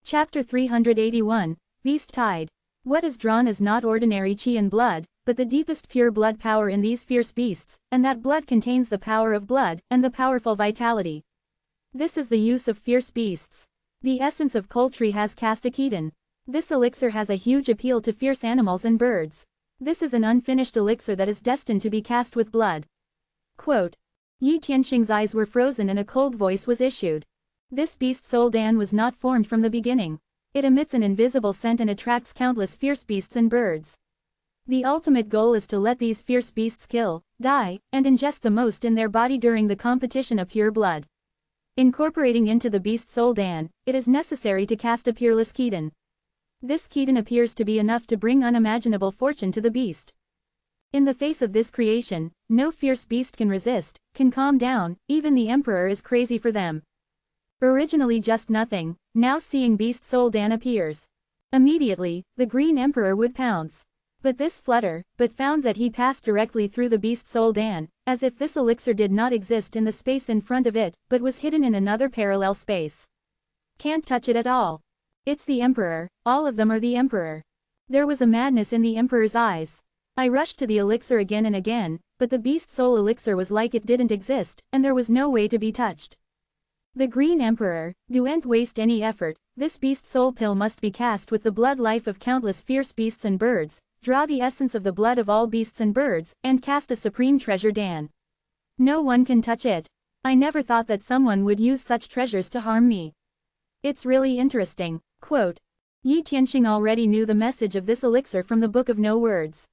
Chapter 381, Beast Tide. What is drawn is not ordinary chi and blood, but the deepest pure blood power in these fierce beasts, and that blood contains the power of blood, and the powerful vitality. This is the use of fierce beasts. The essence of poultry has cast a ketan. This elixir has a huge appeal to fierce animals and birds. This is an unfinished elixir that is destined to be cast with blood. Quote. Yi Tianxing's eyes were frozen and a cold voice was issued. This beast soul Dan was not formed from the beginning. It emits an invisible scent and attracts countless fierce beasts and birds. The ultimate goal is to let these fierce beasts kill, die, and ingest the most in their body during the competition of pure blood. Incorporating into the beast soul Dan, it is necessary to cast a peerless ketan. This ketan appears to be enough to bring unimaginable fortune to the beast. In the face of this creation, no fierce beast can resist, can calm down, even the emperor is crazy for them. Originally just nothing, now seeing beast soul Dan appears. Immediately, the green emperor would pounce. But this flutter, but found that he passed directly through the beast soul Dan, as if this elixir did not exist in the space in front of it, but was hidden in another parallel space. Can't touch it at all. It's the emperor, all of them are the emperor. There was a madness in the emperor's eyes. I rushed to the elixir again and again, but the beast soul elixir was like it didn't exist, and there was no way to be touched. The green emperor, don't waste any effort, this beast soul pill must be cast with the blood life of countless fierce beasts and birds, draw the essence of the blood of all beasts and birds, and cast a supreme treasure Dan. No one can touch it. I never thought that someone would use such treasures to harm me. It's really interesting. Quote. Yi Tianxing already knew the message of this elixir from the Book of No Words.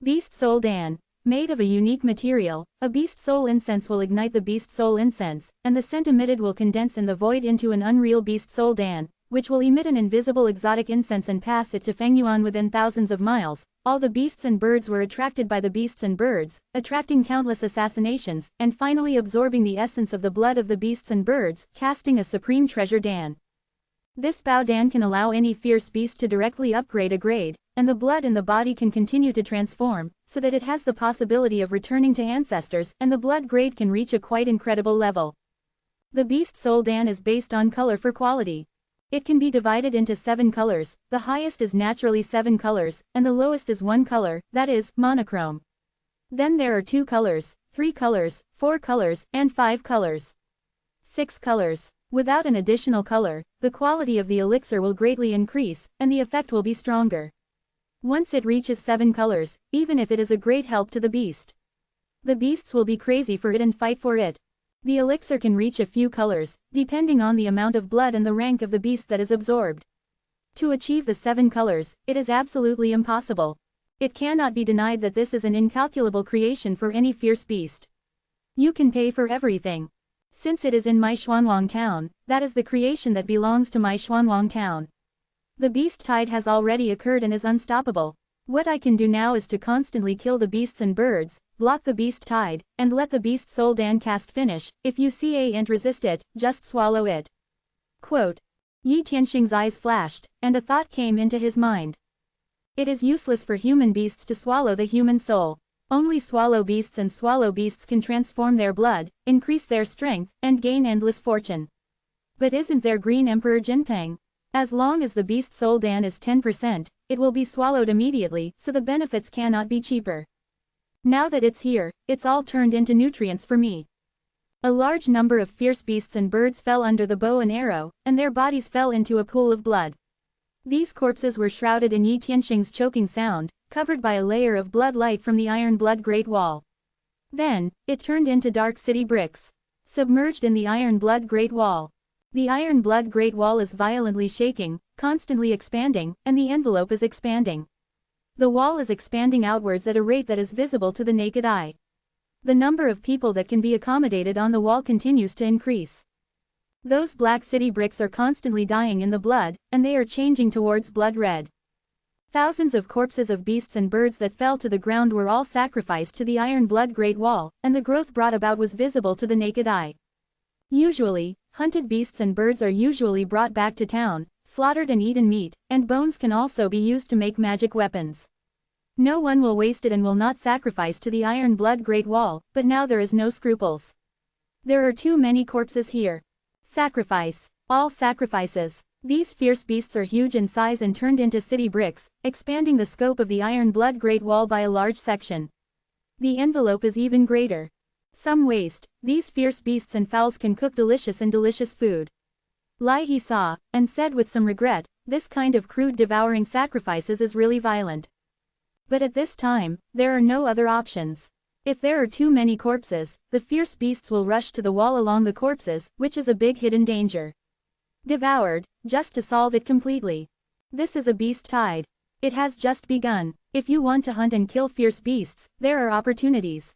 Beast Soul Dan. Made of a unique material, a beast soul incense will ignite the beast soul incense, and the scent emitted will condense in the void into an unreal beast soul Dan, which will emit an invisible exotic incense and pass it to Fengyuan within thousands of miles. All the beasts and birds were attracted by the beasts and birds, attracting countless assassinations, and finally absorbing the essence of the blood of the beasts and birds, casting a supreme treasure Dan. This Bao Dan can allow any fierce beast to directly upgrade a grade, and the blood in the body can continue to transform, so that it has the possibility of returning to ancestors, and the blood grade can reach a quite incredible level. The beast soul Dan is based on color for quality. It can be divided into 7 colors, the highest is naturally 7 colors, and the lowest is 1 color, that is, monochrome. Then there are 2 colors, 3 colors, 4 colors, and 5 colors. 6 colors. Without an additional color, the quality of the elixir will greatly increase, and the effect will be stronger. Once it reaches 7 colors, even if it is a great help to the beast, the beasts will be crazy for it and fight for it. The elixir can reach a few colors, depending on the amount of blood and the rank of the beast that is absorbed. To achieve the 7 colors, it is absolutely impossible. It cannot be denied that this is an incalculable creation for any fierce beast. You can pay for everything. Since it is in my Xuanwang town, that is the creation that belongs to my Xuanwang town. The beast tide has already occurred and is unstoppable. What I can do now is to constantly kill the beasts and birds, block the beast tide, and let the beast soul Dan cast finish. If you see and resist it, just swallow it. Quote. Yi Tianxing's eyes flashed, and a thought came into his mind. It is useless for human beasts to swallow the human soul. Only swallow beasts and swallow beasts can transform their blood, increase their strength, and gain endless fortune. But isn't there Green Emperor Jinpeng? As long as the beast soul Dan is 10%, it will be swallowed immediately, so the benefits cannot be cheaper. Now that it's here, it's all turned into nutrients for me. A large number of fierce beasts and birds fell under the bow and arrow, and their bodies fell into a pool of blood. These corpses were shrouded in Yi Tianxing's choking sound, covered by a layer of blood light from the iron blood Great Wall. Then, it turned into dark city bricks, submerged in the iron blood Great Wall. The iron blood Great Wall is violently shaking, constantly expanding, and the envelope is expanding. The wall is expanding outwards at a rate that is visible to the naked eye. The number of people that can be accommodated on the wall continues to increase. Those black city bricks are constantly dying in the blood, and they are changing towards blood red. Thousands of corpses of beasts and birds that fell to the ground were all sacrificed to the iron blood Great Wall, and the growth brought about was visible to the naked eye. Usually, hunted beasts and birds are usually brought back to town, slaughtered and eaten meat, and bones can also be used to make magic weapons. No one will waste it and will not sacrifice to the iron blood Great Wall, but now there is no scruples. There are too many corpses here. Sacrifice. All sacrifices. These fierce beasts are huge in size and turned into city bricks, expanding the scope of the Iron Blood Great Wall by a large section. The envelope is even greater. Some waste, these fierce beasts and fowls can cook delicious food. Lai he saw, and said with some regret, this kind of crude devouring sacrifices is really violent. But at this time, there are no other options. If there are too many corpses, the fierce beasts will rush to the wall along the corpses, which is a big hidden danger. Devoured, just to solve it completely. This is a beast tide. It has just begun. If you want to hunt and kill fierce beasts, there are opportunities.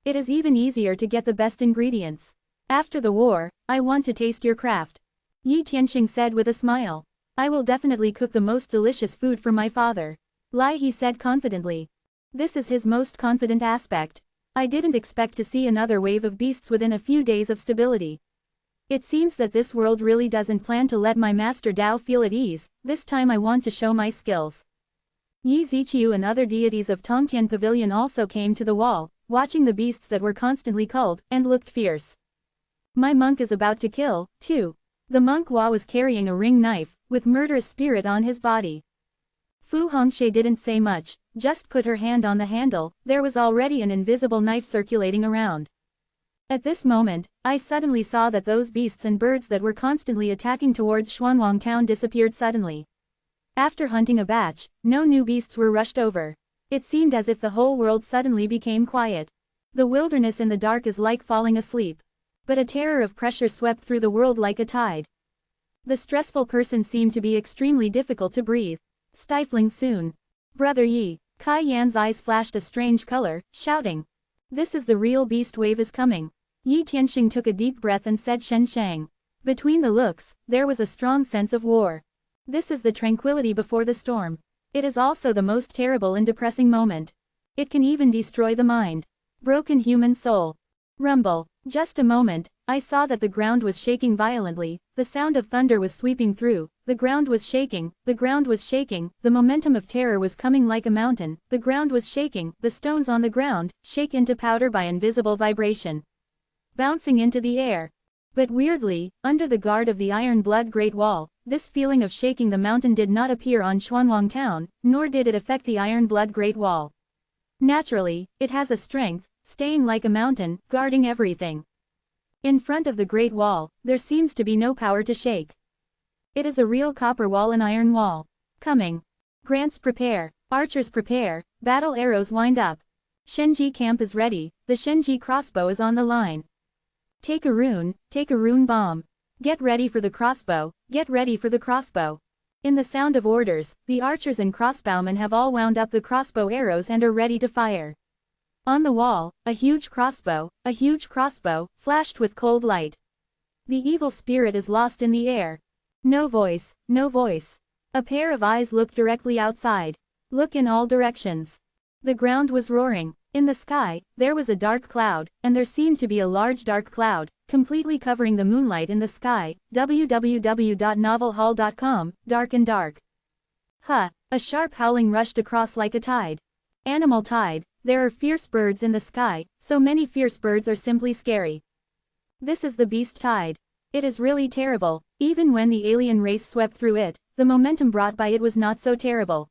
It is even easier to get the best ingredients. After the war, I want to taste your craft. Yi Tianxing said with a smile. I will definitely cook the most delicious food for my father. Lai he said confidently. This is his most confident aspect. I didn't expect to see another wave of beasts within a few days of stability. It seems that this world really doesn't plan to let my master Dao feel at ease. This time I want to show my skills. Yi Ziqiu and other deities of Tongtian Pavilion also came to the wall, watching the beasts that were constantly culled, and looked fierce. My monk is about to kill, too. The monk Hua was carrying a ring knife, with murderous spirit on his body. Fu Hongxue didn't say much, just put her hand on the handle. There was already an invisible knife circulating around. At this moment, I suddenly saw that those beasts and birds that were constantly attacking towards Xuanwang town disappeared suddenly. After hunting a batch, no new beasts were rushed over. It seemed as if the whole world suddenly became quiet. The wilderness in the dark is like falling asleep. But a terror of pressure swept through the world like a tide. The stressful person seemed to be extremely difficult to breathe. Stifling soon. Brother Yi, Kai Yan's eyes flashed a strange color, shouting. This is the real beast wave is coming. Yi Tianxing took a deep breath and said Shen Shang. Between the looks, there was a strong sense of war. This is the tranquility before the storm. It is also the most terrible and depressing moment. It can even destroy the mind. Broken human soul. Rumble. Just a moment, I saw that the ground was shaking violently, the sound of thunder was sweeping through, the ground was shaking, the momentum of terror was coming like a mountain, the ground was shaking, the stones on the ground, shake into powder by invisible vibration. Bouncing into the air. But weirdly, under the guard of the Iron Blood Great Wall, this feeling of shaking the mountain did not appear on Xuanwang town, nor did it affect the Iron Blood Great Wall. Naturally, it has a strength, staying like a mountain, guarding everything. In front of the Great Wall, there seems to be no power to shake. It is a real copper wall and iron wall. Coming. Grants prepare, archers prepare, battle arrows wind up. Shenji camp is ready, the Shenji crossbow is on the line. Take a rune bomb. Get ready for the crossbow, get ready for the crossbow. In the sound of orders, the archers and crossbowmen have all wound up the crossbow arrows and are ready to fire. On the wall, a huge crossbow, flashed with cold light. The evil spirit is lost in the air. No voice, no voice. A pair of eyes looked directly outside. Look in all directions. The ground was roaring. In the sky, there was a dark cloud, and there seemed to be a large dark cloud, completely covering the moonlight in the sky. www.novelhall.com, dark and dark. A sharp howling rushed across like a tide. Animal tide. There are fierce birds in the sky, so many fierce birds are simply scary. This is the beast tide. It is really terrible. Even when the alien race swept through it, the momentum brought by it was not so terrible.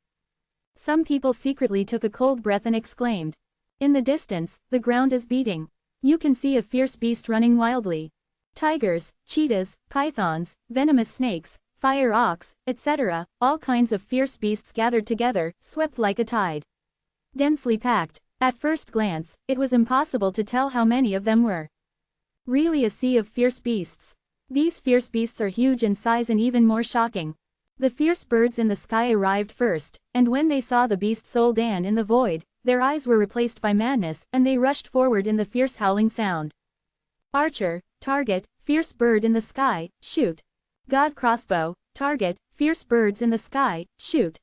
Some people secretly took a cold breath and exclaimed. In the distance, the ground is beating. You can see a fierce beast running wildly. Tigers, cheetahs, pythons, venomous snakes, fire ox, etc., all kinds of fierce beasts gathered together, swept like a tide. Densely packed. At first glance, it was impossible to tell how many of them were. Really a sea of fierce beasts. These fierce beasts are huge in size and even more shocking. The fierce birds in the sky arrived first, and when they saw the beast Soul Dan in the void, their eyes were replaced by madness and they rushed forward in the fierce howling sound. Archer, target, fierce bird in the sky, shoot. God crossbow, target, fierce birds in the sky, shoot.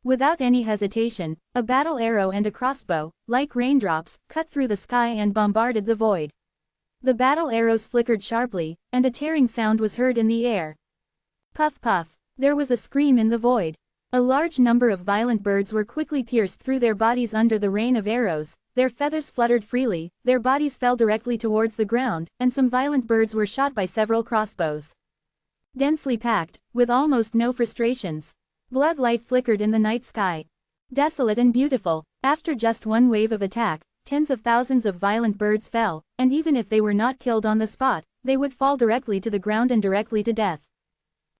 Without any hesitation, a battle arrow and a crossbow, like raindrops, cut through the sky and bombarded the void. The battle arrows flickered sharply, and a tearing sound was heard in the air. Puff puff. There was a scream in the void. A large number of violent birds were quickly pierced through their bodies under the rain of arrows, their feathers fluttered freely, their bodies fell directly towards the ground, and some violent birds were shot by several crossbows. Densely packed, with almost no frustrations. Blood light flickered in the night sky. Desolate and beautiful, after just one wave of attack, tens of thousands of violent birds fell, and even if they were not killed on the spot, they would fall directly to the ground and directly to death.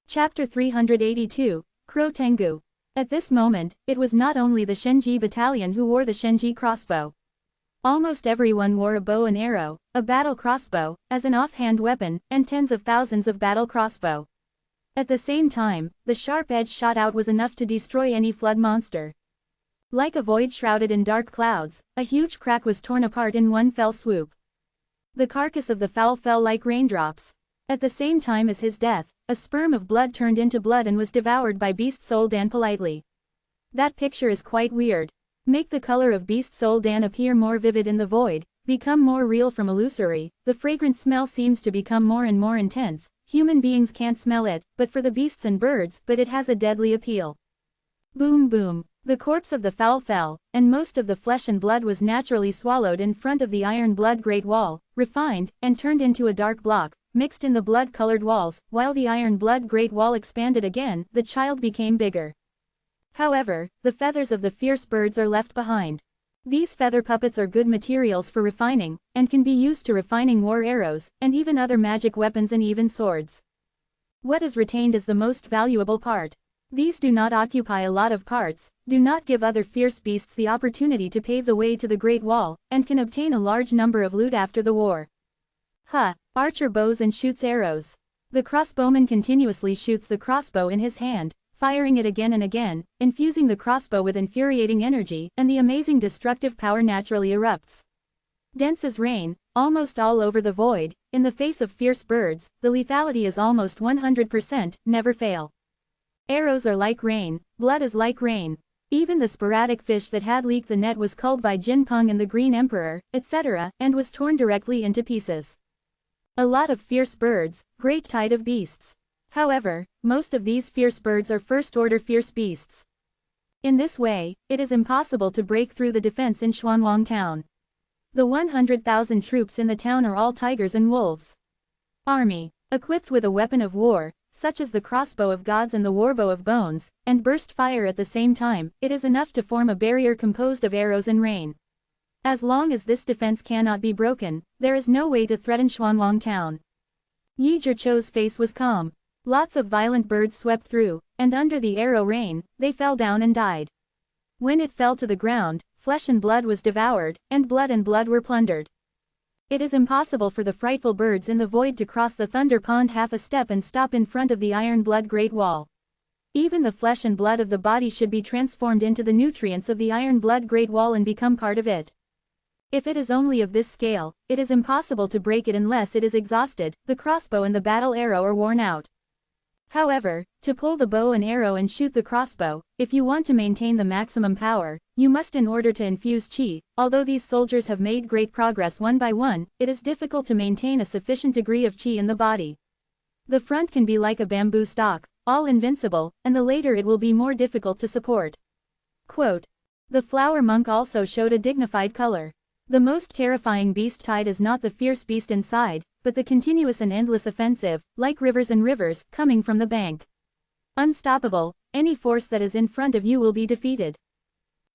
Chapter 382, Crow Tengu. At this moment, it was not only the Shenji battalion who wore the Shenji crossbow. Almost everyone wore a bow and arrow, a battle crossbow, as an offhand weapon, and tens of thousands of battle crossbow. At the same time, the sharp edge shot out was enough to destroy any flood monster. Like a void shrouded in dark clouds, a huge crack was torn apart in one fell swoop. The carcass of the fowl fell like raindrops. At the same time as his death, a sperm of blood turned into blood and was devoured by Beast Soul Dan politely. That picture is quite weird. Make the color of Beast Soul Dan appear more vivid in the void, become more real from illusory, the fragrant smell seems to become more and more intense, human beings can't smell it, but for the beasts and birds, but it has a deadly appeal. Boom boom, the corpse of the fowl fell, and most of the flesh and blood was naturally swallowed in front of the iron blood great wall, refined, and turned into a dark block, mixed in the blood-colored walls, while the iron blood great wall expanded again, the child became bigger. However, the feathers of the fierce birds are left behind. These feather puppets are good materials for refining, and can be used to refining war arrows, and even other magic weapons and even swords. What is retained is the most valuable part. These do not occupy a lot of parts, do not give other fierce beasts the opportunity to pave the way to the Great Wall, and can obtain a large number of loot after the war. Archer bows and shoots arrows. The crossbowman continuously shoots the crossbow in his hand, firing it again and again, infusing the crossbow with infuriating energy, and the amazing destructive power naturally erupts. Dense as rain, almost all over the void, in the face of fierce birds, the lethality is almost 100%, never fail. Arrows are like rain, blood is like rain. Even the sporadic fish that had leaked the net was culled by Jin Peng and the Green Emperor, etc., and was torn directly into pieces. A lot of fierce birds, great tide of beasts. However, most of these fierce birds are first-order fierce beasts. In this way, it is impossible to break through the defense in Xuanwang town. The 100,000 troops in the town are all tigers and wolves. Army, equipped with a weapon of war, such as the crossbow of gods and the warbow of bones, and burst fire at the same time, it is enough to form a barrier composed of arrows and rain. As long as this defense cannot be broken, there is no way to threaten Xuanwang town. Yi Zhichou's face was calm. Lots of violent birds swept through, and under the arrow rain, they fell down and died. When it fell to the ground, flesh and blood was devoured, and blood were plundered. It is impossible for the frightful birds in the void to cross the thunder pond half a step and stop in front of the iron blood great wall. Even the flesh and blood of the body should be transformed into the nutrients of the iron blood great wall and become part of it. If it is only of this scale, it is impossible to break it unless it is exhausted, the crossbow and the battle arrow are worn out. However, to pull the bow and arrow and shoot the crossbow, if you want to maintain the maximum power, you must in order to infuse qi. Although these soldiers have made great progress one by one, it is difficult to maintain a sufficient degree of qi in the body. The front can be like a bamboo stalk, all invincible, and the later it will be more difficult to support. Quote, the flower monk also showed a dignified color. The most terrifying beast tide is not the fierce beast inside, but the continuous and endless offensive, like rivers and rivers, coming from the bank. Unstoppable, any force that is in front of you will be defeated.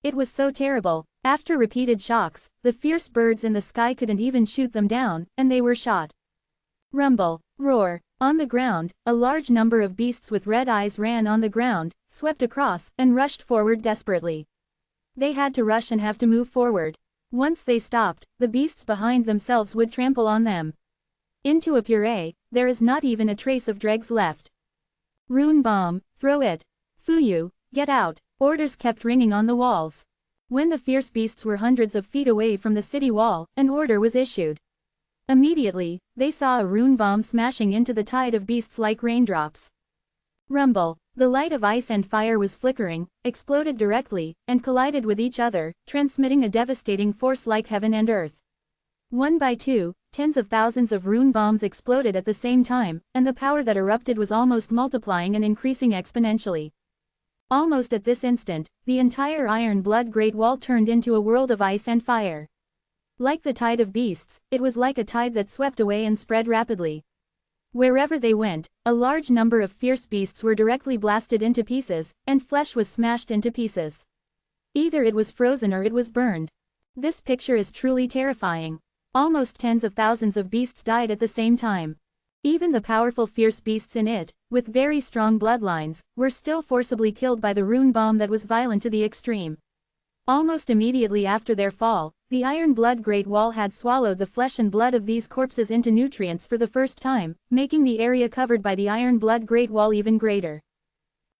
It was so terrible, after repeated shocks, the fierce birds in the sky couldn't even shoot them down, and they were shot. Rumble, roar, on the ground, a large number of beasts with red eyes ran on the ground, swept across, and rushed forward desperately. They had to rush and have to move forward. Once they stopped, the beasts behind themselves would trample on them. Into a puree, there is not even a trace of dregs left. Rune bomb, throw it. Fuyu, get out, orders kept ringing on the walls. When the fierce beasts were hundreds of feet away from the city wall, an order was issued. Immediately, they saw a rune bomb smashing into the tide of beasts like raindrops. Rumble, the light of ice and fire was flickering, exploded directly, and collided with each other, transmitting a devastating force like heaven and earth. One by two, tens of thousands of rune bombs exploded at the same time, and the power that erupted was almost multiplying and increasing exponentially. Almost at this instant, the entire iron blood great wall turned into a world of ice and fire. Like the tide of beasts, it was like a tide that swept away and spread rapidly. Wherever they went, a large number of fierce beasts were directly blasted into pieces, and flesh was smashed into pieces. Either it was frozen or it was burned. This picture is truly terrifying. Almost tens of thousands of beasts died at the same time. Even the powerful fierce beasts in it, with very strong bloodlines, were still forcibly killed by the rune bomb that was violent to the extreme. Almost immediately after their fall, the Iron Blood Great Wall had swallowed the flesh and blood of these corpses into nutrients for the first time, making the area covered by the Iron Blood Great Wall even greater.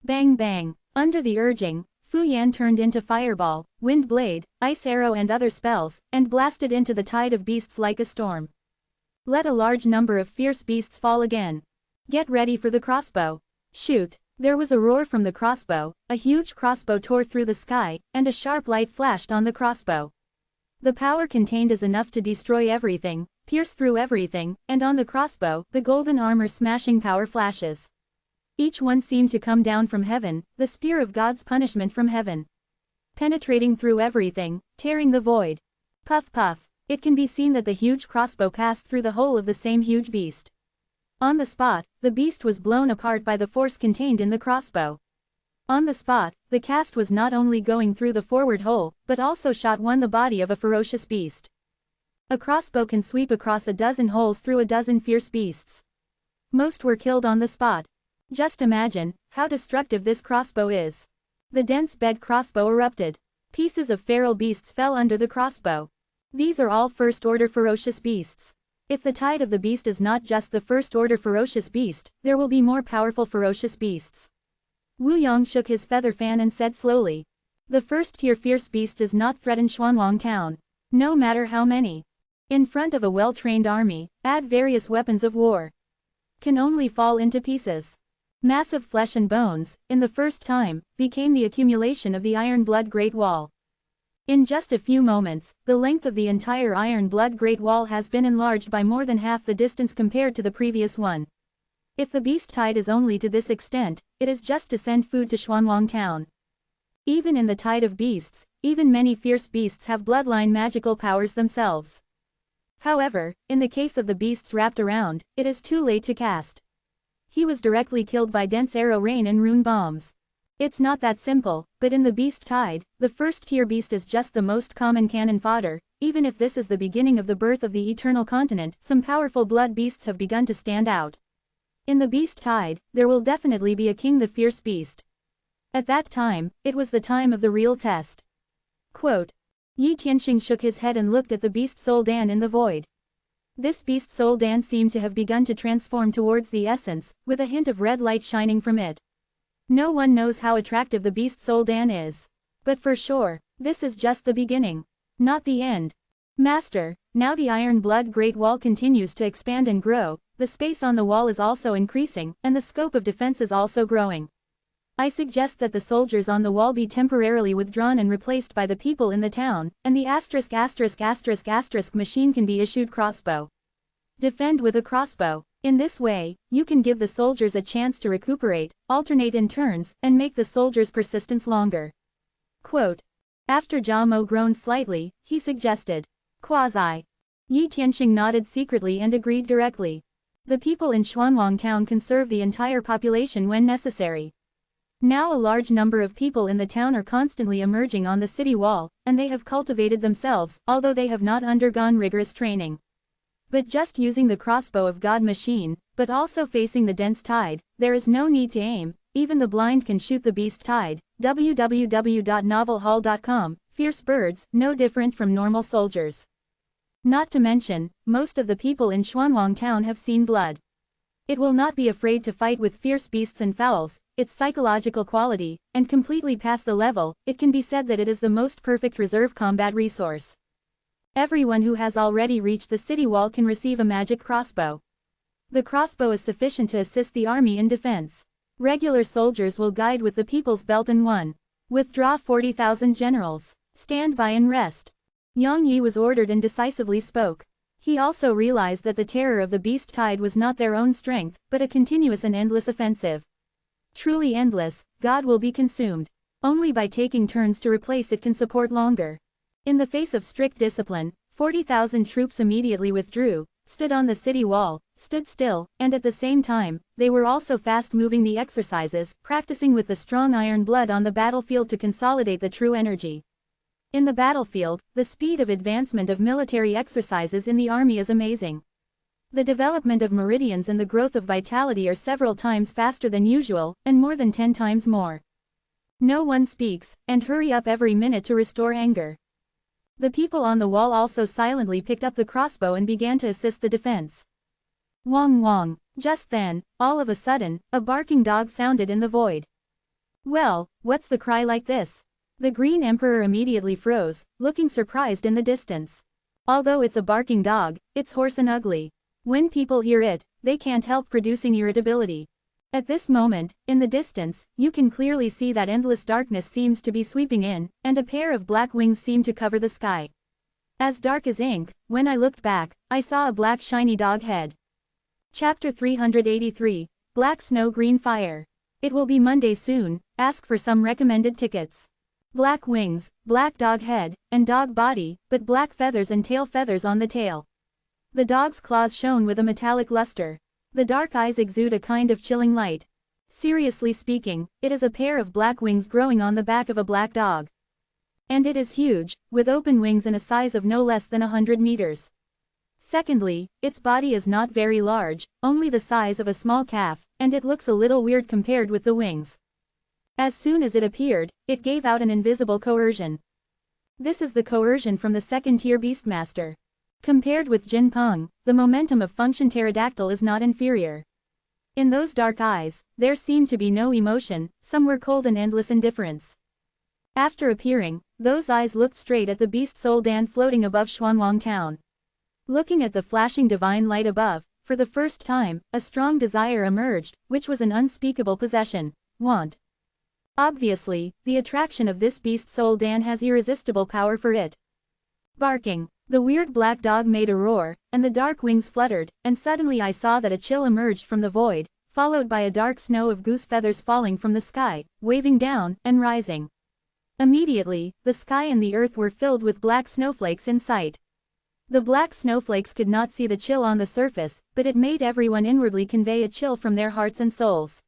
Bang bang. Under the urging, Fu Yan turned into Fireball, Wind Blade, Ice Arrow and other spells, and blasted into the tide of beasts like a storm. Let a large number of fierce beasts fall again. Get ready for the crossbow. Shoot. There was a roar from the crossbow, a huge crossbow tore through the sky, and a sharp light flashed on the crossbow. The power contained is enough to destroy everything, pierce through everything, and on the crossbow, the golden armor smashing power flashes. Each one seemed to come down from heaven, the spear of God's punishment from heaven. Penetrating through everything, tearing the void. Puff puff. It can be seen that the huge crossbow passed through the hole of the same huge beast. On the spot, the beast was blown apart by the force contained in the crossbow. On the spot, the cast was not only going through the forward hole, but also shot the body of a ferocious beast. A crossbow can sweep across a dozen holes through a dozen fierce beasts. Most were killed on the spot. Just imagine how destructive this crossbow is. The dense bed crossbow erupted. Pieces of feral beasts fell under the crossbow. These are all first-order ferocious beasts. If the tide of the beast is not just the first-order ferocious beast, there will be more powerful ferocious beasts. Wu Yong shook his feather fan and said slowly. The first-tier fierce beast does not threaten Xuanwang town. No matter how many. In front of a well-trained army, add various weapons of war. Can only fall into pieces. Massive flesh and bones, in the first time, became the accumulation of the Iron Blood Great Wall. In just a few moments, the length of the entire Iron Blood Great Wall has been enlarged by more than half the distance compared to the previous one. If the beast tide is only to this extent, it is just to send food to Xuanwang town. Even in the tide of beasts, even many fierce beasts have bloodline magical powers themselves. However, in the case of the beasts wrapped around, it is too late to cast. He was directly killed by dense arrow rain and rune bombs. It's not that simple, but in the beast tide, the first-tier beast is just the most common cannon fodder. Even if this is the beginning of the birth of the eternal continent, some powerful blood beasts have begun to stand out. In the beast tide, there will definitely be a king the fierce beast. At that time, it was the time of the real test. Quote. Yi Tianxing shook his head and looked at the beast soul Dan in the void. This beast soul Dan seemed to have begun to transform towards the essence, with a hint of red light shining from it. No one knows how attractive the beast soul Dan is. But for sure, this is just the beginning. Not the end. Master, now the Iron Blood Great Wall continues to expand and grow, the space on the wall is also increasing, and the scope of defense is also growing. I suggest that the soldiers on the wall be temporarily withdrawn and replaced by the people in the town, and the ****** machine can be issued crossbow. Defend with a crossbow. In this way, you can give the soldiers a chance to recuperate, alternate in turns, and make the soldiers' persistence longer. Quote. After Jia Mo groaned slightly, he suggested. Quasi. Yi Tianxing nodded secretly and agreed directly. The people in Xuanwang town can serve the entire population when necessary. Now a large number of people in the town are constantly emerging on the city wall, and they have cultivated themselves, although they have not undergone rigorous training. But just using the crossbow of God machine, but also facing the dense tide, there is no need to aim, even the blind can shoot the beast tide. www.novelhall.com, fierce birds, no different from normal soldiers. Not to mention, most of the people in Xuanwang town have seen blood. It will not be afraid to fight with fierce beasts and fowls, its psychological quality, and completely past the level, it can be said that it is the most perfect reserve combat resource. Everyone who has already reached the city wall can receive a magic crossbow. The crossbow is sufficient to assist the army in defense. Regular soldiers will guide with the people's belt and 1. Withdraw 40,000 generals. Stand by and rest. Yang Yi was ordered and decisively spoke. He also realized that the terror of the beast tide was not their own strength, but a continuous and endless offensive. Truly endless, God will be consumed. Only by taking turns to replace it can support longer. In the face of strict discipline, 40,000 troops immediately withdrew, stood on the city wall, stood still, and at the same time, they were also fast-moving the exercises, practicing with the strong iron blood on the battlefield to consolidate the true energy. In the battlefield, the speed of advancement of military exercises in the army is amazing. The development of meridians and the growth of vitality are several times faster than usual, and more than 10 times more. No one speaks, and hurry up every minute to restore anger. The people on the wall also silently picked up the crossbow and began to assist the defense. Wong wong. Just then, all of a sudden, a barking dog sounded in the void. Well, what's the cry like this? The Green Emperor immediately froze, looking surprised in the distance. Although it's a barking dog, it's hoarse and ugly. When people hear it, they can't help producing irritability. At this moment, in the distance, you can clearly see that endless darkness seems to be sweeping in, and a pair of black wings seem to cover the sky. As dark as ink, when I looked back, I saw a black shiny dog head. Chapter 383, Black Snow Green Fire. It will be Monday soon, ask for some recommended tickets. Black wings, black dog head, and dog body, but black feathers and tail feathers on the tail. The dog's claws shone with a metallic luster. The dark eyes exude a kind of chilling light. Seriously speaking, it is a pair of black wings growing on the back of a black dog. And it is huge, with open wings and a size of no less than 100 meters. Secondly, its body is not very large, only the size of a small calf, and it looks a little weird compared with the wings. As soon as it appeared, it gave out an invisible coercion. This is the coercion from the second-tier Beastmaster. Compared with Jin Peng, the momentum of Function Pterodactyl is not inferior. In those dark eyes, there seemed to be no emotion, some were cold and endless indifference. After appearing, those eyes looked straight at the beast soul Dan floating above Xuanwang town. Looking at the flashing divine light above, for the first time, a strong desire emerged, which was an unspeakable possession, want. Obviously, the attraction of this beast soul Dan has irresistible power for it. Barking. The weird black dog made a roar, and the dark wings fluttered, and suddenly I saw that a chill emerged from the void, followed by a dark snow of goose feathers falling from the sky, waving down, and rising. Immediately, the sky and the earth were filled with black snowflakes in sight. The black snowflakes could not see the chill on the surface, but it made everyone inwardly convey a chill from their hearts and souls.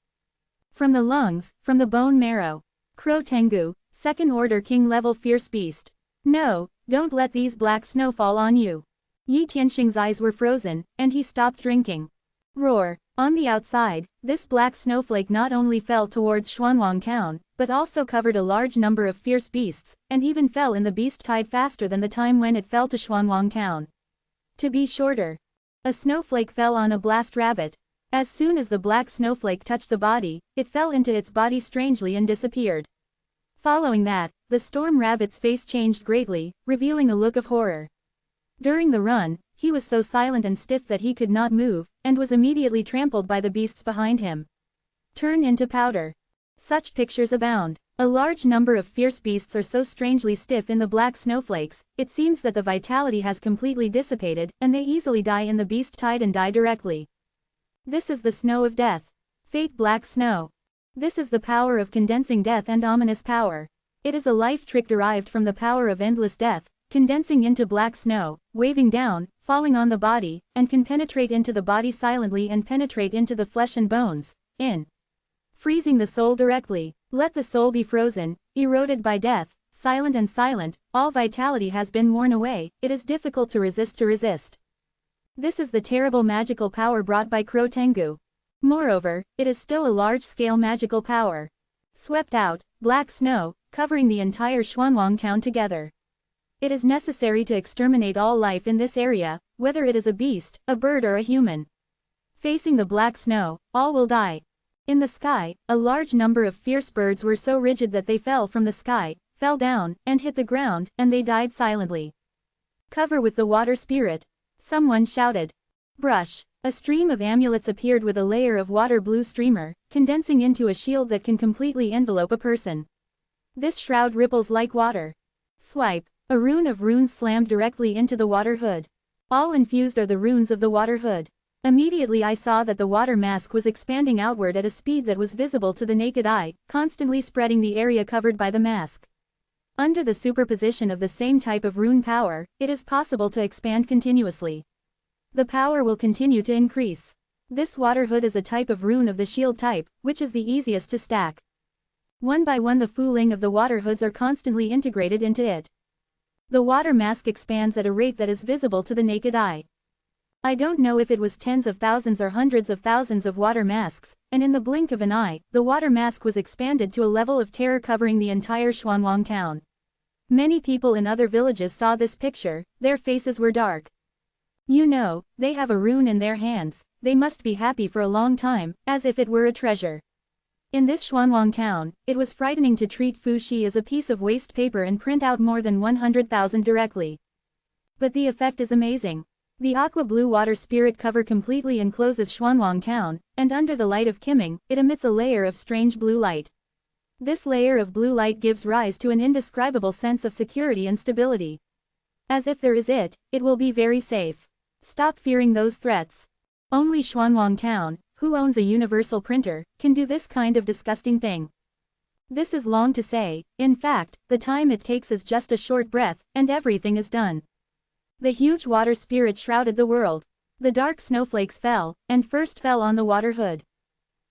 From the lungs, from the bone marrow. Crow Tengu, second order king level fierce beast. No, don't let these black snow fall on you. Yi Tianxing's eyes were frozen, and he stopped drinking. Roar. On the outside, this black snowflake not only fell towards Xuanwang town, but also covered a large number of fierce beasts, and even fell in the beast tide faster than the time when it fell to Xuanwang town. To be shorter. A snowflake fell on a blast rabbit. As soon as the black snowflake touched the body, it fell into its body strangely and disappeared. Following that, the storm rabbit's face changed greatly, revealing a look of horror. During the run, he was so silent and stiff that he could not move, and was immediately trampled by the beasts behind him. Turn into powder. Such pictures abound. A large number of fierce beasts are so strangely stiff in the black snowflakes, it seems that the vitality has completely dissipated, and they easily die in the beast tide and die directly. This is the snow of death. Fate black snow. This is the power of condensing death and ominous power. It is a life trick derived from the power of endless death, condensing into black snow, waving down, falling on the body, and can penetrate into the body silently and penetrate into the flesh and bones, freezing the soul directly. Let the soul be frozen, eroded by death, silent, all vitality has been worn away, it is difficult to resist. This is the terrible magical power brought by Crow Tengu. Moreover, it is still a large-scale magical power. Swept out, black snow, covering the entire Xuanwang town together. It is necessary to exterminate all life in this area, whether it is a beast, a bird or a human. Facing the black snow, all will die. In the sky, a large number of fierce birds were so rigid that they fell from the sky, fell down, and hit the ground, and they died silently. Cover with the water spirit. Someone shouted. Brush. A stream of amulets appeared with a layer of water blue streamer, condensing into a shield that can completely envelope a person. This shroud ripples like water. Swipe. A rune of runes slammed directly into the water hood. All infused are the runes of the water hood. Immediately I saw that the water mask was expanding outward at a speed that was visible to the naked eye, constantly spreading the area covered by the mask. Under the superposition of the same type of rune power, it is possible to expand continuously. The power will continue to increase. This water hood is a type of rune of the shield type, which is the easiest to stack. One by one the fooling of the water hoods are constantly integrated into it. The water mask expands at a rate that is visible to the naked eye. I don't know if it was tens of thousands or hundreds of thousands of water masks, and in the blink of an eye, the water mask was expanded to a level of terror covering the entire Xuanwang town. Many people in other villages saw this picture, their faces were dark. You know, they have a rune in their hands, they must be happy for a long time, as if it were a treasure. In this Xuanwang town, it was frightening to treat Fu Shi as a piece of waste paper and print out more than 100,000 directly. But the effect is amazing. The aqua blue water spirit cover completely encloses Xuanwang town, and under the light of Qiming, it emits a layer of strange blue light. This layer of blue light gives rise to an indescribable sense of security and stability. As if there is it will be very safe. Stop fearing those threats. Only Xuanwang town, who owns a universal printer, can do this kind of disgusting thing. This is long to say, in fact, the time it takes is just a short breath, and everything is done. The huge water spirit shrouded the world. The dark snowflakes fell, and first fell on the water hood.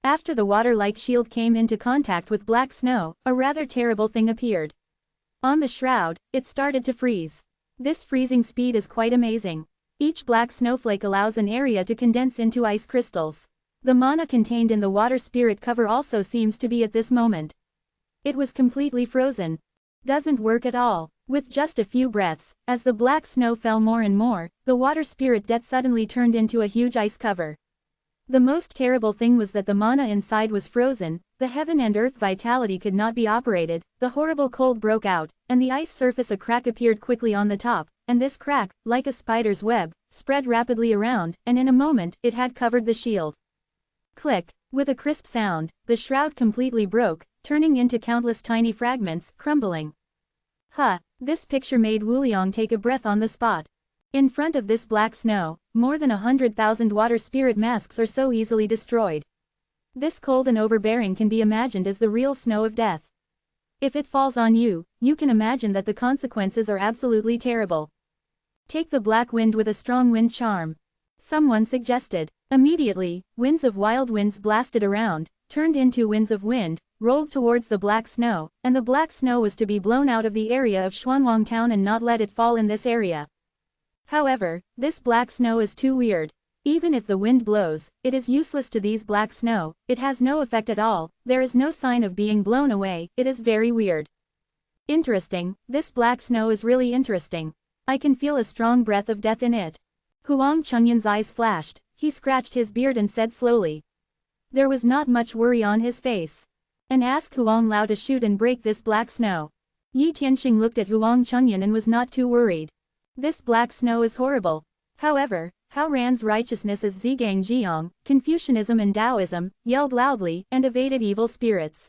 After the water-like shield came into contact with black snow, a rather terrible thing appeared. On the shroud, it started to freeze. This freezing speed is quite amazing. Each black snowflake allows an area to condense into ice crystals. The mana contained in the water spirit cover also seems to be at this moment. It was completely frozen. Doesn't work at all. With just a few breaths, as the black snow fell more and more, the water spirit debt suddenly turned into a huge ice cover. The most terrible thing was that the mana inside was frozen, the heaven and earth vitality could not be operated, the horrible cold broke out, and the ice surface a crack appeared quickly on the top, and this crack, like a spider's web, spread rapidly around, and in a moment, it had covered the shield. Click! With a crisp sound, the shroud completely broke, turning into countless tiny fragments, crumbling. This picture made Wu Liang take a breath on the spot. In front of this black snow, more than 100,000 water spirit masks are so easily destroyed. This cold and overbearing can be imagined as the real snow of death. If it falls on you, you can imagine that the consequences are absolutely terrible. Take the black wind with a strong wind charm. Someone suggested. Immediately, winds of wild winds blasted around, turned into winds of wind, rolled towards the black snow, and the black snow was to be blown out of the area of Xuanwang town and not let it fall in this area. However, this black snow is too weird. Even if the wind blows, it is useless to these black snow, it has no effect at all, there is no sign of being blown away, it is very weird. Interesting, this black snow is really interesting. I can feel a strong breath of death in it. Huang Chengyan's eyes flashed, he scratched his beard and said slowly. There was not much worry on his face. And ask Huang Lao to shoot and break this black snow. Yi Tianxing looked at Huang Chengyan and was not too worried. This black snow is horrible. However, Hao Ran's righteousness is Zhigang Jiang, Confucianism and Taoism, yelled loudly, and evaded evil spirits.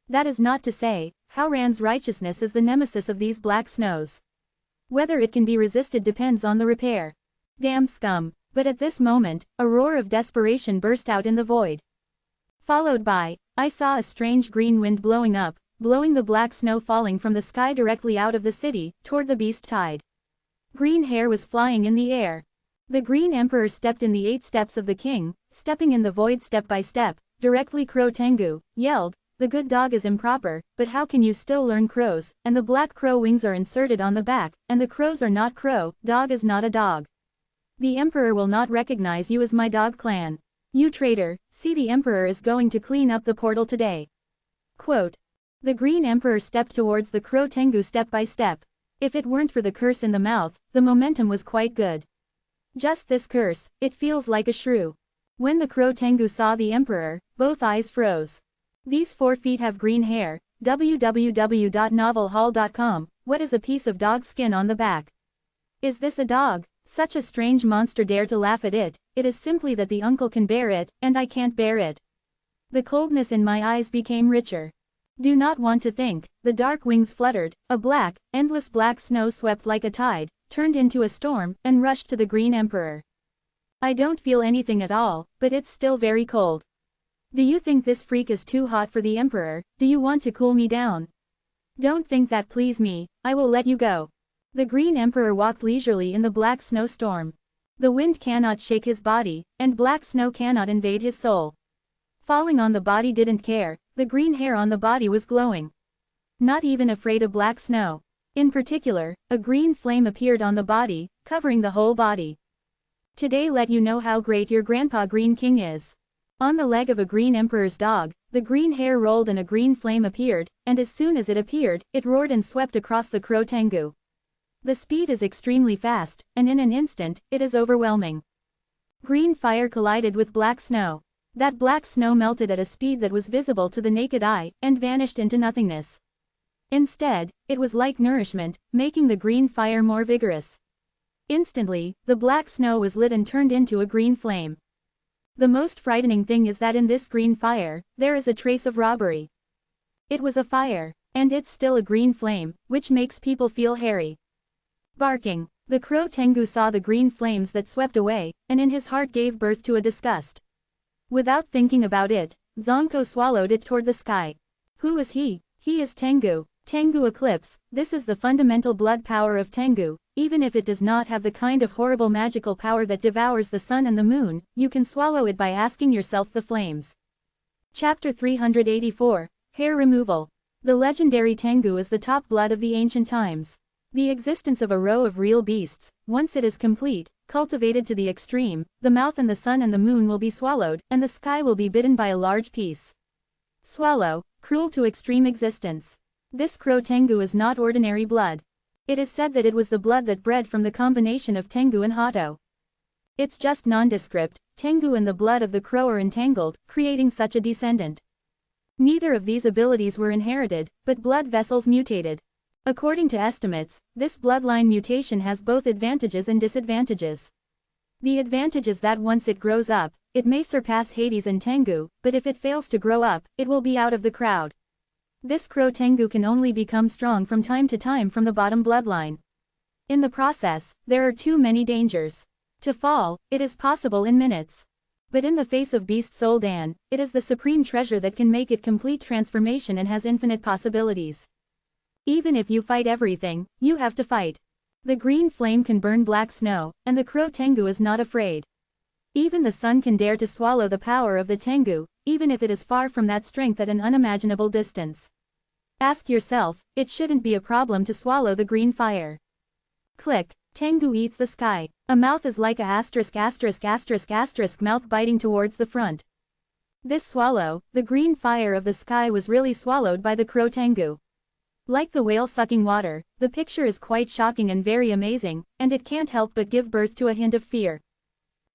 That is not to say, Hao Ran's righteousness is the nemesis of these black snows. Whether it can be resisted depends on the repair. Damn scum. But at this moment, a roar of desperation burst out in the void. Followed by, I saw a strange green wind blowing up, blowing the black snow falling from the sky directly out of the city, toward the beast tide. Green hair was flying in the air. The Green Emperor stepped in the 8 steps of the king, stepping in the void step by step, directly Crow Tengu, yelled, the good dog is improper, but how can you still learn crows, and the black crow wings are inserted on the back, and the crows are not crow, dog is not a dog. The Emperor will not recognize you as my dog clan. You traitor, see the Emperor is going to clean up the portal today. Quote. The Green Emperor stepped towards the Crow Tengu step by step. If it weren't for the curse in the mouth, the momentum was quite good. Just this curse, it feels like a shrew. When the Crow Tengu saw the Emperor, both eyes froze. These 4 feet have green hair, www.novelhall.com, what is a piece of dog skin on the back? Is this a dog? Such a strange monster dare to laugh at it, it is simply that the uncle can bear it, and I can't bear it. The coldness in my eyes became richer. Do not want to think, the dark wings fluttered, a black, endless black snow swept like a tide, turned into a storm, and rushed to the Green Emperor. I don't feel anything at all, but it's still very cold. Do you think this freak is too hot for the Emperor? Do you want to cool me down? Don't think that, please me, I will let you go. The Green Emperor walked leisurely in the black snowstorm. The wind cannot shake his body, and black snow cannot invade his soul. Falling on the body didn't care, the green hair on the body was glowing. Not even afraid of black snow. In particular, a green flame appeared on the body, covering the whole body. Today let you know how great your Grandpa Green King is. On the leg of a green emperor's dog, the green hair rolled and a green flame appeared, and as soon as it appeared, it roared and swept across the Crow Tengu. The speed is extremely fast, and in an instant, it is overwhelming. Green fire collided with black snow. That black snow melted at a speed that was visible to the naked eye, and vanished into nothingness. Instead, it was like nourishment, making the green fire more vigorous. Instantly, the black snow was lit and turned into a green flame. The most frightening thing is that in this green fire, there is a trace of robbery. It was a fire, and it's still a green flame, which makes people feel hairy. Barking, the Crow Tengu saw the green flames that swept away, and in his heart gave birth to a disgust. Without thinking about it, Zonko swallowed it toward the sky. Who is he? He is Tengu. Tengu Eclipse, this is the fundamental blood power of Tengu. Even if it does not have the kind of horrible magical power that devours the sun and the moon, you can swallow it by asking yourself the flames. Chapter 384, Hair Removal. The legendary Tengu is the top blood of the ancient times. The existence of a row of real beasts, once it is complete, cultivated to the extreme, the mouth and the sun and the moon will be swallowed, and the sky will be bitten by a large piece. Swallow, cruel to extreme existence. This Crow Tengu is not ordinary blood. It is said that it was the blood that bred from the combination of Tengu and Hato. It's just nondescript, Tengu and the blood of the crow are entangled, creating such a descendant. Neither of these abilities were inherited, but blood vessels mutated. According to estimates, this bloodline mutation has both advantages and disadvantages. The advantage is that once it grows up, it may surpass Hades and Tengu, but if it fails to grow up, it will be out of the crowd. This Crow Tengu can only become strong from time to time from the bottom bloodline. In the process, there are too many dangers. To fall, it is possible in minutes. But in the face of Beast Soul Dan, it is the supreme treasure that can make it complete transformation and has infinite possibilities. Even if you fight everything, you have to fight. The green flame can burn black snow, and the Crow Tengu is not afraid. Even the sun can dare to swallow the power of the Tengu, even if it is far from that strength at an unimaginable distance. Ask yourself, it shouldn't be a problem to swallow the green fire. Click, Tengu eats the sky. A mouth is like a asterisk mouth biting towards the front. This swallow, the green fire of the sky was really swallowed by the Crow Tengu. Like the whale sucking water, the picture is quite shocking and very amazing, and it can't help but give birth to a hint of fear.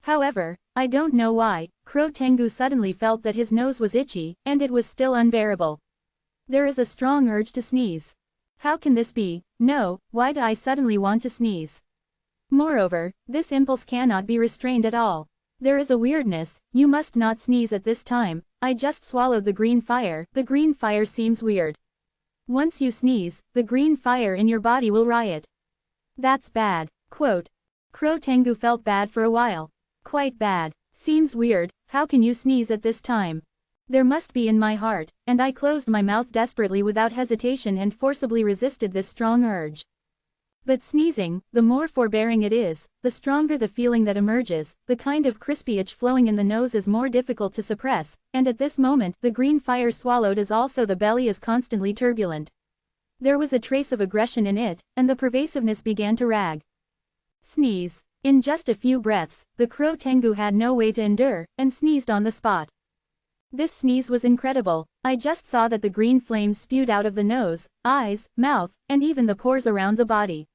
However, I don't know why, Crow Tengu suddenly felt that his nose was itchy, and it was still unbearable. There is a strong urge to sneeze. How can this be? No, why do I suddenly want to sneeze? Moreover, this impulse cannot be restrained at all. There is a weirdness, you must not sneeze at this time, I just swallowed the green fire seems weird. Once you sneeze, the green fire in your body will riot. That's bad. Quote. Crow Tengu felt bad for a while. Quite bad. Seems weird, how can you sneeze at this time? There must be in my heart, and I closed my mouth desperately without hesitation and forcibly resisted this strong urge. But sneezing, the more forbearing it is, the stronger the feeling that emerges, the kind of crispy itch flowing in the nose is more difficult to suppress, and at this moment the green fire swallowed is also the belly is constantly turbulent. There was a trace of aggression in it, and the pervasiveness began to rag. Sneeze. In just a few breaths, the Crow Tengu had no way to endure, and sneezed on the spot. This sneeze was incredible. I just saw that the green flames spewed out of the nose, eyes, mouth, and even the pores around the body.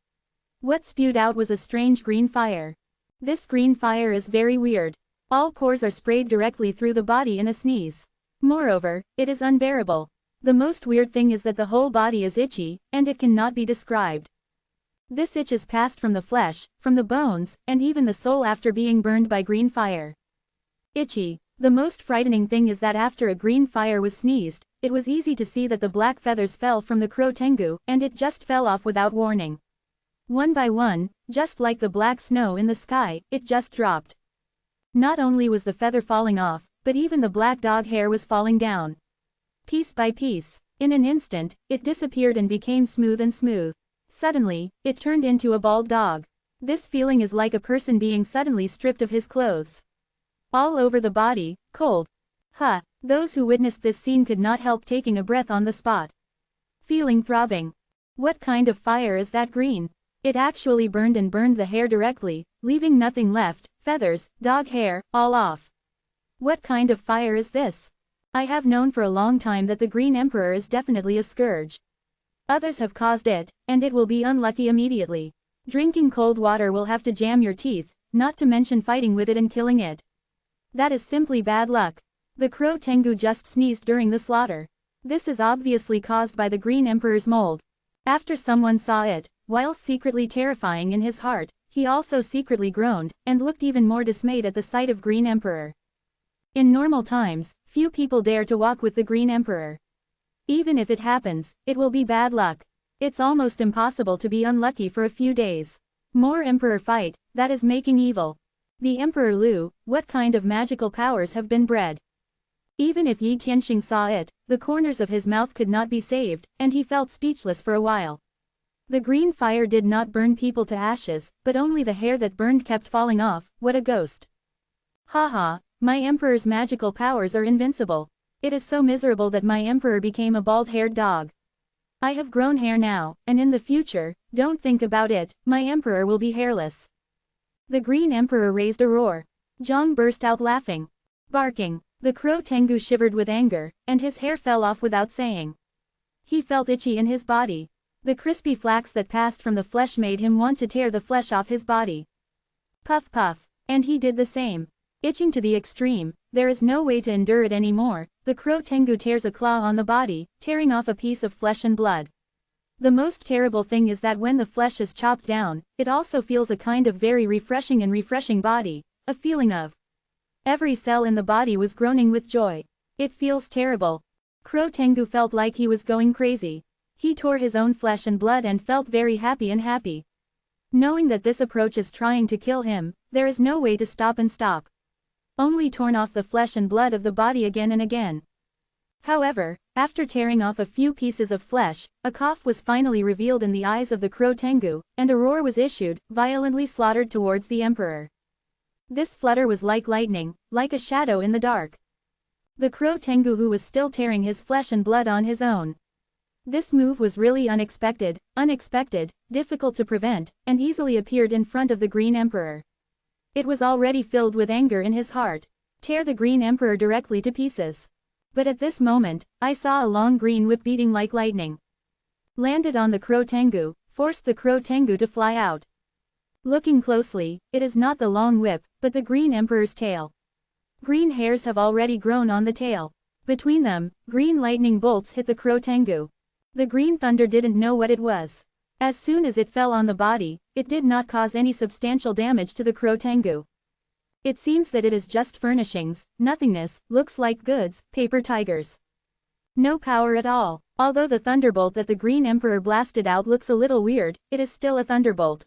What spewed out was a strange green fire. This green fire is very weird. All pores are sprayed directly through the body in a sneeze. Moreover, it is unbearable. The most weird thing is that the whole body is itchy, and it cannot be described. This itch is passed from the flesh, from the bones, and even the soul after being burned by green fire. Itchy. The most frightening thing is that after a green fire was sneezed, it was easy to see that the black feathers fell from the Crow Tengu, and it just fell off without warning. One by one, just like the black snow in the sky, it just dropped. Not only was the feather falling off, but even the black dog hair was falling down. Piece by piece, in an instant, it disappeared and became smooth and smooth. Suddenly, it turned into a bald dog. This feeling is like a person being suddenly stripped of his clothes. All over the body, cold. Huh, those who witnessed this scene could not help taking a breath on the spot. Feeling throbbing. What kind of fire is that green? It actually burned and burned the hair directly, leaving nothing left, feathers, dog hair, all off. What kind of fire is this? I have known for a long time that the Green Emperor is definitely a scourge. Others have caused it, and it will be unlucky immediately. Drinking cold water will have to jam your teeth, not to mention fighting with it and killing it. That is simply bad luck. The crow Tengu just sneezed during the slaughter. This is obviously caused by the Green Emperor's mold. After someone saw it, while secretly terrifying in his heart, he also secretly groaned, and looked even more dismayed at the sight of Green Emperor. In normal times, few people dare to walk with the Green Emperor. Even if it happens, it will be bad luck. It's almost impossible to be unlucky for a few days. More Emperor fight, that is making evil. The Emperor Lu, what kind of magical powers have been bred? Even if Yi Tianxing saw it, the corners of his mouth could not be saved, and he felt speechless for a while. The green fire did not burn people to ashes, but only the hair that burned kept falling off. What a ghost. Haha, my Emperor's magical powers are invincible. It is so miserable that my Emperor became a bald-haired dog. I have grown hair now, and in the future, don't think about it, my Emperor will be hairless. The Green Emperor raised a roar. Zhang burst out laughing. Barking. The crow Tengu shivered with anger, and his hair fell off without saying. He felt itchy in his body. The crispy flax that passed from the flesh made him want to tear the flesh off his body. Puff puff. And he did the same. Itching to the extreme, there is no way to endure it anymore. The crow Tengu tears a claw on the body, tearing off a piece of flesh and blood. The most terrible thing is that when the flesh is chopped down, it also feels a kind of very refreshing body, a feeling of. Every cell in the body was groaning with joy. It feels terrible. Crow Tengu felt like he was going crazy. He tore his own flesh and blood and felt very happy. Knowing that this approach is trying to kill him, there is no way to stop. Only torn off the flesh and blood of the body again and again. However, after tearing off a few pieces of flesh, a cough was finally revealed in the eyes of the crow Tengu, and a roar was issued, violently slaughtered towards the Emperor. This flutter was like lightning, like a shadow in the dark. The crow Tengu who was still tearing his flesh and blood on his own. This move was really unexpected, difficult to prevent, and easily appeared in front of the Green Emperor. It was already filled with anger in his heart. Tear the Green Emperor directly to pieces. But at this moment, I saw a long green whip beating like lightning. Landed on the crow Tengu, forced the crow Tengu to fly out. Looking closely, it is not the long whip, but the Green Emperor's tail. Green hairs have already grown on the tail. Between them, green lightning bolts hit the crow Tengu. The green thunder didn't know what it was. As soon as it fell on the body, it did not cause any substantial damage to the crow Tengu. It seems that it is just furnishings, nothingness, looks like goods, paper tigers. No power at all. Although the thunderbolt that the Green Emperor blasted out looks a little weird, it is still a thunderbolt.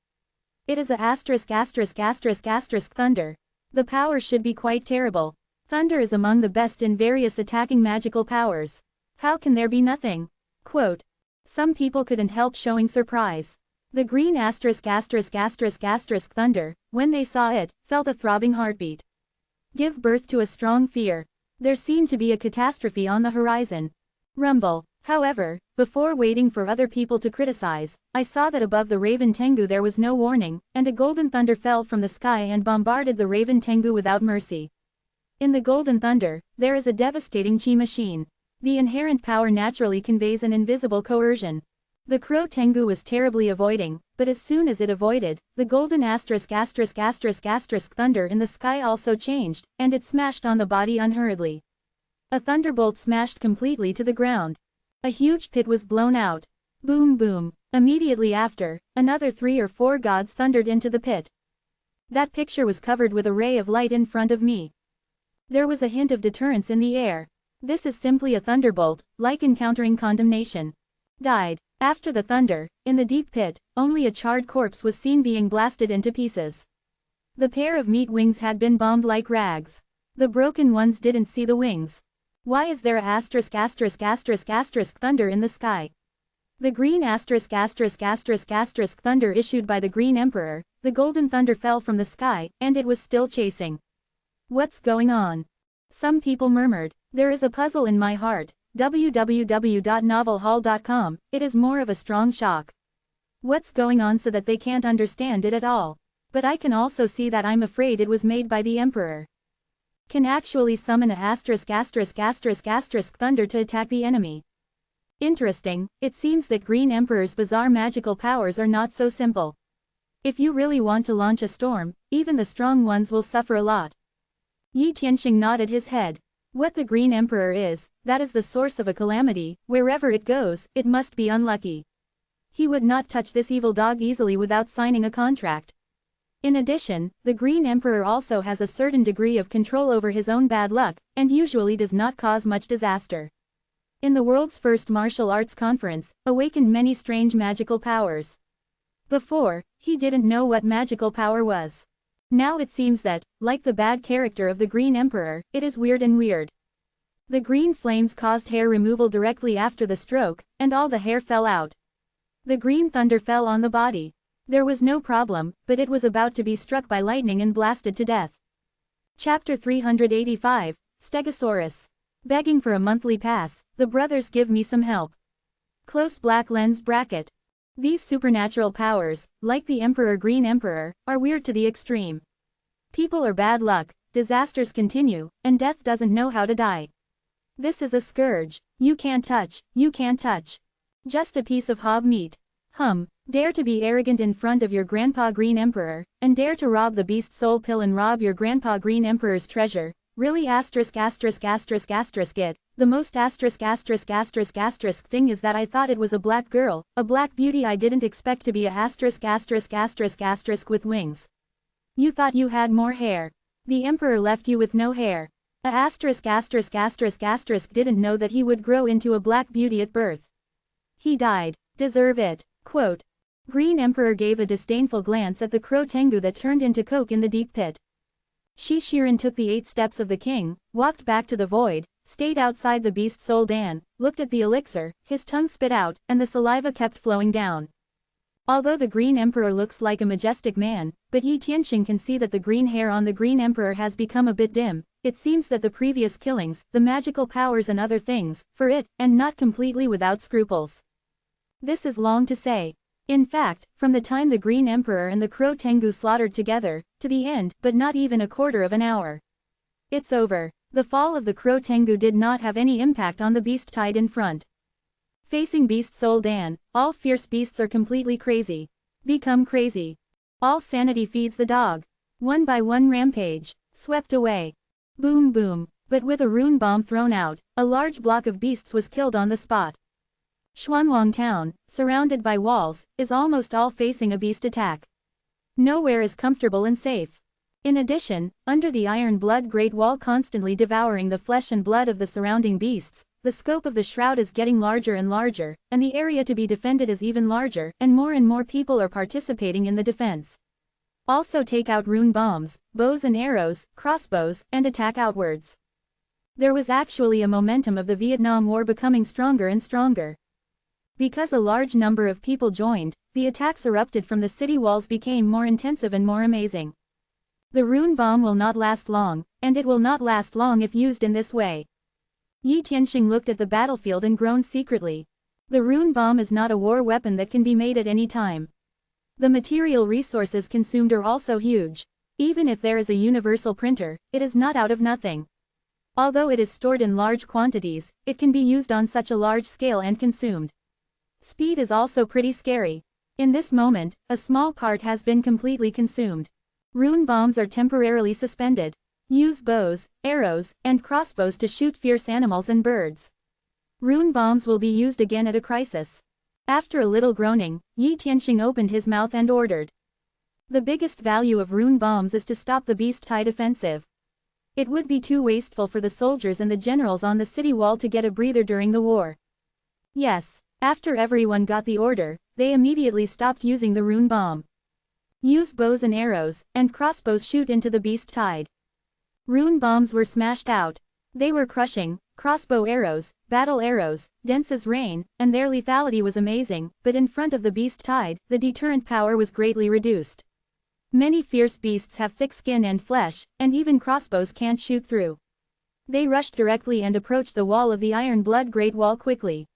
It is a **** thunder. The power should be quite terrible. Thunder is among the best in various attacking magical powers. How can there be nothing? Quote. Some people couldn't help showing surprise. The green **** thunder, when they saw it, felt a throbbing heartbeat. Give birth to a strong fear. There seemed to be a catastrophe on the horizon. Rumble. However, before waiting for other people to criticize, I saw that above the Raven Tengu there was no warning, and a golden thunder fell from the sky and bombarded the Raven Tengu without mercy. In the golden thunder, there is a devastating chi machine. The inherent power naturally conveys an invisible coercion. The crow Tengu was terribly avoiding, but as soon as it avoided, the golden **** thunder in the sky also changed, and it smashed on the body unhurriedly. A thunderbolt smashed completely to the ground. A huge pit was blown out. Boom boom. Immediately after, another 3 or 4 gods thundered into the pit. That picture was covered with a ray of light in front of me. There was a hint of deterrence in the air. This is simply a thunderbolt, like encountering condemnation. Died. After the thunder, in the deep pit, only a charred corpse was seen being blasted into pieces. The pair of meat wings had been bombed like rags. The broken ones didn't see the wings. Why is there a **** thunder in the sky? The green *** thunder issued by the Green Emperor, the golden thunder fell from the sky, and it was still chasing. What's going on? Some people murmured. There is a puzzle in my heart. www.novelhall.com, it is more of a strong shock. What's going on so that they can't understand it at all? But I can also see that I'm afraid it was made by the Emperor. Can actually summon a thunder to attack the enemy. Interesting, it seems that Green Emperor's bizarre magical powers are not so simple. If you really want to launch a storm, even the strong ones will suffer a lot. Yi Tianxing nodded his head. What the Green Emperor is, that is the source of a calamity, wherever it goes, it must be unlucky. He would not touch this evil dog easily without signing a contract. In addition, the Green Emperor also has a certain degree of control over his own bad luck, and usually does not cause much disaster. In the world's first martial arts conference, awakened many strange magical powers. Before, he didn't know what magical power was. Now it seems that, like the bad character of the Green Emperor, it is weird and weird. The green flames caused hair removal directly after the stroke, and all the hair fell out. The green thunder fell on the body. There was no problem, but it was about to be struck by lightning and blasted to death. Chapter 385, Stegosaurus. Begging for a monthly pass, the brothers give me some help. Close black lens bracket. These supernatural powers, like the Green Emperor, are weird to the extreme. People are bad luck, disasters continue, and death doesn't know how to die. This is a scourge. You can't touch, you can't touch. Just a piece of hob meat. Dare to be arrogant in front of your Grandpa Green Emperor, and dare to rob the beast soul pill and rob your Grandpa Green Emperor's treasure. Really it, the most thing is that I thought it was a black girl, a black beauty. I didn't expect to be a with wings. You thought you had more hair. The Emperor left you with no hair. A didn't know that he would grow into a black beauty at birth. He died. Deserve it. Quote. Green Emperor gave a disdainful glance at the crow Tengu that turned into coke in the deep pit. Shi Shiren took the 8 steps of the king, walked back to the void, stayed outside the beast soul Dan, looked at the elixir, his tongue spit out, and the saliva kept flowing down. Although the Green Emperor looks like a majestic man, but Yi Tianxing can see that the green hair on the Green Emperor has become a bit dim. It seems that the previous killings, the magical powers and other things, for it, and not completely without scruples. This is long to say. In fact, from the time the Green Emperor and the Crow Tengu slaughtered together, to the end, but not even a quarter of an hour. It's over. The fall of the Crow Tengu did not have any impact on the beast tied in front. Facing Beast Soul Dan, all fierce beasts are completely crazy. Become crazy. All sanity feeds the dog. One by one rampage. Swept away. Boom boom. But with a rune bomb thrown out, a large block of beasts was killed on the spot. Xuanwang town, surrounded by walls, is almost all facing a beast attack. Nowhere is comfortable and safe. In addition, under the iron blood Great Wall constantly devouring the flesh and blood of the surrounding beasts, the scope of the shroud is getting larger and larger, and the area to be defended is even larger, and more people are participating in the defense. Also take out rune bombs, bows and arrows, crossbows, and attack outwards. There was actually a momentum of the Vietnam War becoming stronger and stronger. Because a large number of people joined, the attacks erupted from the city walls became more intensive and more amazing. The rune bomb will not last long, and it will not last long if used in this way. Yi Tianxing looked at the battlefield and groaned secretly. The rune bomb is not a war weapon that can be made at any time. The material resources consumed are also huge. Even if there is a universal printer, it is not out of nothing. Although it is stored in large quantities, it can be used on such a large scale and consumed. Speed is also pretty scary. In this moment, a small part has been completely consumed. Rune bombs are temporarily suspended. Use bows, arrows, and crossbows to shoot fierce animals and birds. Rune bombs will be used again at a crisis. After a little groaning, Yi Tianxing opened his mouth and ordered. The biggest value of rune bombs is to stop the beast tide offensive. It would be too wasteful for the soldiers and the generals on the city wall to get a breather during the war. Yes. After everyone got the order, they immediately stopped using the rune bomb. Use bows and arrows, and crossbows shoot into the beast tide. Rune bombs were smashed out. They were crushing, crossbow arrows, battle arrows, dense as rain, and their lethality was amazing, but in front of the beast tide, the deterrent power was greatly reduced. Many fierce beasts have thick skin and flesh, and even crossbows can't shoot through. They rushed directly and approached the wall of the iron blood Great Wall quickly.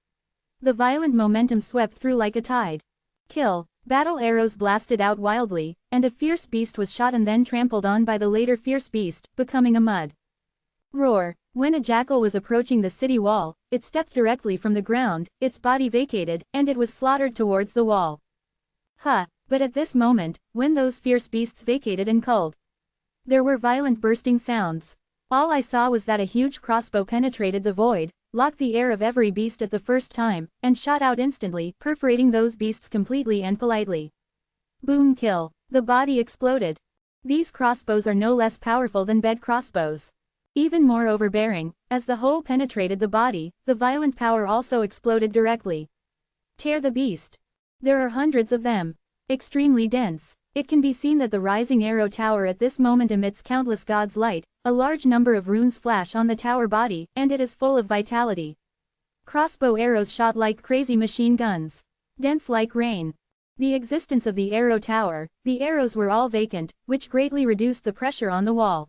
The violent momentum swept through like a tide. Kill. Battle arrows blasted out wildly, and a fierce beast was shot and then trampled on by the later fierce beast, becoming a mud. Roar. When a jackal was approaching the city wall, it stepped directly from the ground, its body vacated, and it was slaughtered towards the wall. But at this moment, when those fierce beasts vacated and culled, there were violent bursting sounds. All I saw was that a huge crossbow penetrated the void, locked the air of every beast at the first time, and shot out instantly, perforating those beasts completely and politely. Boom. Kill. The body exploded. These crossbows are no less powerful than bed crossbows. Even more overbearing, as the hole penetrated the body, the violent power also exploded directly. Tear the beast. There are hundreds of them. Extremely dense. It can be seen that the rising arrow tower at this moment emits countless gods' light, a large number of runes flash on the tower body, and it is full of vitality. Crossbow arrows shot like crazy machine guns. Dense like rain. The existence of the arrow tower, the arrows were all vacant, which greatly reduced the pressure on the wall.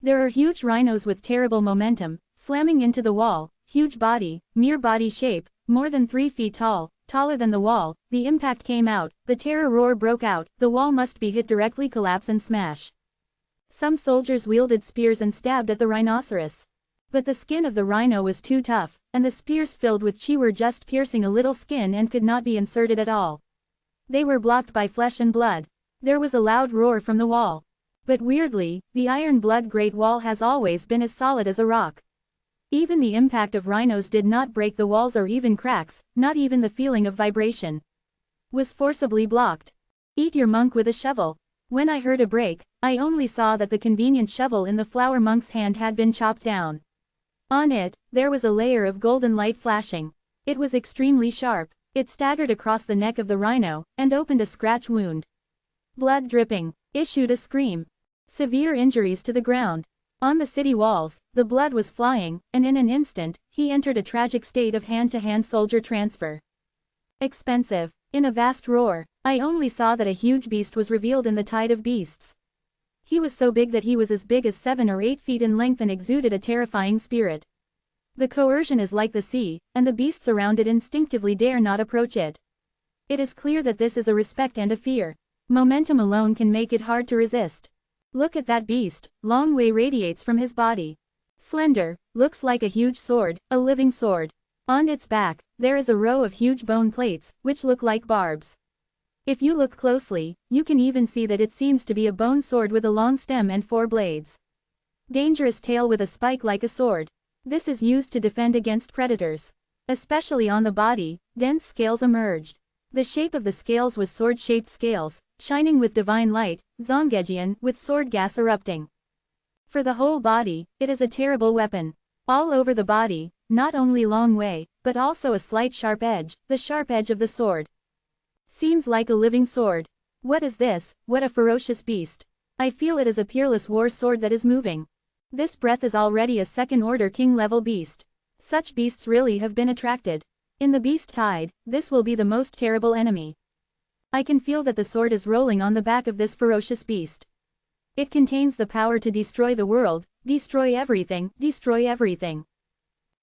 There are huge rhinos with terrible momentum, slamming into the wall, huge body, mere body shape, more than 3 feet tall, taller than the wall. The impact came out, the terror roar broke out, the wall must be hit directly, collapse and smash. Some soldiers wielded spears and stabbed at the rhinoceros. But the skin of the rhino was too tough, and the spears filled with chi were just piercing a little skin and could not be inserted at all. They were blocked by flesh and blood. There was a loud roar from the wall. But weirdly, the iron blood Great Wall has always been as solid as a rock. Even the impact of rhinos did not break the walls or even cracks, not even the feeling of vibration was forcibly blocked. Eat your monk with a shovel. When I heard a break, I only saw that the convenient shovel in the flower monk's hand had been chopped down. On it, there was a layer of golden light flashing. It was extremely sharp. It staggered across the neck of the rhino, and opened a scratch wound. Blood dripping. Issued a scream. Severe injuries to the ground. On the city walls, the blood was flying, and in an instant, he entered a tragic state of hand-to-hand soldier transfer. Expensive. In a vast roar, I only saw that a huge beast was revealed in the tide of beasts. He was so big that he was as big as 7 or 8 feet in length and exuded a terrifying spirit. The coercion is like the sea, and the beasts around it instinctively dare not approach it. It is clear that this is a respect and a fear. Momentum alone can make it hard to resist. Look at that beast, long way radiates from his body. Slender, looks like a huge sword, a living sword. On its back, there is a row of huge bone plates, which look like barbs. If you look closely, you can even see that it seems to be a bone sword with a long stem and 4 blades. Dangerous tail with a spike like a sword. This is used to defend against predators. Especially on the body, dense scales emerged. The shape of the scales was sword-shaped scales, shining with divine light, Zongejian, with sword gas erupting. For the whole body, it is a terrible weapon. All over the body, not only long way, but also a slight sharp edge, the sharp edge of the sword. Seems like a living sword. What is this? What a ferocious beast. I feel it is a peerless war sword that is moving. This breath is already a second-order king-level beast. Such beasts really have been attracted. In the beast tide, this will be the most terrible enemy. I can feel that the sword is rolling on the back of this ferocious beast. It contains the power to destroy the world, destroy everything, destroy everything.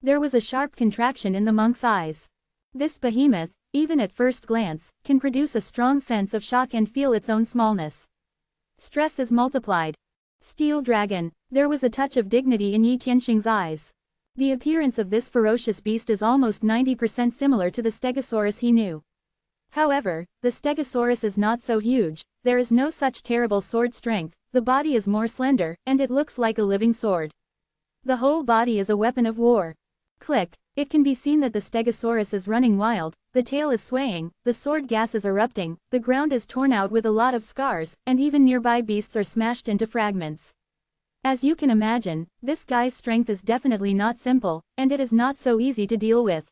There was a sharp contraction in the monk's eyes. This behemoth, even at first glance, can produce a strong sense of shock and feel its own smallness. Stress is multiplied. Steel dragon. There was a touch of dignity in Yi Tianxing's eyes. The appearance of this ferocious beast is almost 90% similar to the stegosaurus he knew. However, the stegosaurus is not so huge, there is no such terrible sword strength, the body is more slender, and it looks like a living sword. The whole body is a weapon of war. Click. It can be seen that the stegosaurus is running wild, the tail is swaying, the sword gas is erupting, the ground is torn out with a lot of scars, and even nearby beasts are smashed into fragments. As you can imagine, this guy's strength is definitely not simple, and it is not so easy to deal with.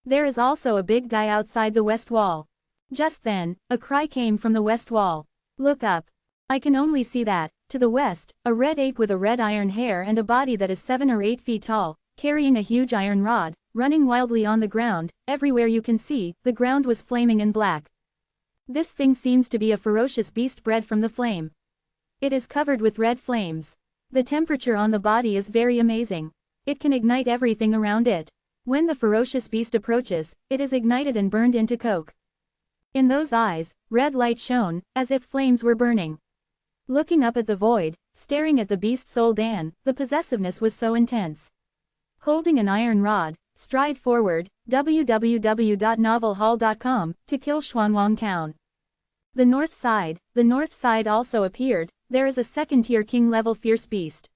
There is also a big guy outside the west wall. Just then, a cry came from the west wall. Look up. I can only see that, to the west, a red ape with a red iron hair and a body that is 7 or 8 feet tall, carrying a huge iron rod, running wildly on the ground. Everywhere you can see, the ground was flaming and black. This thing seems to be a ferocious beast bred from the flame. It is covered with red flames. The temperature on the body is very amazing. It can ignite everything around it. When the ferocious beast approaches, it is ignited and burned into coke. In those eyes, red light shone, as if flames were burning. Looking up at the void, staring at the beast's soul Dan, the possessiveness was so intense. Holding an iron rod, stride forward, www.novelhall.com, to kill Xuanwang Town. The north side also appeared. There is a second-tier king-level fierce beast.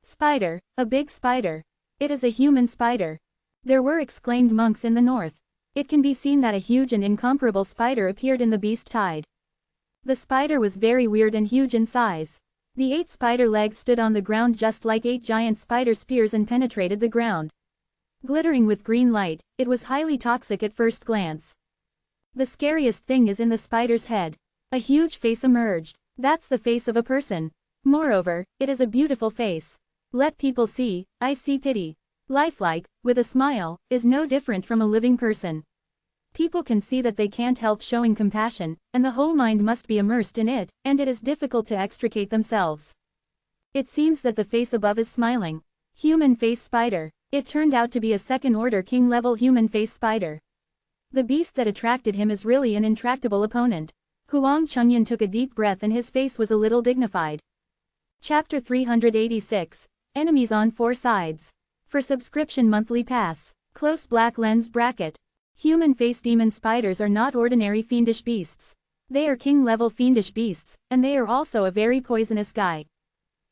Spider, a big spider. It is a human spider. There were exclaimed monks in the north. It can be seen that a huge and incomparable spider appeared in the beast tide. The spider was very weird and huge in size. The 8 spider legs stood on the ground just like 8 giant spider spears and penetrated the ground. Glittering with green light, it was highly toxic at first glance. The scariest thing is in the spider's head. A huge face emerged. That's the face of a person. Moreover, it is a beautiful face. Let people see, I see pity. Lifelike, with a smile, is no different from a living person. People can see that they can't help showing compassion, and the whole mind must be immersed in it, and it is difficult to extricate themselves. It seems that the face above is smiling. Human face spider. It turned out to be a second-order king-level human face spider. The beast that attracted him is really an intractable opponent. Huang Chengyan took a deep breath and his face was a little dignified. Chapter 386. Enemies on 4 sides. For subscription monthly pass. Close black lens bracket. Human face demon spiders are not ordinary fiendish beasts. They are king-level fiendish beasts, and they are also a very poisonous guy.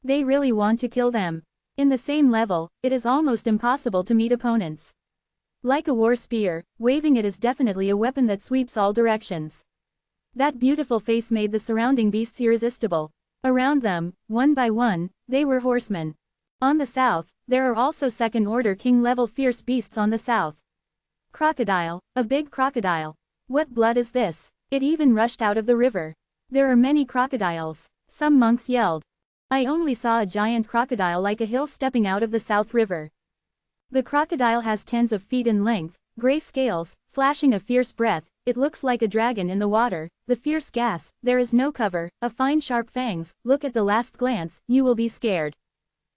They really want to kill them. In the same level, it is almost impossible to meet opponents. Like a war spear, waving it is definitely a weapon that sweeps all directions. That beautiful face made the surrounding beasts irresistible. Around them, one by one, they were horsemen. On the south, there are also second-order king-level fierce beasts on the south. Crocodile, a big crocodile. What blood is this? It even rushed out of the river. There are many crocodiles. Some monks yelled. I only saw a giant crocodile like a hill stepping out of the South River. The crocodile has tens of feet in length, gray scales, flashing a fierce breath, it looks like a dragon in the water, the fierce gas, there is no cover, a fine sharp fangs, look at the last glance, you will be scared.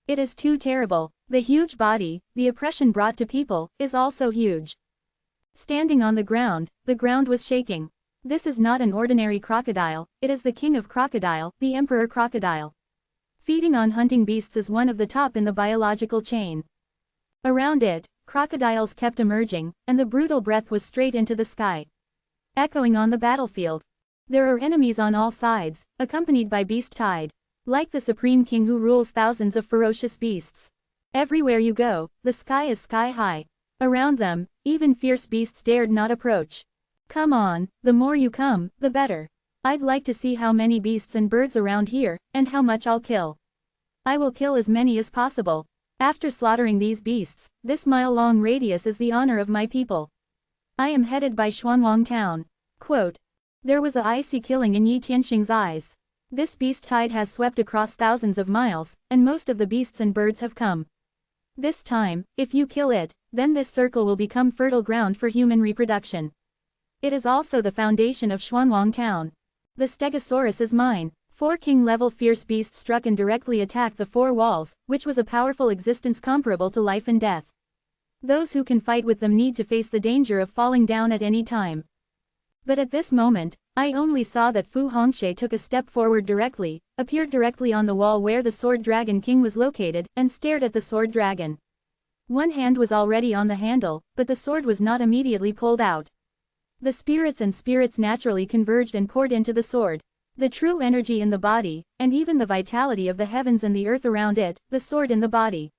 It is too terrible. The huge body, the oppression brought to people, is also huge. Standing on the ground was shaking. This is not an ordinary crocodile, it is the king of crocodile, the emperor crocodile. Feeding on hunting beasts is one of the top in the biological chain. Around it, crocodiles kept emerging, and the brutal breath was straight into the sky. Echoing on the battlefield. There are enemies on all sides, accompanied by beast tide. Like the supreme king who rules thousands of ferocious beasts. Everywhere you go, the sky is sky high. Around them, even fierce beasts dared not approach. Come on, the more you come, the better. I'd like to see how many beasts and birds around here, and how much I'll kill. I will kill as many as possible. After slaughtering these beasts, this mile-long radius is the honor of my people. I am headed by Xuanwang Town. Quote. There was a icy killing in Yi Tianxing's eyes. This beast tide has swept across thousands of miles, and most of the beasts and birds have come. This time, if you kill it, then this circle will become fertile ground for human reproduction. It is also the foundation of Xuanwang Town. The Stegosaurus is mine. 4 king-level fierce beasts struck and directly attacked the 4 walls, which was a powerful existence comparable to life and death. Those who can fight with them need to face the danger of falling down at any time. But at this moment, I only saw that Fu Hongxue took a step forward directly, appeared directly on the wall where the Sword Dragon King was located, and stared at the Sword Dragon. One hand was already on the handle, but the sword was not immediately pulled out. The spirits naturally converged and poured into the sword. The true energy in the body, and even the vitality of the heavens and the earth around it, the sword in the body,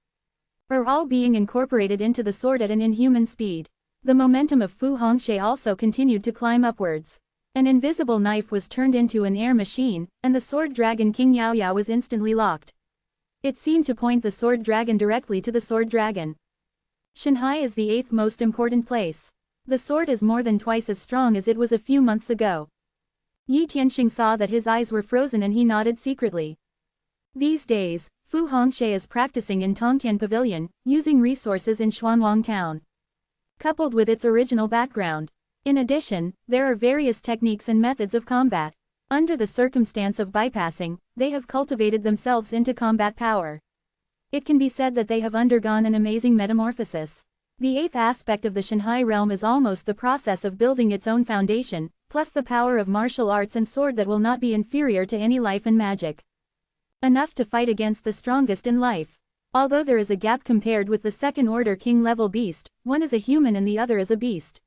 are all being incorporated into the sword at an inhuman speed. The momentum of Fu Hongxue also continued to climb upwards. An invisible knife was turned into an air machine, and the Sword Dragon King Yao Yao was instantly locked. It seemed to point the Sword Dragon directly to the Sword Dragon. Shanghai is the 8th most important place. The sword is more than twice as strong as it was a few months ago. Yi Tianxing saw that his eyes were frozen and he nodded secretly. These days, Fu Hongxue is practicing in Tongtian Pavilion, using resources in Xuanwang Town. Coupled with its original background, In addition, there are various techniques and methods of combat. Under the circumstance of bypassing, they have cultivated themselves into combat power. It can be said that they have undergone an amazing metamorphosis. The eighth aspect of the Shanghai realm is almost the process of building its own foundation, plus the power of martial arts and sword that will not be inferior to any life and magic. Enough to fight against the strongest in life. Although there is a gap compared with the second-order king-level beast, one is a human and the other is a beast.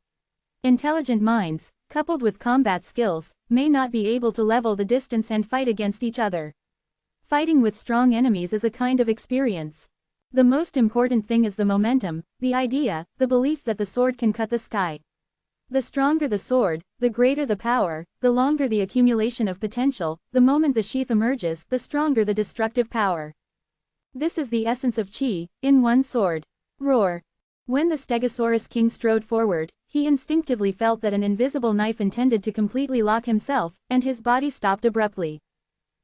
Intelligent minds, coupled with combat skills, may not be able to level the distance and fight against each other. Fighting with strong enemies is a kind of experience. The most important thing is the momentum, the idea, the belief that the sword can cut the sky. The stronger the sword, the greater the power, the longer the accumulation of potential, the moment the sheath emerges, the stronger the destructive power. This is the essence of Qi, in one sword. Roar. When the Stegosaurus king strode forward, he instinctively felt that an invisible knife intended to completely lock himself, and his body stopped abruptly.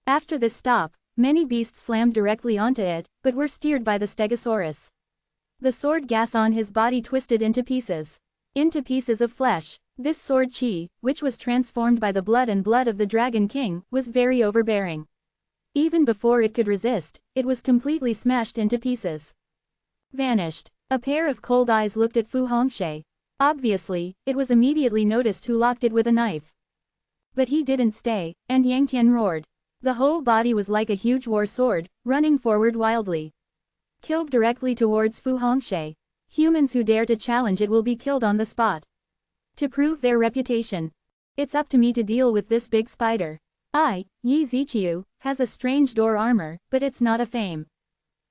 After this stop, many beasts slammed directly onto it, but were steered by the Stegosaurus. The sword gas on his body twisted into pieces of flesh. This sword Qi, which was transformed by the blood of the Dragon King, was very overbearing. Even before it could resist, it was completely smashed into pieces. Vanished. A pair of cold eyes looked at Fu Hongxue. Obviously, it was immediately noticed who locked it with a knife. But he didn't stay, and Yang Tian roared. The whole body was like a huge war sword, running forward wildly. Killed directly towards Fu Hongxue. Humans who dare to challenge it will be killed on the spot. To prove their reputation. It's up to me to deal with this big spider. Yi Ziqiu, has a strange door armor, but it's not a fame.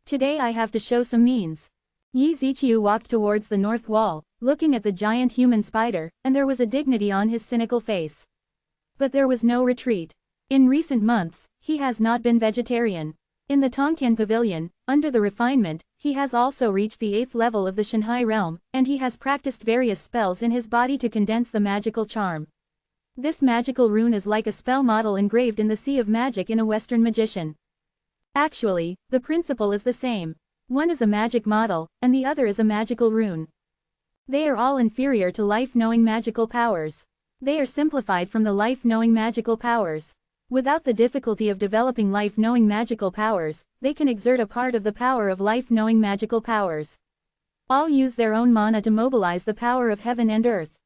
Today I have to show some means. Yi Ziqiu walked towards the north wall, looking at the giant human spider, and there was a dignity on his cynical face. But there was no retreat. In recent months, he has not been vegetarian. In the Tongtian Pavilion, under the refinement, he has also reached the 8th level of the Shanghai realm, and he has practiced various spells in his body to condense the magical charm. This magical rune is like a spell model engraved in the sea of magic in a Western magician. Actually, the principle is the same. One is a magic model, and the other is a magical rune. They are all inferior to life-knowing magical powers. They are simplified from the life-knowing magical powers. Without the difficulty of developing life-knowing magical powers, they can exert a part of the power of life-knowing magical powers. All use their own mana to mobilize the power of heaven and earth.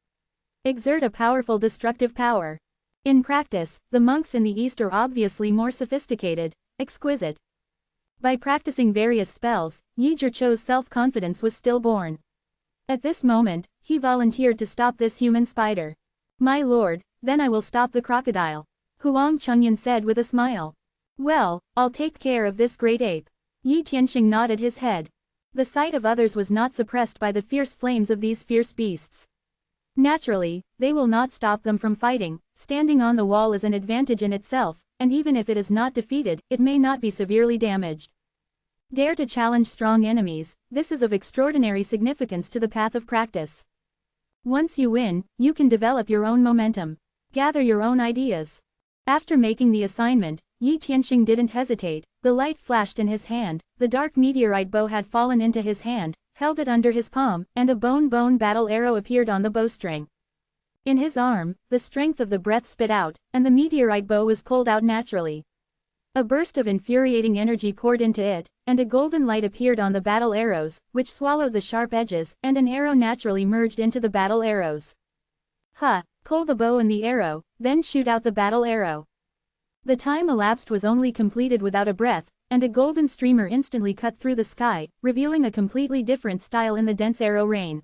Exert a powerful destructive power. In practice, the monks in the East are obviously more sophisticated, exquisite. By practicing various spells, Yi Zhichu's self-confidence was stillborn. At this moment, he volunteered to stop this human spider. My lord, then I will stop the crocodile. Huang Chengyan said with a smile. Well, I'll take care of this great ape. Yi Tianxing nodded his head. The sight of others was not suppressed by the fierce flames of these fierce beasts. Naturally, they will not stop them from fighting. Standing on the wall is an advantage in itself, and even if it is not defeated, it may not be severely damaged. Dare to challenge strong enemies, this is of extraordinary significance to the path of practice. Once you win, you can develop your own momentum. Gather your own ideas. After making the assignment, Yi Tianxing didn't hesitate. The light flashed in his hand, the dark meteorite bow had fallen into his hand, held it under his palm, and a bone battle arrow appeared on the bowstring. In his arm, the strength of the breath spit out, and the meteorite bow was pulled out naturally. A burst of infuriating energy poured into it, and a golden light appeared on the battle arrows, which swallowed the sharp edges, and an arrow naturally merged into the battle arrows. Pull the bow and the arrow, then shoot out the battle arrow. The time elapsed was only completed without a breath, and a golden streamer instantly cut through the sky, revealing a completely different style in the dense arrow rain.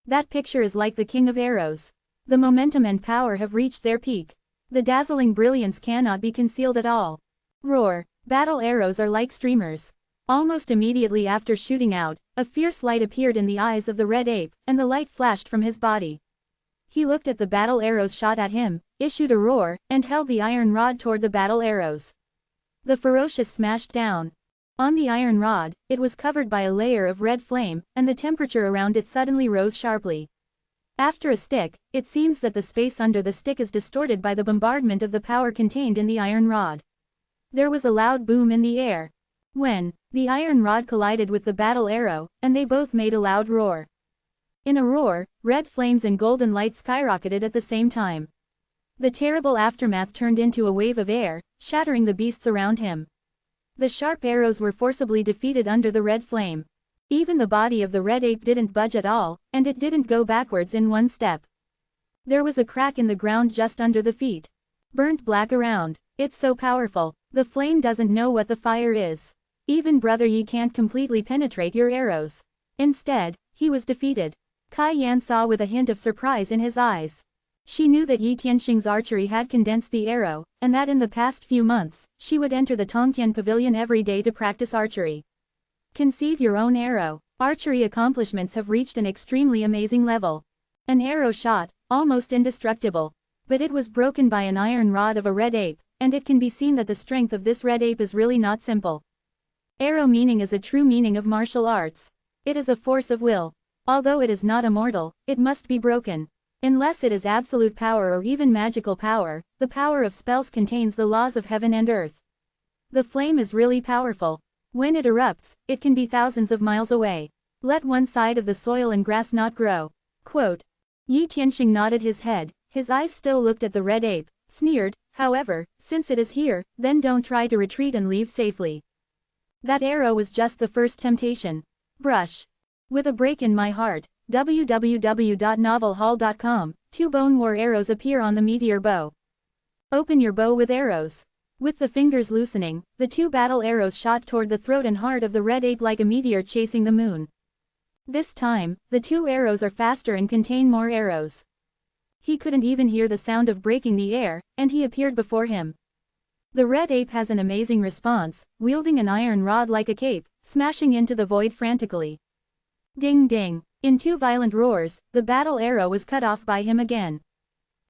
That picture is like the king of arrows. The momentum and power have reached their peak. The dazzling brilliance cannot be concealed at all. Roar. Battle arrows are like streamers. Almost immediately after shooting out, a fierce light appeared in the eyes of the red ape, and the light flashed from his body. He looked at the battle arrows shot at him, issued a roar, and held the iron rod toward the battle arrows. The ferocious smashed down. On the iron rod, it was covered by a layer of red flame, and the temperature around it suddenly rose sharply. After a stick, it seems that the space under the stick is distorted by the bombardment of the power contained in the iron rod. There was a loud boom in the air. When the iron rod collided with the battle arrow, and they both made a loud roar. In a roar, red flames and golden light skyrocketed at the same time. The terrible aftermath turned into a wave of air, shattering the beasts around him. The sharp arrows were forcibly defeated under the red flame. Even the body of the red ape didn't budge at all, and it didn't go backwards in one step. There was a crack in the ground just under the feet. Burnt black around. It's so powerful. The flame doesn't know what the fire is. Even Brother Yi can't completely penetrate your arrows. Instead, he was defeated. Kai Yan saw with a hint of surprise in his eyes. She knew that Yi Tianxing's archery had condensed the arrow, and that in the past few months, she would enter the Tongtian Pavilion every day to practice archery. Conceive your own arrow. Archery accomplishments have reached an extremely amazing level. An arrow shot, almost indestructible. But it was broken by an iron rod of a red ape, and it can be seen that the strength of this red ape is really not simple. Arrow meaning is a true meaning of martial arts. It is a force of will. Although it is not immortal, it must be broken. Unless it is absolute power or even magical power, the power of spells contains the laws of heaven and earth. The flame is really powerful. When it erupts, it can be thousands of miles away. Let one side of the soil and grass not grow. Quote. Yi Tianxing nodded his head, his eyes still looked at the red ape, sneered, however, since it is here, then don't try to retreat and leave safely. That arrow was just the first temptation. Brush. With a break in my heart, www.novelhall.com, 2 bone war arrows appear on the meteor bow. Open your bow with arrows. With the fingers loosening, the 2 battle arrows shot toward the throat and heart of the red ape like a meteor chasing the moon. This time, the 2 arrows are faster and contain more arrows. He couldn't even hear the sound of breaking the air, and he appeared before him. The red ape has an amazing response, wielding an iron rod like a cape, smashing into the void frantically. Ding ding. In 2 violent roars, the battle arrow was cut off by him again.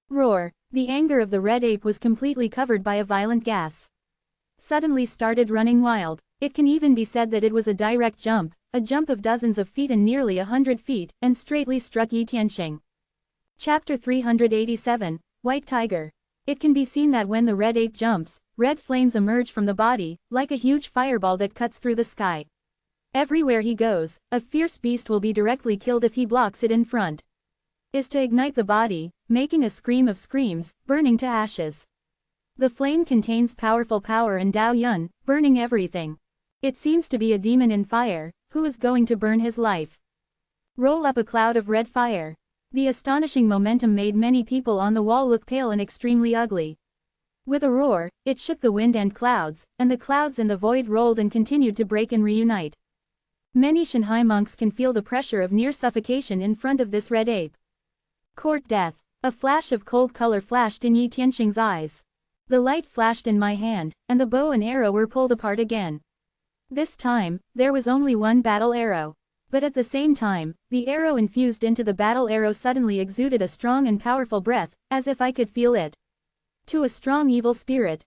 Roar. The anger of the red ape was completely covered by a violent gas. Suddenly started running wild. It can even be said that it was a direct jump, a jump of dozens of feet and nearly 100 feet, and straightly struck Yi Tianxing. Chapter 387, White Tiger. It can be seen that when the red ape jumps, red flames emerge from the body, like a huge fireball that cuts through the sky. Everywhere he goes, a fierce beast will be directly killed if he blocks it in front. Is to ignite the body, making a scream of screams, burning to ashes. The flame contains powerful power and Dao Yun, burning everything. It seems to be a demon in fire, who is going to burn his life. Roll up a cloud of red fire. The astonishing momentum made many people on the wall look pale and extremely ugly. With a roar, it shook the wind and the clouds in the void rolled and continued to break and reunite. Many Shanghai monks can feel the pressure of near suffocation in front of this red ape. Court death. A flash of cold color flashed in Yi Tianxing's eyes. The light flashed in my hand, and the bow and arrow were pulled apart again. This time, there was only one battle arrow. But at the same time, the arrow infused into the battle arrow suddenly exuded a strong and powerful breath, as if I could feel it. To a strong evil spirit.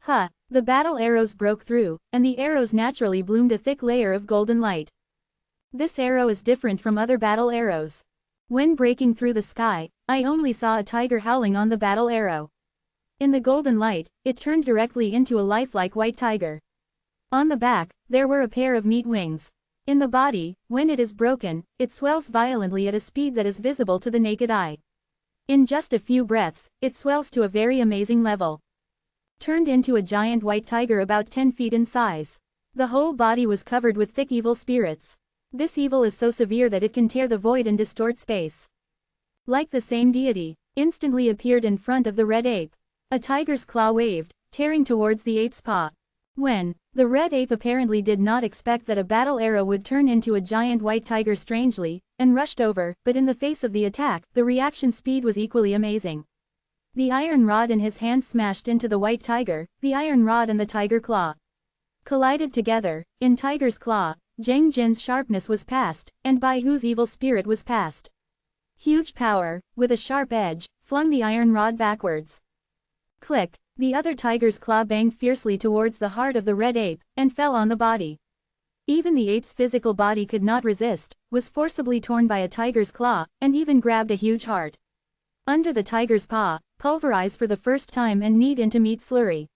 The battle arrows broke through, and the arrows naturally bloomed a thick layer of golden light. This arrow is different from other battle arrows. When breaking through the sky, I only saw a tiger howling on the battle arrow. In the golden light, it turned directly into a lifelike white tiger. On the back, there were a pair of meat wings. In the body, when it is broken, it swells violently at a speed that is visible to the naked eye. In just a few breaths, it swells to a very amazing level. Turned into a giant white tiger about 10 feet in size. The whole body was covered with thick evil spirits. This evil is so severe that it can tear the void and distort space. Like the same deity, instantly appeared in front of the red ape. A tiger's claw waved, tearing towards the ape's paw. When the red ape apparently did not expect that a battle arrow would turn into a giant white tiger strangely, and rushed over, but in the face of the attack, the reaction speed was equally amazing. The iron rod in his hand smashed into the white tiger, the iron rod and the tiger claw collided together. In tiger's claw, Zhang Jin's sharpness was past, and Bai Hu's evil spirit was past. Huge power, with a sharp edge, flung the iron rod backwards. Click, the other tiger's claw banged fiercely towards the heart of the red ape, and fell on the body. Even the ape's physical body could not resist, was forcibly torn by a tiger's claw, and even grabbed a huge heart. Under the tiger's paw, pulverize for the first time and knead into meat slurry.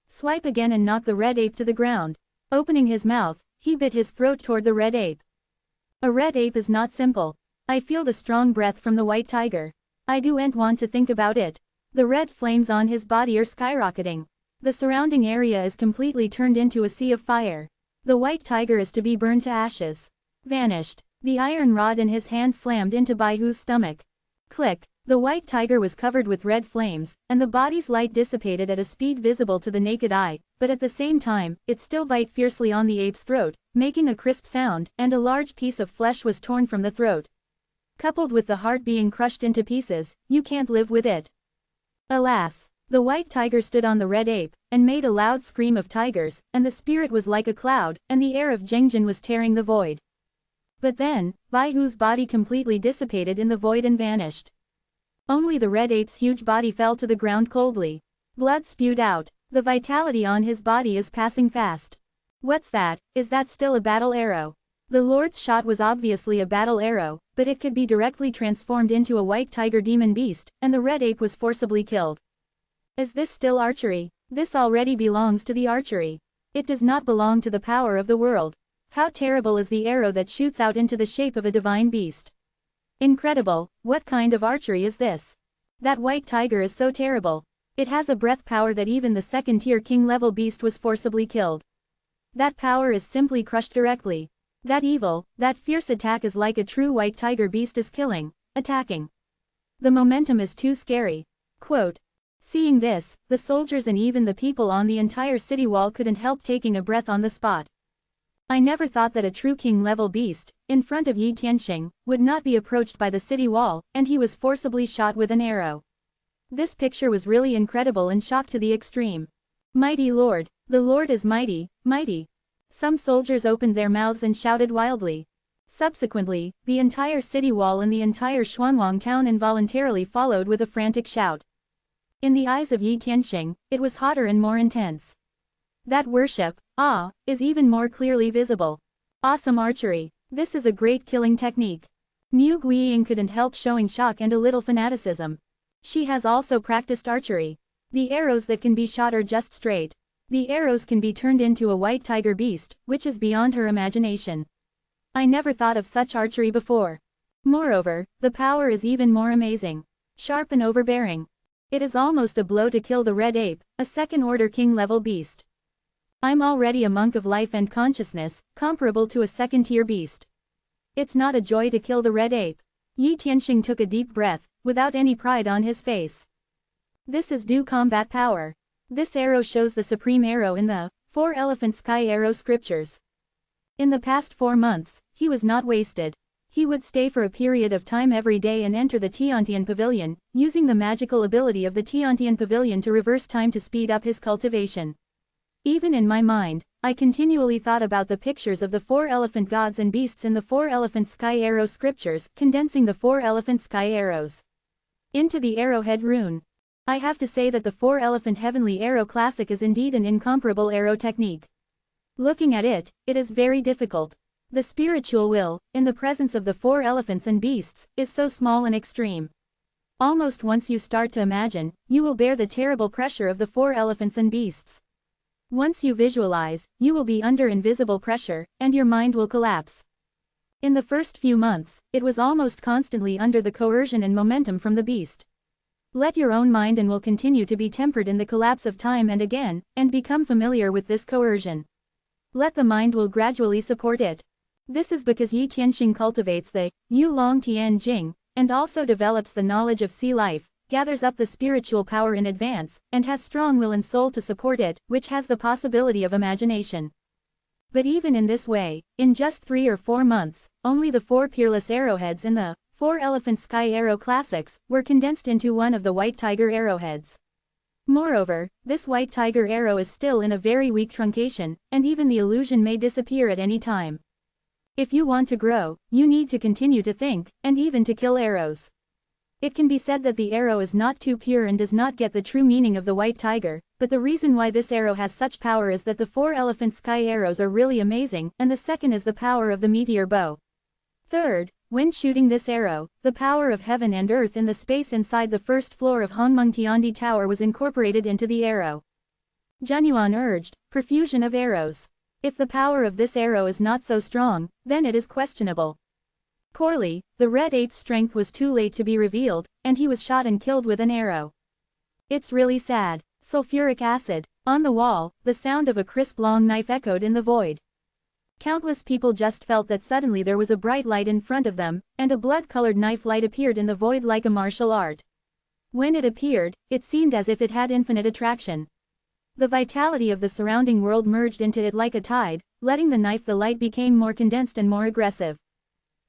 Swipe again and knock the red ape to the ground. Opening his mouth, he bit his throat toward the red ape. A red ape is not simple. I feel the strong breath from the white tiger. I don't want to think about it. The red flames on his body are skyrocketing. The surrounding area is completely turned into a sea of fire. The white tiger is to be burned to ashes. Vanished. The iron rod in his hand slammed into Baihu's stomach. Click. The white tiger was covered with red flames, and the body's light dissipated at a speed visible to the naked eye, but at the same time, it still bit fiercely on the ape's throat, making a crisp sound, and a large piece of flesh was torn from the throat. Coupled with the heart being crushed into pieces, you can't live with it. Alas! The white tiger stood on the red ape, and made a loud scream of tigers, and the spirit was like a cloud, and the air of Jengjin was tearing the void. But then, Baihu's body completely dissipated in the void and vanished. Only the red ape's huge body fell to the ground coldly. Blood spewed out. The vitality on his body is passing fast. What's that? Is that still a battle arrow? The Lord's shot was obviously a battle arrow, but it could be directly transformed into a white tiger demon beast, and the red ape was forcibly killed. Is this still archery? This already belongs to the archery. It does not belong to the power of the world. How terrible is the arrow that shoots out into the shape of a divine beast? Incredible, what kind of archery is this? That white tiger is so terrible. It has a breath power that even the second-tier king-level beast was forcibly killed. That power is simply crushed directly. That evil, that fierce attack is like a true white tiger beast is killing, attacking. The momentum is too scary. Quote. Seeing this, the soldiers and even the people on the entire city wall couldn't help taking a breath on the spot. I never thought that a true king-level beast, in front of Yi Tianxing, would not be approached by the city wall, and he was forcibly shot with an arrow. This picture was really incredible and shocked to the extreme. Mighty Lord, the Lord is mighty, mighty. Some soldiers opened their mouths and shouted wildly. Subsequently, the entire city wall and the entire Xuanwang town involuntarily followed with a frantic shout. In the eyes of Yi Tianxing, it was hotter and more intense. That worship, is even more clearly visible. Awesome archery. This is a great killing technique. Mu Guiying couldn't help showing shock and a little fanaticism. She has also practiced archery. The arrows that can be shot are just straight. The arrows can be turned into a white tiger beast, which is beyond her imagination. I never thought of such archery before. Moreover, the power is even more amazing. Sharp and overbearing. It is almost a blow to kill the red ape, a second-order king-level beast. I'm already a monk of life and consciousness, comparable to a second-tier beast. It's not a joy to kill the red ape. Yi Tianxing took a deep breath, without any pride on his face. This is due combat power. This arrow shows the supreme arrow in the 4-elephant sky arrow scriptures. In the past 4 months, he was not wasted. He would stay for a period of time every day and enter the Tiantian Pavilion, using the magical ability of the Tiantian Pavilion to reverse time to speed up his cultivation. Even in my mind, I continually thought about the pictures of the 4-elephant gods and beasts in the 4-elephant sky arrow scriptures, condensing the 4-elephant sky arrows into the arrowhead rune. I have to say that the 4-elephant heavenly arrow classic is indeed an incomparable arrow technique. Looking at it, it is very difficult. The spiritual will, in the presence of the 4 elephants and beasts, is so small and extreme. Almost once you start to imagine, you will bear the terrible pressure of the 4 elephants and beasts. Once you visualize, you will be under invisible pressure, and your mind will collapse. In the first few months, it was almost constantly under the coercion and momentum from the beast. Let your own mind and will continue to be tempered in the collapse of time and again, and become familiar with this coercion. Let the mind will gradually support it. This is because Yi Tianxing cultivates the Yu Long Tian Jing, and also develops the knowledge of sea life, gathers up the spiritual power in advance, and has strong will and soul to support it, which has the possibility of imagination. But even in this way, in just 3 or 4 months, only the 4 peerless arrowheads in the 4-elephant sky arrow classics were condensed into one of the white tiger arrowheads. Moreover, this white tiger arrow is still in a very weak truncation, and even the illusion may disappear at any time. If you want to grow, you need to continue to think, and even to kill arrows. It can be said that the arrow is not too pure and does not get the true meaning of the white tiger, but the reason why this arrow has such power is that the 4-elephant sky arrows are really amazing, and the second is the power of the meteor bow. Third, when shooting this arrow, the power of heaven and earth in the space inside the first floor of Hongmeng Tiandi Tower was incorporated into the arrow. Junyuan urged, perfusion of arrows. If the power of this arrow is not so strong, then it is questionable. Poorly, the red ape's strength was too late to be revealed, and he was shot and killed with an arrow. It's really sad. Sulfuric acid. On the wall, the sound of a crisp long knife echoed in the void. Countless people just felt that suddenly there was a bright light in front of them, and a blood-colored knife light appeared in the void like a martial art. When it appeared, it seemed as if it had infinite attraction. The vitality of the surrounding world merged into it like a tide, letting the light became more condensed and more aggressive.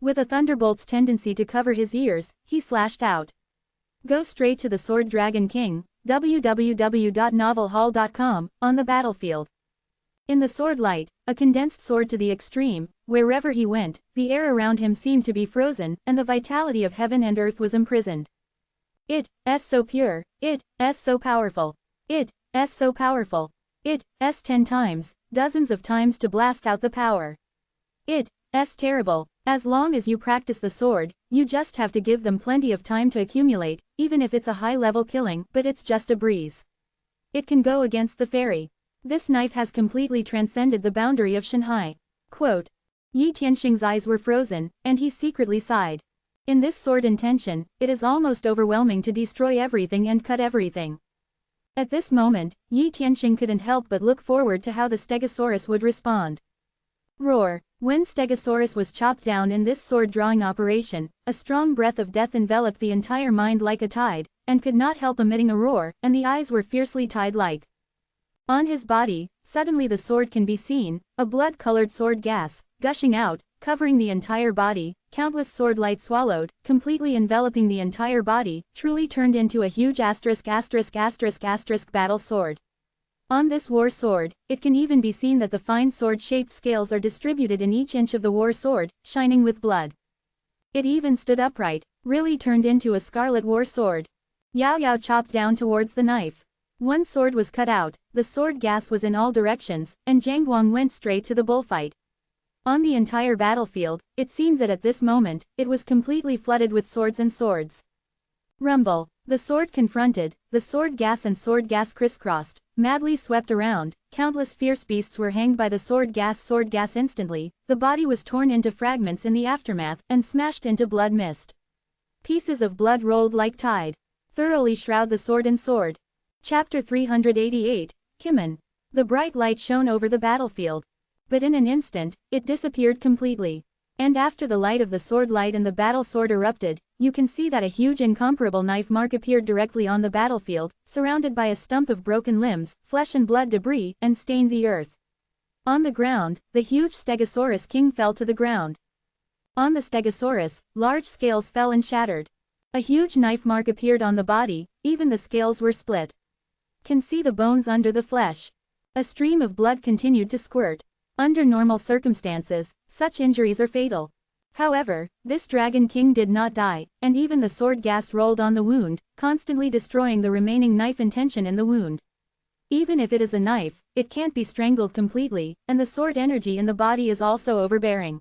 With a thunderbolt's tendency to cover his ears, he slashed out. Go straight to the Sword Dragon King, www.novelhall.com, on the battlefield. In the sword light, a condensed sword to the extreme, wherever he went, the air around him seemed to be frozen, and the vitality of heaven and earth was imprisoned. It's so pure, it's so powerful. It's so powerful. It's 10 times, dozens of times to blast out the power. It's terrible. As long as you practice the sword, you just have to give them plenty of time to accumulate, even if it's a high-level killing, but it's just a breeze. It can go against the fairy. This knife has completely transcended the boundary of Shanghai. Quote. Yi Tianxing's eyes were frozen, and he secretly sighed. In this sword intention, it is almost overwhelming to destroy everything and cut everything. At this moment, Yi Tianxing couldn't help but look forward to how the Stegosaurus would respond. Roar. When Stegosaurus was chopped down in this sword-drawing operation, a strong breath of death enveloped the entire mind like a tide, and could not help emitting a roar, and the eyes were fiercely tide-like. On his body, suddenly the sword can be seen, a blood-colored sword gas, gushing out, covering the entire body, countless sword light swallowed, completely enveloping the entire body, truly turned into a huge battle sword. On this war sword, it can even be seen that the fine sword-shaped scales are distributed in each inch of the war sword, shining with blood. It even stood upright, really turned into a scarlet war sword. Yao Yao chopped down towards the knife. One sword was cut out, the sword gas was in all directions, and Zhang Guang went straight to the bullfight. On the entire battlefield, it seemed that at this moment, it was completely flooded with swords and swords. Rumble. The sword confronted, the sword gas and sword gas crisscrossed, madly swept around, countless fierce beasts were hanged by the sword gas instantly, the body was torn into fragments in the aftermath, and smashed into blood mist. Pieces of blood rolled like tide. Thoroughly shroud the sword and sword. Chapter 388, Kimen. The bright light shone over the battlefield. But in an instant, it disappeared completely. And after the light of the sword light and the battle sword erupted, you can see that a huge incomparable knife mark appeared directly on the battlefield, surrounded by a stump of broken limbs, flesh and blood debris, and stained the earth. On the ground, the huge Stegosaurus King fell to the ground. On the Stegosaurus, large scales fell and shattered. A huge knife mark appeared on the body, even the scales were split. Can see the bones under the flesh. A stream of blood continued to squirt. Under normal circumstances, such injuries are fatal. However, this Dragon King did not die, and even the sword gas rolled on the wound, constantly destroying the remaining knife intention in the wound. Even if it is a knife, it can't be strangled completely, and the sword energy in the body is also overbearing.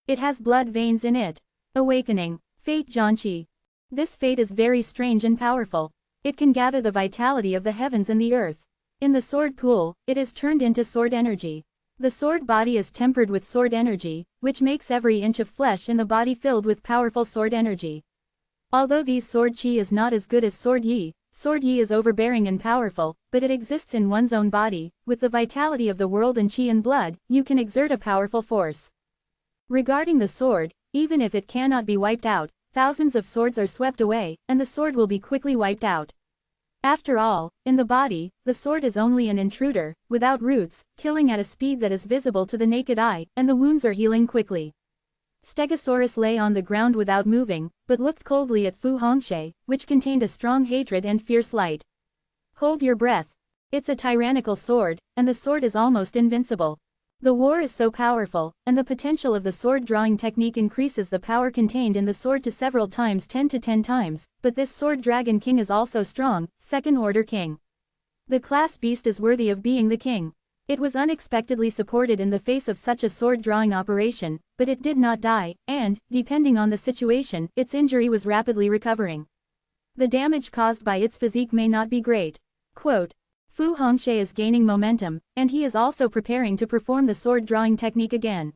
It has blood veins in it. Awakening. Fate Jianqi. This fate is very strange and powerful. It can gather the vitality of the heavens and the earth. In the sword pool, it is turned into sword energy. The sword body is tempered with sword energy, which makes every inch of flesh in the body filled with powerful sword energy. Although these sword chi is not as good as sword yi is overbearing and powerful, but it exists in one's own body, with the vitality of the world and chi and blood, you can exert a powerful force. Regarding the sword, even if it cannot be wiped out, thousands of swords are swept away, and the sword will be quickly wiped out. After all, in the body, the sword is only an intruder, without roots, killing at a speed that is visible to the naked eye, and the wounds are healing quickly. Stegosaurus lay on the ground without moving, but looked coldly at Fu Hongxue, which contained a strong hatred and fierce light. Hold your breath. It's a tyrannical sword, and the sword is almost invincible. The war is so powerful, and the potential of the sword drawing technique increases the power contained in the sword to several times 10 to 10 times, but this sword dragon king is also strong, second-order king. The class beast is worthy of being the king. It was unexpectedly supported in the face of such a sword drawing operation, but it did not die, and, depending on the situation, its injury was rapidly recovering. The damage caused by its physique may not be great. Quote, Fu Hongxue is gaining momentum, and he is also preparing to perform the sword drawing technique again.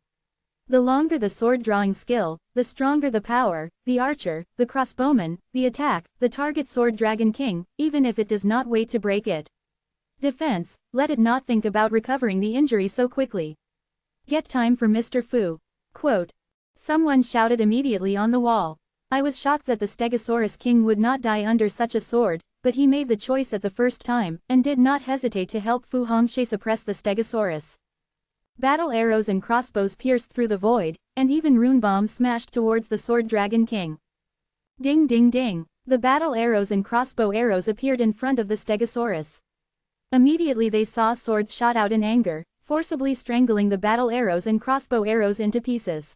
The longer the sword-drawing skill, the stronger the power. The archer, the crossbowman, the attack, the target sword dragon king, even if it does not wait to break it. Defense, let it not think about recovering the injury so quickly. Get time for Mr. Fu. Quote. Someone shouted immediately on the wall. I was shocked that the Stegosaurus king would not die under such a sword, but he made the choice at the first time, and did not hesitate to help Fu Hongxue suppress the Stegosaurus. Battle arrows and crossbows pierced through the void, and even rune bombs smashed towards the sword dragon king. Ding ding ding. The battle arrows and crossbow arrows appeared in front of the Stegosaurus. Immediately they saw swords shot out in anger, forcibly strangling the battle arrows and crossbow arrows into pieces.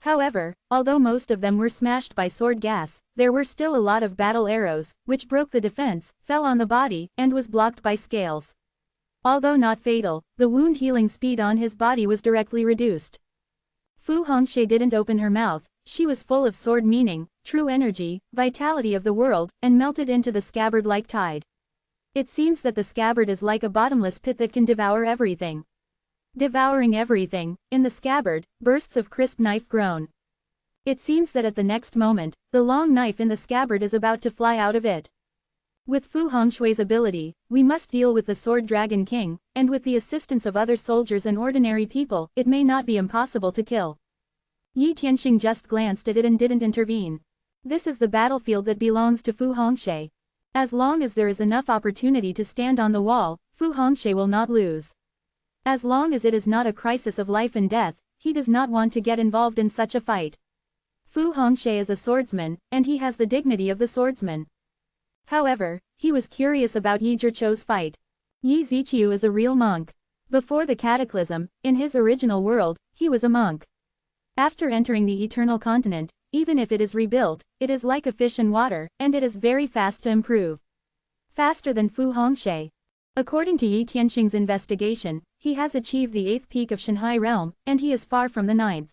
However, although most of them were smashed by sword gas, there were still a lot of battle arrows, which broke the defense, fell on the body, and was blocked by scales. Although not fatal, the wound healing speed on his body was directly reduced. Fu Hongxue didn't open her mouth. She was full of sword meaning, true energy, vitality of the world, and melted into the scabbard like tide. It seems that the scabbard is like a bottomless pit that can devour everything. Devouring everything, in the scabbard, bursts of crisp knife groan. It seems that at the next moment, the long knife in the scabbard is about to fly out of it. With Fu Hongxue's ability, we must deal with the Sword Dragon King, and with the assistance of other soldiers and ordinary people, it may not be impossible to kill. Yi Tianxing just glanced at it and didn't intervene. This is the battlefield that belongs to Fu Hongxue. As long as there is enough opportunity to stand on the wall, Fu Hongxue will not lose. As long as it is not a crisis of life and death, he does not want to get involved in such a fight. Fu Hongxue is a swordsman, and he has the dignity of the swordsman. However, he was curious about Yi Zhiqiu's fight. Yi Ziqiu is a real monk. Before the cataclysm, in his original world, he was a monk. After entering the Eternal Continent, even if it is rebuilt, it is like a fish in water, and it is very fast to improve. Faster than Fu Hongxue. According to Yi Tianxing's investigation, he has achieved the 8th peak of Shanhai realm, and he is far from the 9th.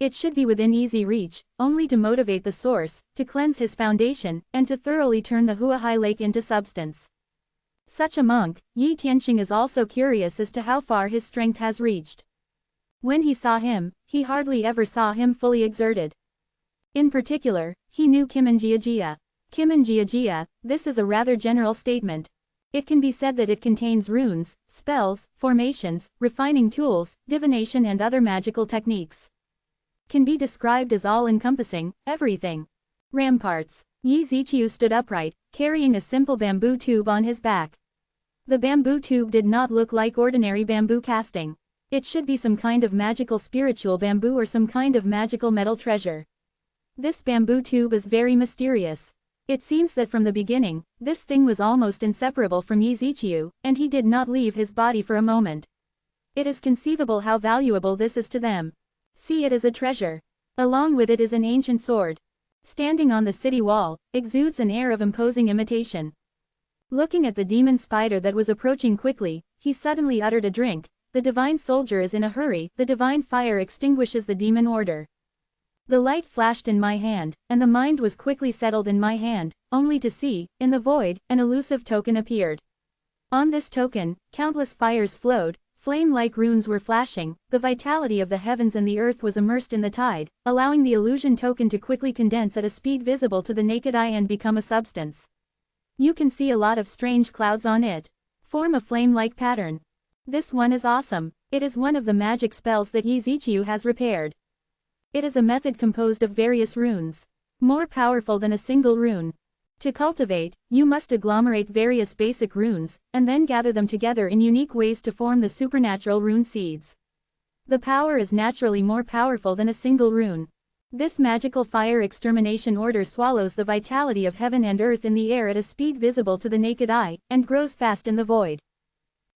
It should be within easy reach, only to motivate the source, to cleanse his foundation, and to thoroughly turn the Huahai Lake into substance. Such a monk, Yi Tianxing is also curious as to how far his strength has reached. When he saw him, he hardly ever saw him fully exerted. In particular, he knew Kimenjiajia. Kimenjiajia, this is a rather general statement. It can be said that it contains runes, spells, formations, refining tools, divination and other magical techniques. Can be described as all-encompassing, everything. Ramparts. Yi Ziqiu stood upright, carrying a simple bamboo tube on his back. The bamboo tube did not look like ordinary bamboo casting. It should be some kind of magical spiritual bamboo or some kind of magical metal treasure. This bamboo tube is very mysterious. It seems that from the beginning, this thing was almost inseparable from Yi Ziqiu, and he did not leave his body for a moment. It is conceivable how valuable this is to them. See it as a treasure. Along with it is an ancient sword. Standing on the city wall, exudes an air of imposing imitation. Looking at the demon spider that was approaching quickly, he suddenly uttered a drink. The divine soldier is in a hurry, the divine fire extinguishes the demon order. The light flashed in my hand, and the mind was quickly settled in my hand, only to see, in the void, an elusive token appeared. On this token, countless fires flowed. Flame-like runes were flashing, the vitality of the heavens and the earth was immersed in the tide, allowing the illusion token to quickly condense at a speed visible to the naked eye and become a substance. You can see a lot of strange clouds on it. Form a flame-like pattern. This one is awesome. It is one of the magic spells that Yi Ziqiu has repaired. It is a method composed of various runes. More powerful than a single rune. To cultivate, you must agglomerate various basic runes, and then gather them together in unique ways to form the supernatural rune seeds. The power is naturally more powerful than a single rune. This magical fire extermination order swallows the vitality of heaven and earth in the air at a speed visible to the naked eye, and grows fast in the void.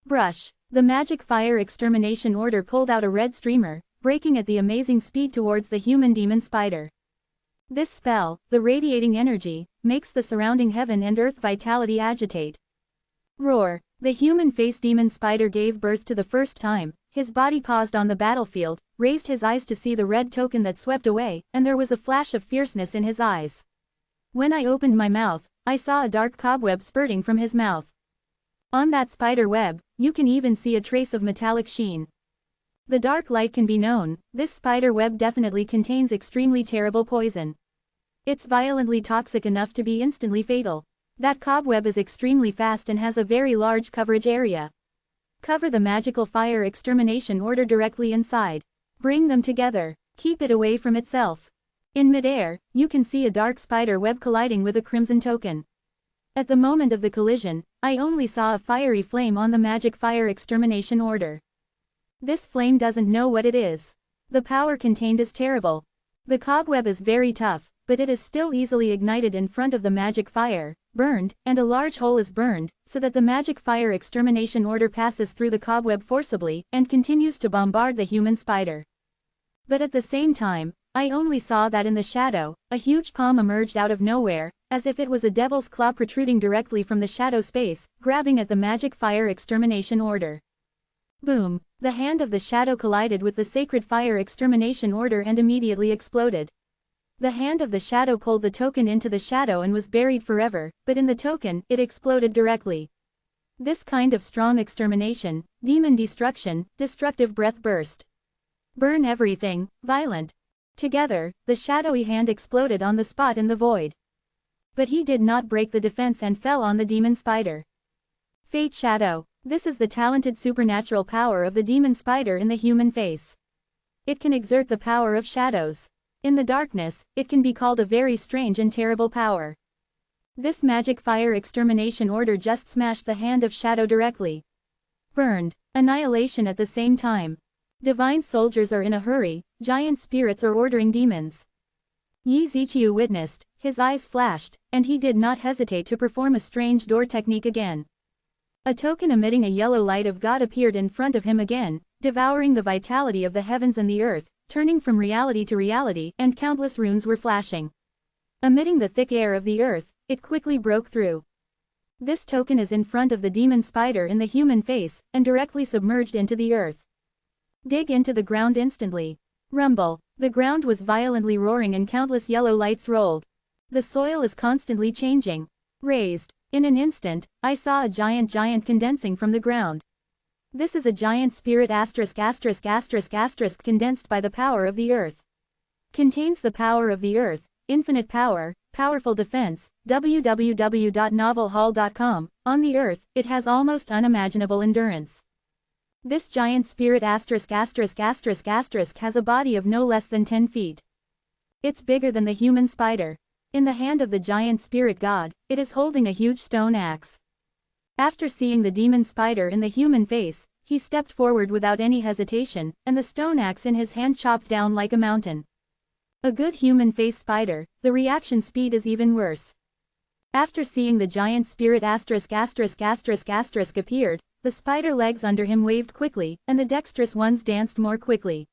Brush. The magic fire extermination order pulled out a red streamer, breaking at the amazing speed towards the human demon spider. This spell, the radiating energy, makes the surrounding heaven and earth vitality agitate. Roar. The human face demon spider gave birth to the first time. His body paused on the battlefield, raised his eyes to see the red token that swept away, and there was a flash of fierceness in his eyes. When I opened my mouth, I saw a dark cobweb spurting from his mouth. On that spider web, you can even see a trace of metallic sheen. The dark light can be known, this spider web definitely contains extremely terrible poison. It's violently toxic enough to be instantly fatal. That cobweb is extremely fast and has a very large coverage area. Cover the magical fire extermination order directly inside. Bring them together. Keep it away from itself. In midair, you can see a dark spider web colliding with a crimson token. At the moment of the collision, I only saw a fiery flame on the magic fire extermination order. This flame doesn't know what it is. The power contained is terrible. The cobweb is very tough, but it is still easily ignited in front of the magic fire, burned, and a large hole is burned, so that the magic fire extermination order passes through the cobweb forcibly, and continues to bombard the human spider. But at the same time, I only saw that in the shadow, a huge palm emerged out of nowhere, as if it was a devil's claw protruding directly from the shadow space, grabbing at the magic fire extermination order. Boom! The hand of the shadow collided with the sacred fire extermination order and immediately exploded. The hand of the shadow pulled the token into the shadow and was buried forever, but in the token, it exploded directly. This kind of strong extermination, demon destruction, destructive breath burst. Burn everything, violent. Together, the shadowy hand exploded on the spot in the void. But he did not break the defense and fell on the demon spider. Fate Shadow. This is the talented supernatural power of the demon spider in the human face. It can exert the power of shadows. In the darkness, it can be called a very strange and terrible power. This magic fire extermination order just smashed the hand of shadow directly. Burned. Annihilation at the same time. Divine soldiers are in a hurry, giant spirits are ordering demons. Yi Ziqiu witnessed, his eyes flashed, and he did not hesitate to perform a strange door technique again. A token emitting a yellow light of God appeared in front of him again, devouring the vitality of the heavens and the earth, turning from reality to reality, and countless runes were flashing. Emitting the thick air of the earth, it quickly broke through. This token is in front of the demon spider in the human face, and directly submerged into the earth. Dig into the ground instantly. Rumble. The ground was violently roaring and countless yellow lights rolled. The soil is constantly changing. Raised. In an instant, I saw a giant condensing from the ground. This is a giant spirit condensed by the power of the earth. Contains the power of the earth, infinite power, powerful defense, www.novelhall.com, on the earth, it has almost unimaginable endurance. This giant spirit has a body of no less than 10 feet. It's bigger than the human spider. In the hand of the giant spirit god, it is holding a huge stone axe. After seeing the demon spider in the human face, he stepped forward without any hesitation, and the stone axe in his hand chopped down like a mountain. A good human face spider, the reaction speed is even worse. After seeing the giant spirit appeared, the spider legs under him waved quickly, and the dexterous ones danced more quickly.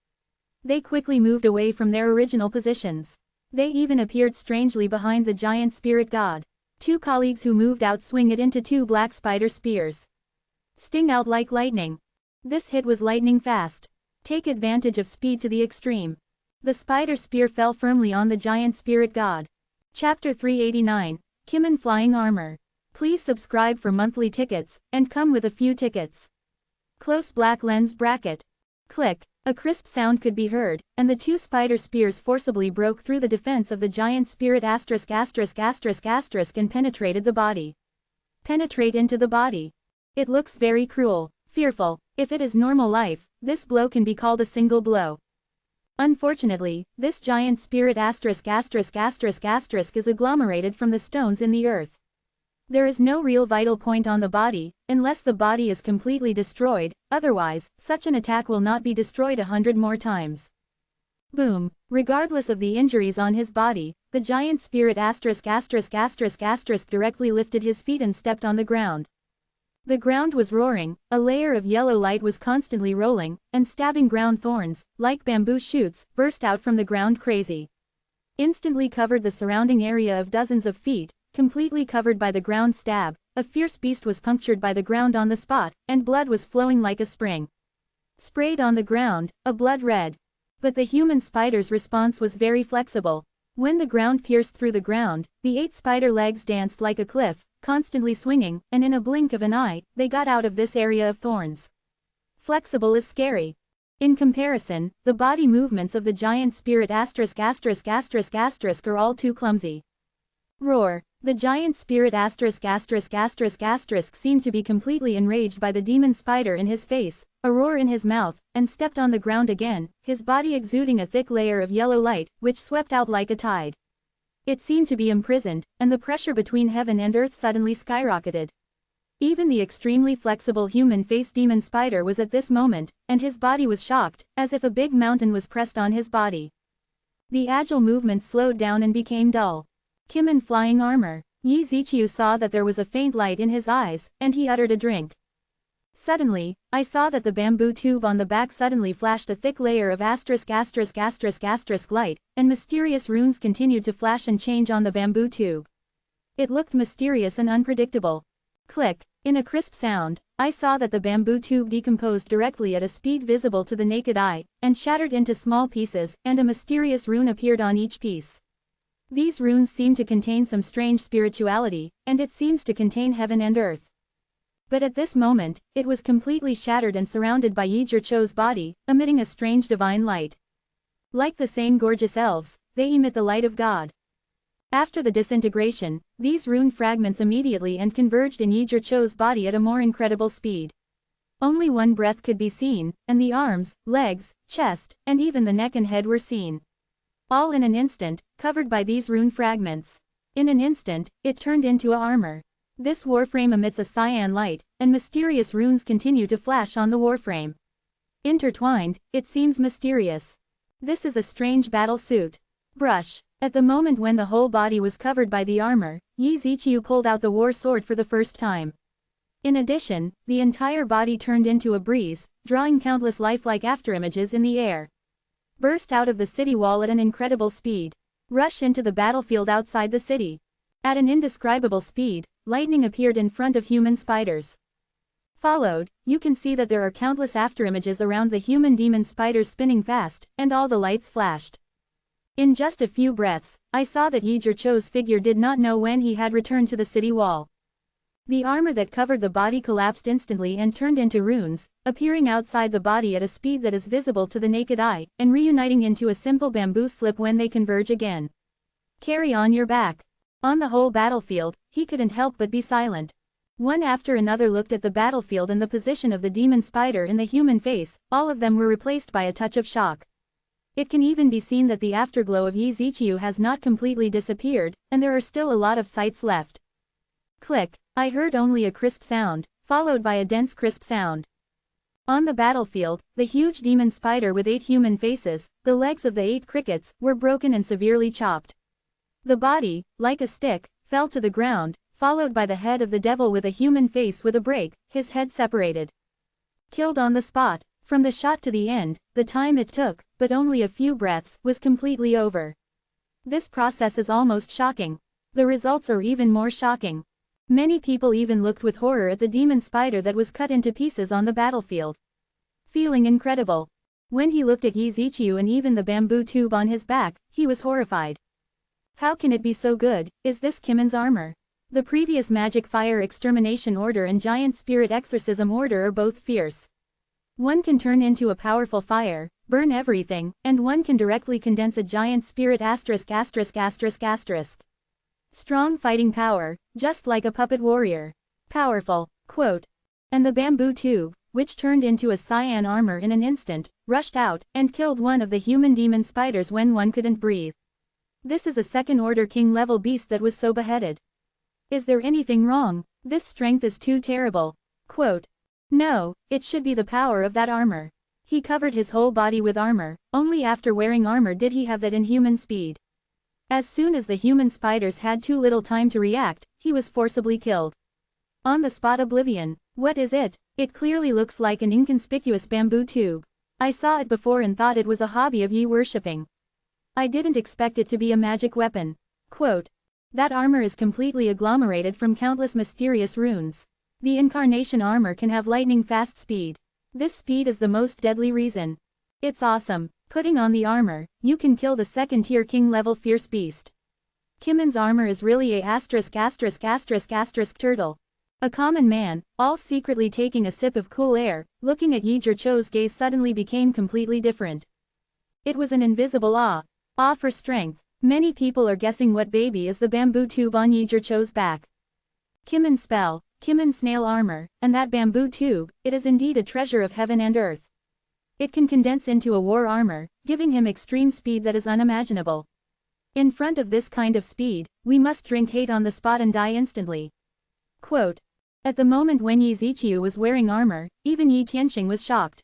They quickly moved away from their original positions. They even appeared strangely behind the giant spirit god. Two colleagues who moved out swing it into two black spider spears. Sting out like lightning. This hit was lightning fast. Take advantage of speed to the extreme. The spider spear fell firmly on the giant spirit god. Chapter 389, Kimon Flying Armor. Please subscribe for monthly tickets, and come with a few tickets. Close black lens bracket. Click. A crisp sound could be heard, and the two spider spears forcibly broke through the defense of the giant spirit and penetrated the body. Penetrate into the body. It looks very cruel, fearful. If it is normal life, this blow can be called a single blow. Unfortunately, this giant spirit is agglomerated from the stones in the earth. There is no real vital point on the body, unless the body is completely destroyed, otherwise, such an attack will not be destroyed 100 more times. Boom. Regardless of the injuries on his body, the giant spirit directly lifted his feet and stepped on the ground. The ground was roaring, a layer of yellow light was constantly rolling, and stabbing ground thorns, like bamboo shoots, burst out from the ground crazy. Instantly covered the surrounding area of dozens of feet, completely covered by the ground stab, a fierce beast was punctured by the ground on the spot, and blood was flowing like a spring. Sprayed on the ground, a blood red. But the human spider's response was very flexible. When the ground pierced through the ground, the 8 spider legs danced like a cliff, constantly swinging, and in a blink of an eye, they got out of this area of thorns. Flexible is scary. In comparison, the body movements of the giant spirit are all too clumsy. Roar. The giant spirit seemed to be completely enraged by the demon spider in his face, a roar in his mouth, and stepped on the ground again, his body exuding a thick layer of yellow light, which swept out like a tide. It seemed to be imprisoned, and the pressure between heaven and earth suddenly skyrocketed. Even the extremely flexible human-face demon spider was at this moment, and his body was shocked, as if a big mountain was pressed on his body. The agile movements slowed down and became dull. Kim in flying armor. Yi Ziqiu saw that there was a faint light in his eyes, and he uttered a drink. Suddenly, I saw that the bamboo tube on the back suddenly flashed a thick layer of light, and mysterious runes continued to flash and change on the bamboo tube. It looked mysterious and unpredictable. Click. In a crisp sound, I saw that the bamboo tube decomposed directly at a speed visible to the naked eye, and shattered into small pieces, and a mysterious rune appeared on each piece. These runes seem to contain some strange spirituality, and it seems to contain heaven and earth. But at this moment, it was completely shattered and surrounded by Yi Zhiqiu's body, emitting a strange divine light. Like the same gorgeous elves, they emit the light of God. After the disintegration, these rune fragments immediately and converged in Yi Zhiqiu's body at a more incredible speed. Only one breath could be seen, and the arms, legs, chest, and even the neck and head were seen. All in an instant, covered by these rune fragments. In an instant, it turned into a armor. This warframe emits a cyan light, and mysterious runes continue to flash on the warframe. Intertwined, it seems mysterious. This is a strange battle suit. Brush. At the moment when the whole body was covered by the armor, Yi Ziqiu pulled out the war sword for the first time. In addition, the entire body turned into a breeze, drawing countless lifelike afterimages in the air. Burst out of the city wall at an incredible speed. Rush into the battlefield outside the city. At an indescribable speed, lightning appeared in front of human spiders. Followed, you can see that there are countless afterimages around the human demon spiders spinning fast, and all the lights flashed. In just a few breaths, I saw that Yi Zhiqiu's figure did not know when he had returned to the city wall. The armor that covered the body collapsed instantly and turned into runes, appearing outside the body at a speed that is visible to the naked eye, and reuniting into a simple bamboo slip when they converge again. Carry on your back. On the whole battlefield, he couldn't help but be silent. One after another looked at the battlefield and the position of the demon spider in the human face, all of them were replaced by a touch of shock. It can even be seen that the afterglow of Yi Ziqiu has not completely disappeared, and there are still a lot of sights left. Click. I heard only a crisp sound, followed by a dense crisp sound. On the battlefield, the huge demon spider with 8 human faces, the legs of the 8 crickets, were broken and severely chopped. The body, like a stick, fell to the ground, followed by the head of the devil with a human face with a break, his head separated. Killed on the spot. From the shot to the end, the time it took, but only a few breaths, was completely over. This process is almost shocking. The results are even more shocking. Many people even looked with horror at the demon spider that was cut into pieces on the battlefield. Feeling incredible. When he looked at Yi Ziqiu and even the bamboo tube on his back, he was horrified. How can it be so good? Is this Kimon's armor? The previous magic fire extermination order and giant spirit exorcism order are both fierce. One can turn into a powerful fire, burn everything, and one can directly condense a giant spirit *******. Strong fighting power, just like a puppet warrior. Powerful. Quote. And the bamboo tube, which turned into a cyan armor in an instant, rushed out, and killed one of the human demon spiders when one couldn't breathe. This is a second-order king-level beast that was so beheaded. Is there anything wrong? This strength is too terrible. Quote. No, it should be the power of that armor. He covered his whole body with armor, only after wearing armor did he have that inhuman speed. As soon as the human spiders had too little time to react, he was forcibly killed. On the spot oblivion. What is it? It clearly looks like an inconspicuous bamboo tube. I saw it before and thought it was a hobby of Yi worshipping. I didn't expect it to be a magic weapon. Quote. That armor is completely agglomerated from countless mysterious runes. The incarnation armor can have lightning-fast speed. This speed is the most deadly reason. It's awesome. Putting on the armor, you can kill the second-tier king-level fierce beast. Kimon's armor is really a ***** turtle. A common man, all secretly taking a sip of cool air, looking at Yi Zhichu's gaze suddenly became completely different. It was an invisible awe. Awe for strength. Many people are guessing what baby is the bamboo tube on Yi Zhichu's back. Kimin spell, Kimin snail armor, and that bamboo tube, it is indeed a treasure of heaven and earth. It can condense into a war armor, giving him extreme speed that is unimaginable. In front of this kind of speed, we must drink hate on the spot and die instantly. Quote. At the moment when Yi Ziqiu was wearing armor, even Yi Tianxing was shocked.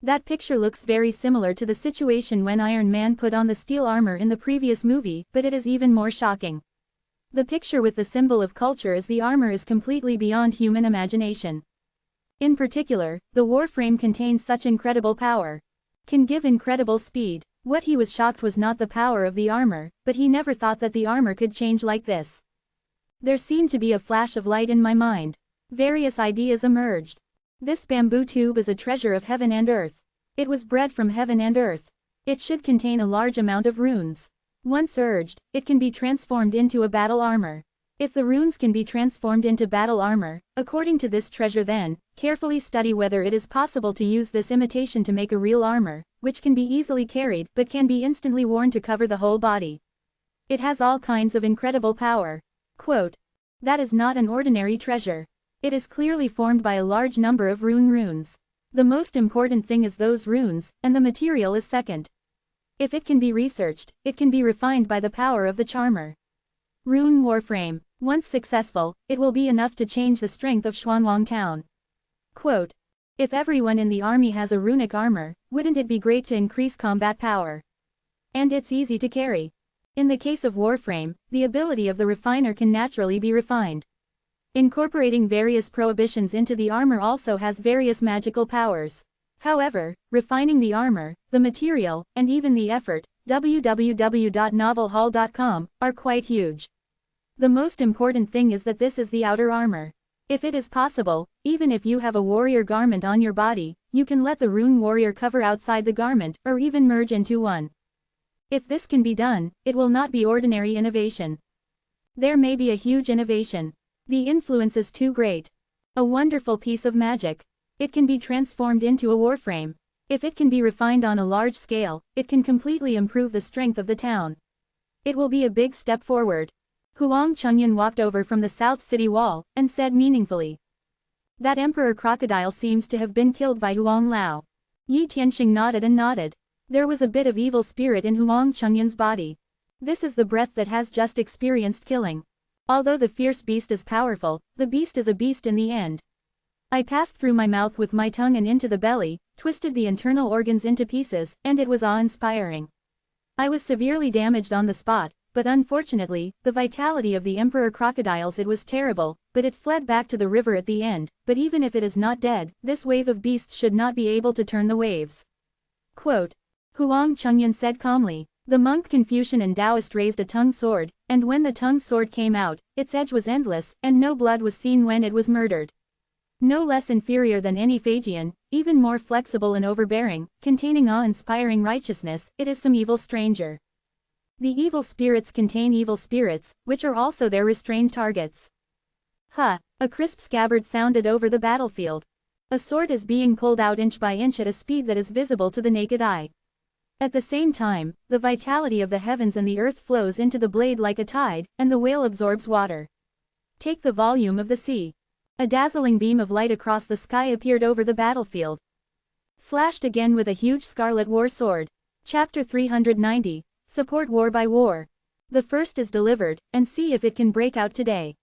That picture looks very similar to the situation when Iron Man put on the steel armor in the previous movie, but it is even more shocking. The picture with the symbol of culture as the armor is completely beyond human imagination. In particular, the warframe contains such incredible power. Can give incredible speed. What he was shocked was not the power of the armor, but he never thought that the armor could change like this. There seemed to be a flash of light in my mind. Various ideas emerged. This bamboo tube is a treasure of heaven and earth. It was bred from heaven and earth. It should contain a large amount of runes. Once urged, it can be transformed into a battle armor. If the runes can be transformed into battle armor, according to this treasure, then, carefully study whether it is possible to use this imitation to make a real armor, which can be easily carried but can be instantly worn to cover the whole body. It has all kinds of incredible power. Quote. That is not an ordinary treasure. It is clearly formed by a large number of runes. The most important thing is those runes, and the material is second. If it can be researched, it can be refined by the power of the charmer. Rune Warframe. Once successful, it will be enough to change the strength of Xuanlong Town. Quote. If everyone in the army has a runic armor, wouldn't it be great to increase combat power? And it's easy to carry. In the case of Warframe, the ability of the refiner can naturally be refined. Incorporating various prohibitions into the armor also has various magical powers. However, refining the armor, the material, and even the effort, www.novelhall.com, are quite huge. The most important thing is that this is the outer armor. If it is possible, even if you have a warrior garment on your body, you can let the rune warrior cover outside the garment, or even merge into one. If this can be done, it will not be ordinary innovation. There may be a huge innovation. The influence is too great. A wonderful piece of magic. It can be transformed into a warframe. If it can be refined on a large scale, it can completely improve the strength of the town. It will be a big step forward. Huang Chengyan walked over from the south city wall, and said meaningfully. That emperor crocodile seems to have been killed by Huang Lao. Yi Tianxing nodded and nodded. There was a bit of evil spirit in Huang Chengyan's body. This is the breath that has just experienced killing. Although the fierce beast is powerful, the beast is a beast in the end. I passed through my mouth with my tongue and into the belly, twisted the internal organs into pieces, and it was awe-inspiring. I was severely damaged on the spot, but unfortunately, the vitality of the emperor crocodiles, it was terrible, but it fled back to the river at the end. But even if it is not dead, this wave of beasts should not be able to turn the waves. Quote. Huang Chengyan said calmly. The monk Confucian and Taoist raised a tongue sword, and when the tongue sword came out, its edge was endless, and no blood was seen when it was murdered. No less inferior than any Phagian, even more flexible and overbearing, containing awe-inspiring righteousness, it is some evil stranger. The evil spirits contain evil spirits, which are also their restrained targets. Ha! A crisp scabbard sounded over the battlefield. A sword is being pulled out inch by inch at a speed that is visible to the naked eye. At the same time, the vitality of the heavens and the earth flows into the blade like a tide, and the whale absorbs water. Take the volume of the sea. A dazzling beam of light across the sky appeared over the battlefield. Slashed again with a huge scarlet war sword. Chapter 390. Support war by war. The first is delivered, and see if it can break out today.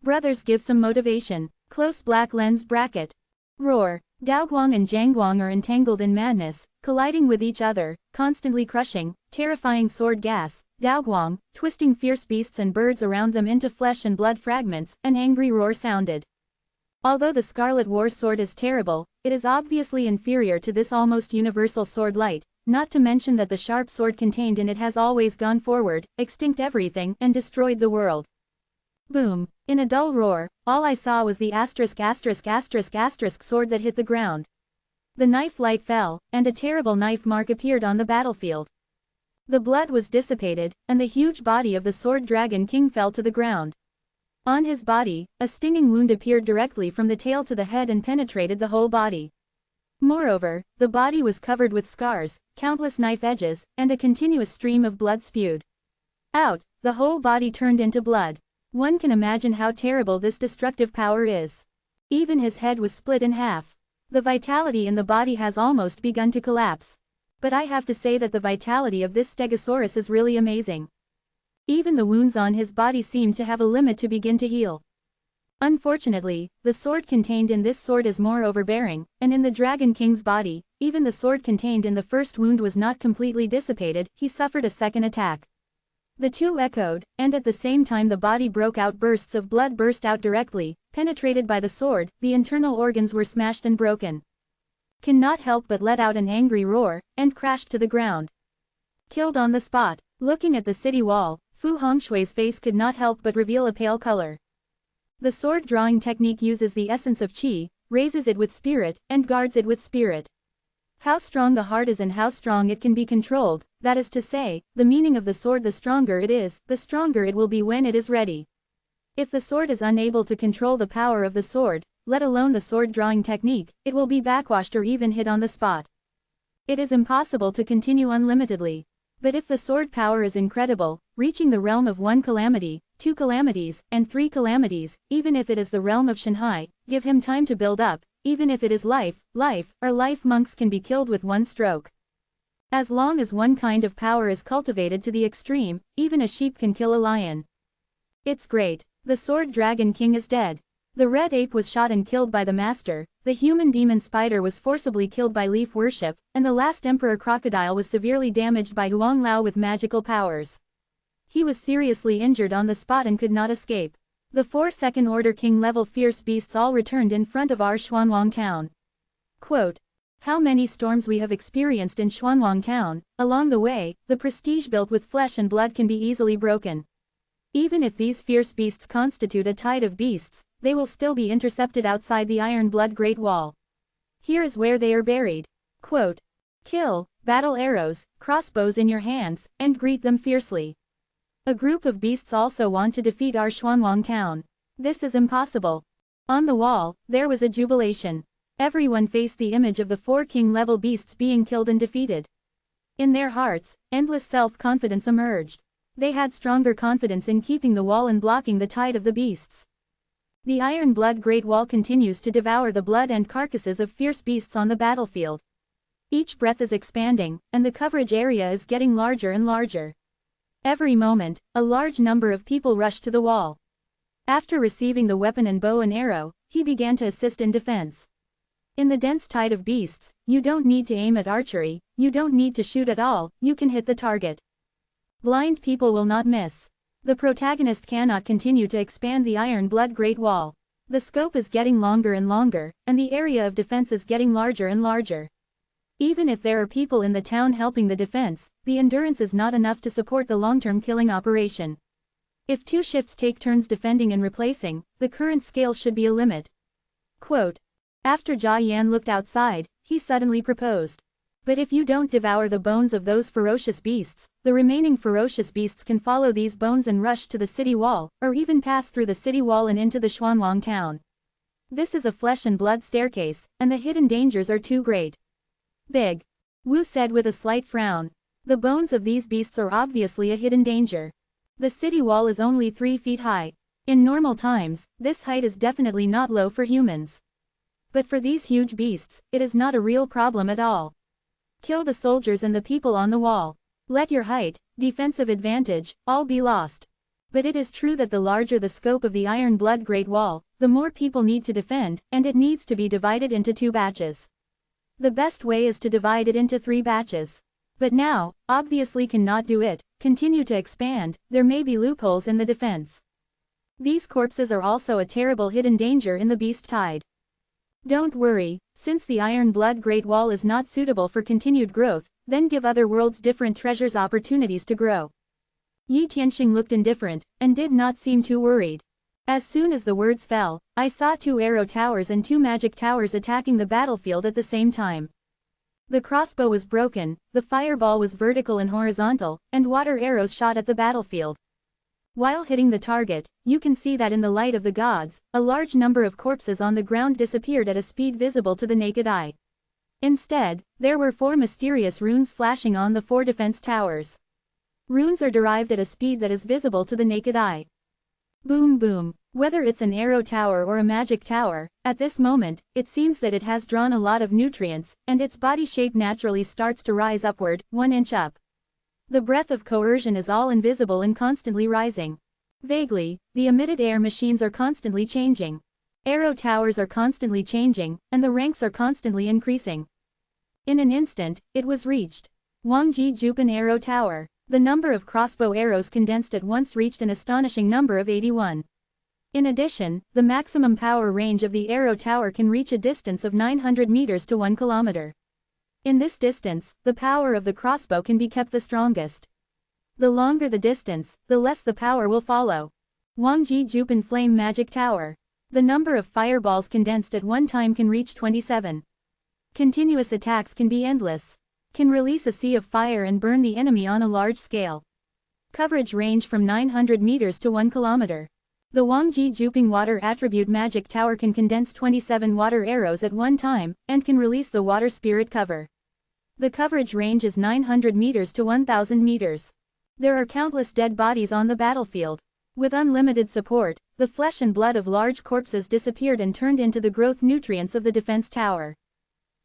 Brothers give some motivation. Close black lens bracket. Roar. Daoguang and Jiangguang are entangled in madness, colliding with each other, constantly crushing, terrifying sword gas. Daoguang, twisting fierce beasts and birds around them into flesh and blood fragments, an angry roar sounded. Although the Scarlet War Sword is terrible, it is obviously inferior to this almost universal sword light, not to mention that the sharp sword contained in it has always gone forward, extinct everything, and destroyed the world. Boom! In a dull roar, all I saw was the asterisk sword that hit the ground. The knife light fell, and a terrible knife mark appeared on the battlefield. The blood was dissipated, and the huge body of the sword dragon king fell to the ground. On his body, a stinging wound appeared directly from the tail to the head and penetrated the whole body. Moreover, the body was covered with scars, countless knife edges, and a continuous stream of blood spewed out. The whole body turned into blood. One can imagine how terrible this destructive power is. Even his head was split in half. The vitality in the body has almost begun to collapse. But I have to say that the vitality of this stegosaurus is really amazing. Even the wounds on his body seemed to have a limit to begin to heal. Unfortunately, the sword contained in this sword is more overbearing, and in the Dragon King's body, even the sword contained in the first wound was not completely dissipated. He suffered a second attack. The two echoed, and at the same time the body broke out. Bursts of blood burst out directly, penetrated by the sword. The internal organs were smashed and broken. Cannot help but let out an angry roar, and crashed to the ground. Killed on the spot. Looking at the city wall, Fu Hongshui's face could not help but reveal a pale color. The sword drawing technique uses the essence of qi, raises it with spirit, and guards it with spirit. How strong the heart is and how strong it can be controlled, that is to say, the meaning of the sword, the stronger it is, the stronger it will be when it is ready. If the sword is unable to control the power of the sword, let alone the sword drawing technique, it will be backwashed or even hit on the spot. It is impossible to continue unlimitedly. But if the sword power is incredible, reaching the realm of 1 calamity, 2 calamities, and 3 calamities, even if it is the realm of Shanghai, give him time to build up, even if it is life, monks can be killed with one stroke. As long as one kind of power is cultivated to the extreme, even a sheep can kill a lion. It's great. The sword Dragon King is dead. The red ape was shot and killed by the master, the human demon spider was forcibly killed by leaf worship, and the last emperor crocodile was severely damaged by Huang Lao with magical powers. He was seriously injured on the spot and could not escape. The 4 second-order king-level fierce beasts all returned in front of our Xuanwang town. Quote, "How many storms we have experienced in Xuanwang town, along the way, the prestige built with flesh and blood can be easily broken. Even if these fierce beasts constitute a tide of beasts, they will still be intercepted outside the Iron Blood Great Wall. Here is where they are buried. Quote, kill, battle arrows, crossbows in your hands, and greet them fiercely. A group of beasts also want to defeat our Xuanwang town. This is impossible." On the wall, there was a jubilation. Everyone faced the image of the 4 king-level beasts being killed and defeated. In their hearts, endless self-confidence emerged. They had stronger confidence in keeping the wall and blocking the tide of the beasts. The Iron Blood Great Wall continues to devour the blood and carcasses of fierce beasts on the battlefield. Each breath is expanding, and the coverage area is getting larger and larger. Every moment, a large number of people rush to the wall. After receiving the weapon and bow and arrow, he began to assist in defense. In the dense tide of beasts, you don't need to aim at archery, you don't need to shoot at all, you can hit the target. Blind people will not miss. The protagonist cannot continue to expand the Iron Blood Great Wall. The scope is getting longer and longer, and the area of defense is getting larger and larger. Even if there are people in the town helping the defense, the endurance is not enough to support the long-term killing operation. If 2 shifts take turns defending and replacing, the current scale should be a limit. Quote, after Jia Yan looked outside, he suddenly proposed. But if you don't devour the bones of those ferocious beasts, the remaining ferocious beasts can follow these bones and rush to the city wall, or even pass through the city wall and into the Xuanwang town. This is a flesh and blood staircase, and the hidden dangers are too great. Big. Wu said with a slight frown. The bones of these beasts are obviously a hidden danger. The city wall is only 3 feet high. In normal times, this height is definitely not low for humans. But for these huge beasts, it is not a real problem at all. Kill the soldiers and the people on the wall. Let your height, defensive advantage, all be lost. But it is true that the larger the scope of the Iron Blood Great Wall, the more people need to defend, and it needs to be divided into 2 batches. The best way is to divide it into 3 batches. But now, obviously cannot do it, continue to expand, there may be loopholes in the defense. These corpses are also a terrible hidden danger in the beast tide. Don't worry, since the Iron Blood Great Wall is not suitable for continued growth, then give other worlds different treasures opportunities to grow. Yi Tianxing looked indifferent, and did not seem too worried. As soon as the words fell, I saw 2 arrow towers and 2 magic towers attacking the battlefield at the same time. The crossbow was broken, the fireball was vertical and horizontal, and water arrows shot at the battlefield. While hitting the target, you can see that in the light of the gods, a large number of corpses on the ground disappeared at a speed visible to the naked eye. Instead, there were 4 mysterious runes flashing on the 4 defense towers. Runes are derived at a speed that is visible to the naked eye. Boom boom. Whether it's an arrow tower or a magic tower, at this moment, it seems that it has drawn a lot of nutrients, and its body shape naturally starts to rise upward, 1 inch up. The breath of coercion is all invisible and constantly rising. Vaguely, the emitted air machines are constantly changing. Arrow towers are constantly changing, and the ranks are constantly increasing. In an instant, it was reached. Wangji Jupan Arrow Tower. The number of crossbow arrows condensed at once reached an astonishing number of 81. In addition, the maximum power range of the arrow tower can reach a distance of 900 meters to 1 kilometer. In this distance, the power of the crossbow can be kept the strongest. The longer the distance, the less the power will follow. Wangji Jupan Flame Magic Tower. The number of fireballs condensed at one time can reach 27. Continuous attacks can be endless. Can release a sea of fire and burn the enemy on a large scale. Coverage range from 900 meters to 1 kilometer. The Wangji Juping Water Attribute Magic Tower can condense 27 water arrows at one time, and can release the water spirit cover. The coverage range is 900 meters to 1000 meters. There are countless dead bodies on the battlefield. With unlimited support, the flesh and blood of large corpses disappeared and turned into the growth nutrients of the defense tower.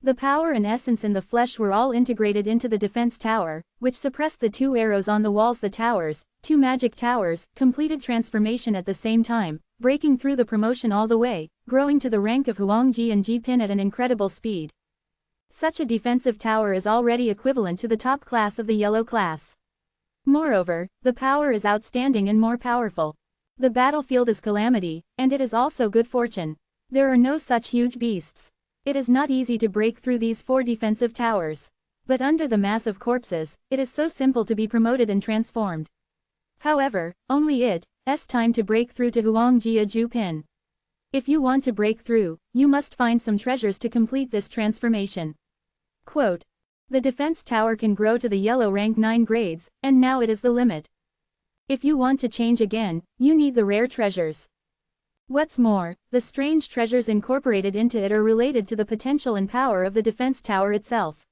The power and essence in the flesh were all integrated into the defense tower, which suppressed the 2 arrows on the walls. The towers, 2 magic towers, completed transformation at the same time, breaking through the promotion all the way, growing to the rank of Huangji and Jipin at an incredible speed. Such a defensive tower is already equivalent to the top class of the yellow class. Moreover, the power is outstanding and more powerful. The battlefield is calamity, and it is also good fortune. There are no such huge beasts. It is not easy to break through these 4 defensive towers. But under the mass of corpses, it is so simple to be promoted and transformed. However, only it's time to break through to Huangjia Jupin. If you want to break through, you must find some treasures to complete this transformation. Quote. The defense tower can grow to the yellow rank 9 grades, and now it is the limit. If you want to change again, you need the rare treasures. What's more, the strange treasures incorporated into it are related to the potential and power of the defense tower itself.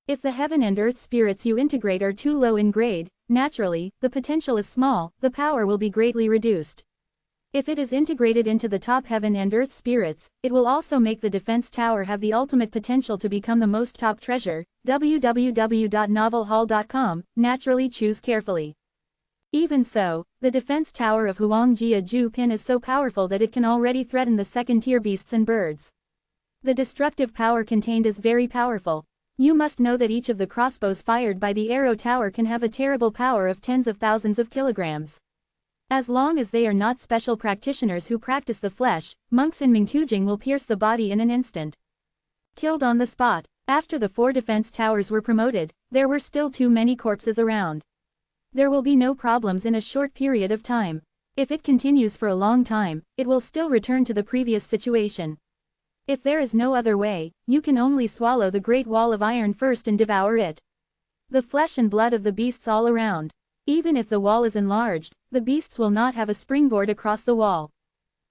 If the heaven and earth spirits you integrate are too low in grade, naturally, the potential is small, the power will be greatly reduced. If it is integrated into the top heaven and earth spirits, it will also make the defense tower have the ultimate potential to become the most top treasure. www.novelhall.com, naturally choose carefully. Even so, the defense tower of Huangjia Jupin is so powerful that it can already threaten the second-tier beasts and birds. The destructive power contained is very powerful. You must know that each of the crossbows fired by the arrow tower can have a terrible power of tens of thousands of kilograms. As long as they are not special practitioners who practice the flesh, monks in Mingtujing will pierce the body in an instant. Killed on the spot. After the 4 defense towers were promoted, there were still too many corpses around. There will be no problems in a short period of time. If it continues for a long time, it will still return to the previous situation. If there is no other way, you can only swallow the Great Wall of Iron first and devour it. The flesh and blood of the beasts all around. Even if the wall is enlarged, the beasts will not have a springboard across the wall.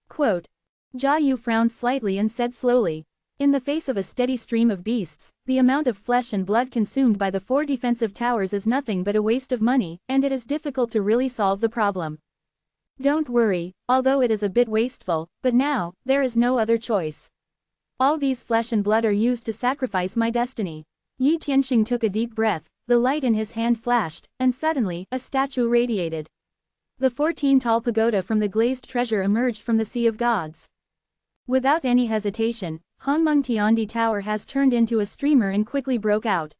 Quote. Jia Yu frowned slightly and said slowly. In the face of a steady stream of beasts, the amount of flesh and blood consumed by the 4 defensive towers is nothing but a waste of money, and it is difficult to really solve the problem. Don't worry, although it is a bit wasteful, but now, there is no other choice. All these flesh and blood are used to sacrifice my destiny. Yi Tianxing took a deep breath, the light in his hand flashed, and suddenly, a statue radiated. The 14-tall pagoda from the glazed treasure emerged from the sea of gods. Without any hesitation, Hongmeng Tiandi Tower has turned into a streamer and quickly broke out.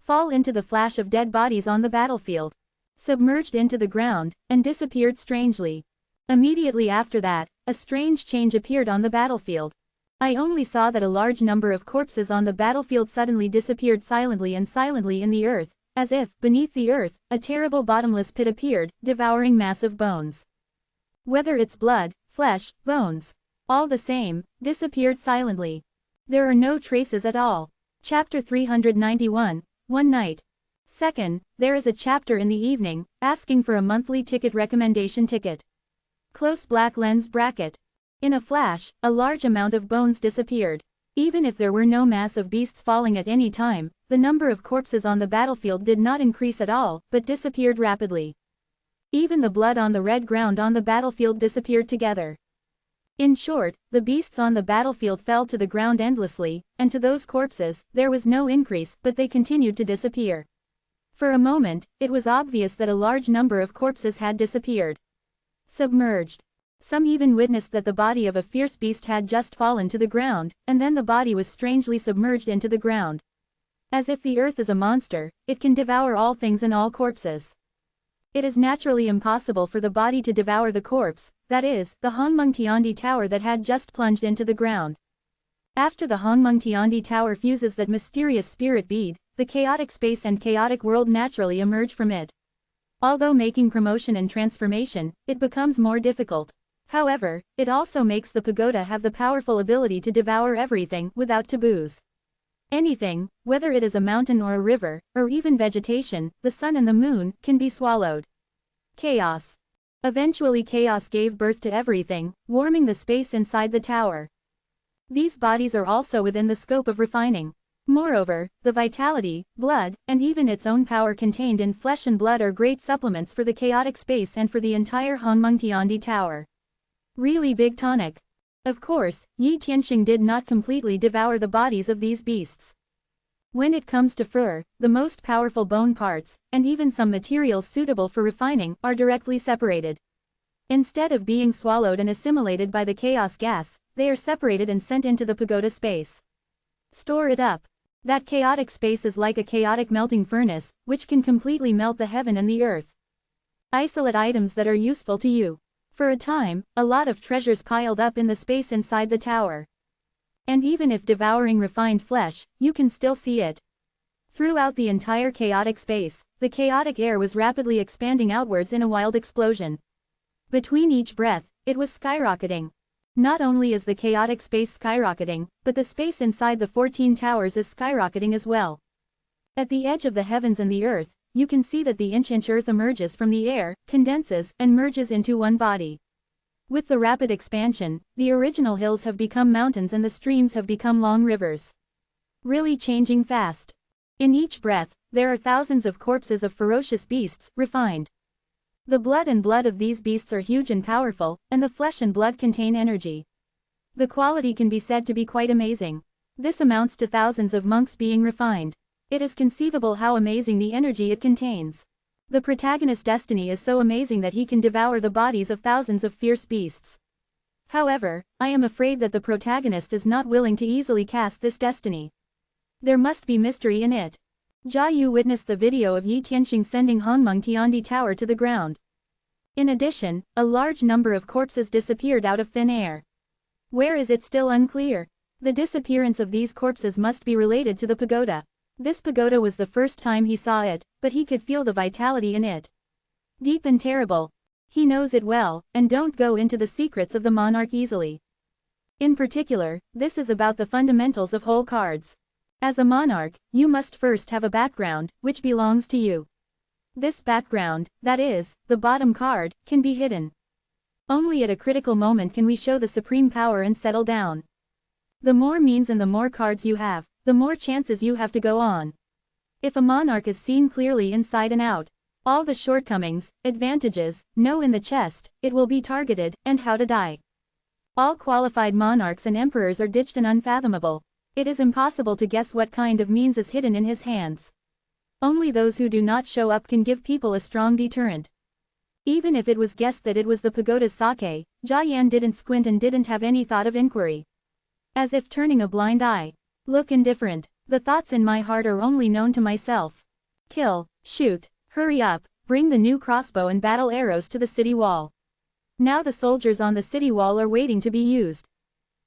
Fall into the flash of dead bodies on the battlefield. Submerged into the ground, and disappeared strangely. Immediately after that, a strange change appeared on the battlefield. I only saw that a large number of corpses on the battlefield suddenly disappeared silently in the earth, as if, beneath the earth, a terrible bottomless pit appeared, devouring massive bones. Whether it's blood, flesh, bones, all the same, disappeared silently. There are no traces at all. Chapter 391, One Night. Second, there is a chapter in the evening, asking for a monthly ticket recommendation ticket. Close black lens bracket. In a flash, a large amount of bones disappeared. Even if there were no mass of beasts falling at any time, the number of corpses on the battlefield did not increase at all, but disappeared rapidly. Even the blood on the red ground on the battlefield disappeared together. In short, the beasts on the battlefield fell to the ground endlessly, and to those corpses, there was no increase, but they continued to disappear. For a moment, it was obvious that a large number of corpses had disappeared. Submerged. Some even witnessed that the body of a fierce beast had just fallen to the ground, and then the body was strangely submerged into the ground. As if the earth is a monster, it can devour all things and all corpses. It is naturally impossible for the body to devour the corpse, that is, the Hongmengtiandi tower that had just plunged into the ground. After the Hongmengtiandi tower fuses that mysterious spirit bead, the chaotic space and chaotic world naturally emerge from it. Although making promotion and transformation, it becomes more difficult. However, it also makes the pagoda have the powerful ability to devour everything without taboos. Anything, whether it is a mountain or a river, or even vegetation, the sun and the moon, can be swallowed. Chaos. Eventually chaos gave birth to everything, warming the space inside the tower. These bodies are also within the scope of refining. Moreover, the vitality, blood, and even its own power contained in flesh and blood are great supplements for the chaotic space and for the entire Hongmengtiandi tower. Really big tonic. Of course, Yi Tianxing did not completely devour the bodies of these beasts. When it comes to fur, the most powerful bone parts, and even some materials suitable for refining, are directly separated. Instead of being swallowed and assimilated by the chaos gas, they are separated and sent into the pagoda space. Store it up. That chaotic space is like a chaotic melting furnace, which can completely melt the heaven and the earth. Isolate items that are useful to you. For a time, a lot of treasures piled up in the space inside the tower. And even if devouring refined flesh, you can still see it. Throughout the entire chaotic space, the chaotic air was rapidly expanding outwards in a wild explosion. Between each breath, it was skyrocketing. Not only is the chaotic space skyrocketing, but the space inside the 14 towers is skyrocketing as well. At the edge of the heavens and the earth, you can see that the inch earth emerges from the air, condenses, and merges into one body. With the rapid expansion, the original hills have become mountains and the streams have become long rivers. Really changing fast. In each breath, there are thousands of corpses of ferocious beasts, refined. The blood and blood of these beasts are huge and powerful, and the flesh and blood contain energy. The quality can be said to be quite amazing. This amounts to thousands of monks being refined. It is conceivable how amazing the energy it contains. The protagonist's destiny is so amazing that he can devour the bodies of thousands of fierce beasts. However, I am afraid that the protagonist is not willing to easily cast this destiny. There must be mystery in it. Jia Yu witnessed the video of Yi Tianxing sending Hongmengtiandi tower to the ground. In addition, a large number of corpses disappeared out of thin air. Where is it still unclear? The disappearance of these corpses must be related to the pagoda. This pagoda was the first time he saw it, but he could feel the vitality in it. Deep and terrible. He knows it well, and don't go into the secrets of the monarch easily. In particular, this is about the fundamentals of whole cards. As a monarch, you must first have a background, which belongs to you. This background, that is, the bottom card, can be hidden. Only at a critical moment can we show the supreme power and settle down. The more means and the more cards you have, the more chances you have to go on. If a monarch is seen clearly inside and out, all the shortcomings, advantages, know in the chest, it will be targeted, and how to die. All qualified monarchs and emperors are ditched and unfathomable. It is impossible to guess what kind of means is hidden in his hands. Only those who do not show up can give people a strong deterrent. Even if it was guessed that it was the pagoda's sake, Jia Yan didn't squint and didn't have any thought of inquiry. As if turning a blind eye. Look indifferent. The thoughts in my heart are only known to myself. Kill, shoot, hurry up, bring the new crossbow and battle arrows to the city wall. Now the soldiers on the city wall are waiting to be used.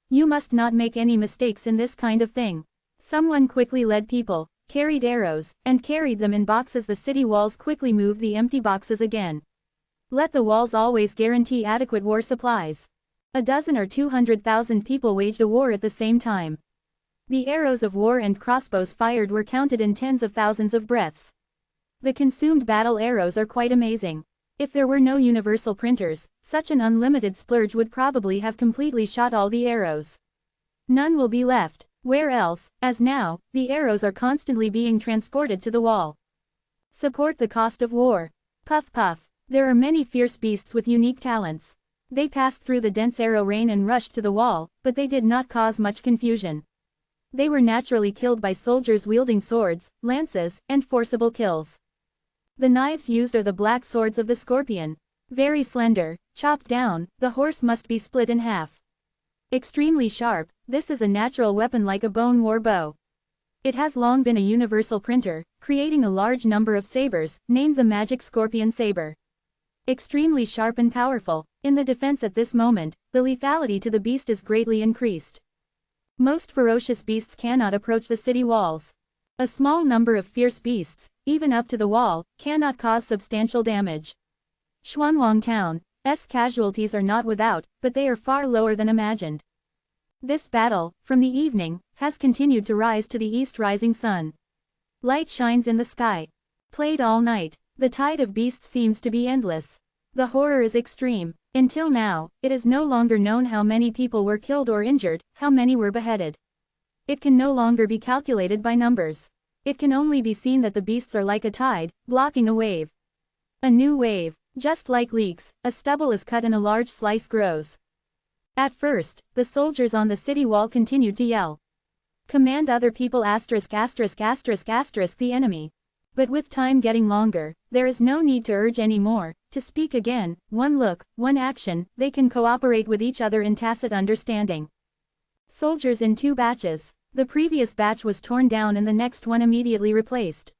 You must not make any mistakes in this kind of thing. Someone quickly led people, carried arrows, and carried them in boxes. The city walls quickly moved the empty boxes again. Let the walls always guarantee adequate war supplies. 1,000 or 200,000 people waged a war at the same time. The arrows of war and crossbows fired were counted in tens of thousands of breaths. The consumed battle arrows are quite amazing. If there were no universal printers, such an unlimited splurge would probably have completely shot all the arrows. None will be left, where else, as now, the arrows are constantly being transported to the wall. Support the cost of war. Puff puff. There are many fierce beasts with unique talents. They passed through the dense arrow rain and rushed to the wall, but they did not cause much confusion. They were naturally killed by soldiers wielding swords, lances, and forcible kills. The knives used are the black swords of the scorpion. Very slender, chopped down, the horse must be split in half. Extremely sharp, this is a natural weapon like a bone war bow. It has long been a universal printer, creating a large number of sabers, named the magic scorpion saber. Extremely sharp and powerful, in the defense at this moment, the lethality to the beast is greatly increased. Most ferocious beasts cannot approach the city walls. A small number of fierce beasts, even up to the wall, cannot cause substantial damage. Xuanwang Town's casualties are not without, but they are far lower than imagined. This battle, from the evening, has continued to rise to the east rising sun. Light shines in the sky. Played all night. The tide of beasts seems to be endless. The horror is extreme. Until now, it is no longer known how many people were killed or injured, how many were beheaded. It can no longer be calculated by numbers. It can only be seen that the beasts are like a tide, blocking a wave. A new wave. Just like leeks, a stubble is cut and a large slice grows. At first, the soldiers on the city wall continued to yell. Command other people ***** the enemy. But with time getting longer, there is no need to urge any more, to speak again, one look, one action, they can cooperate with each other in tacit understanding. Soldiers in 2 batches. The previous batch was torn down and the next one immediately replaced.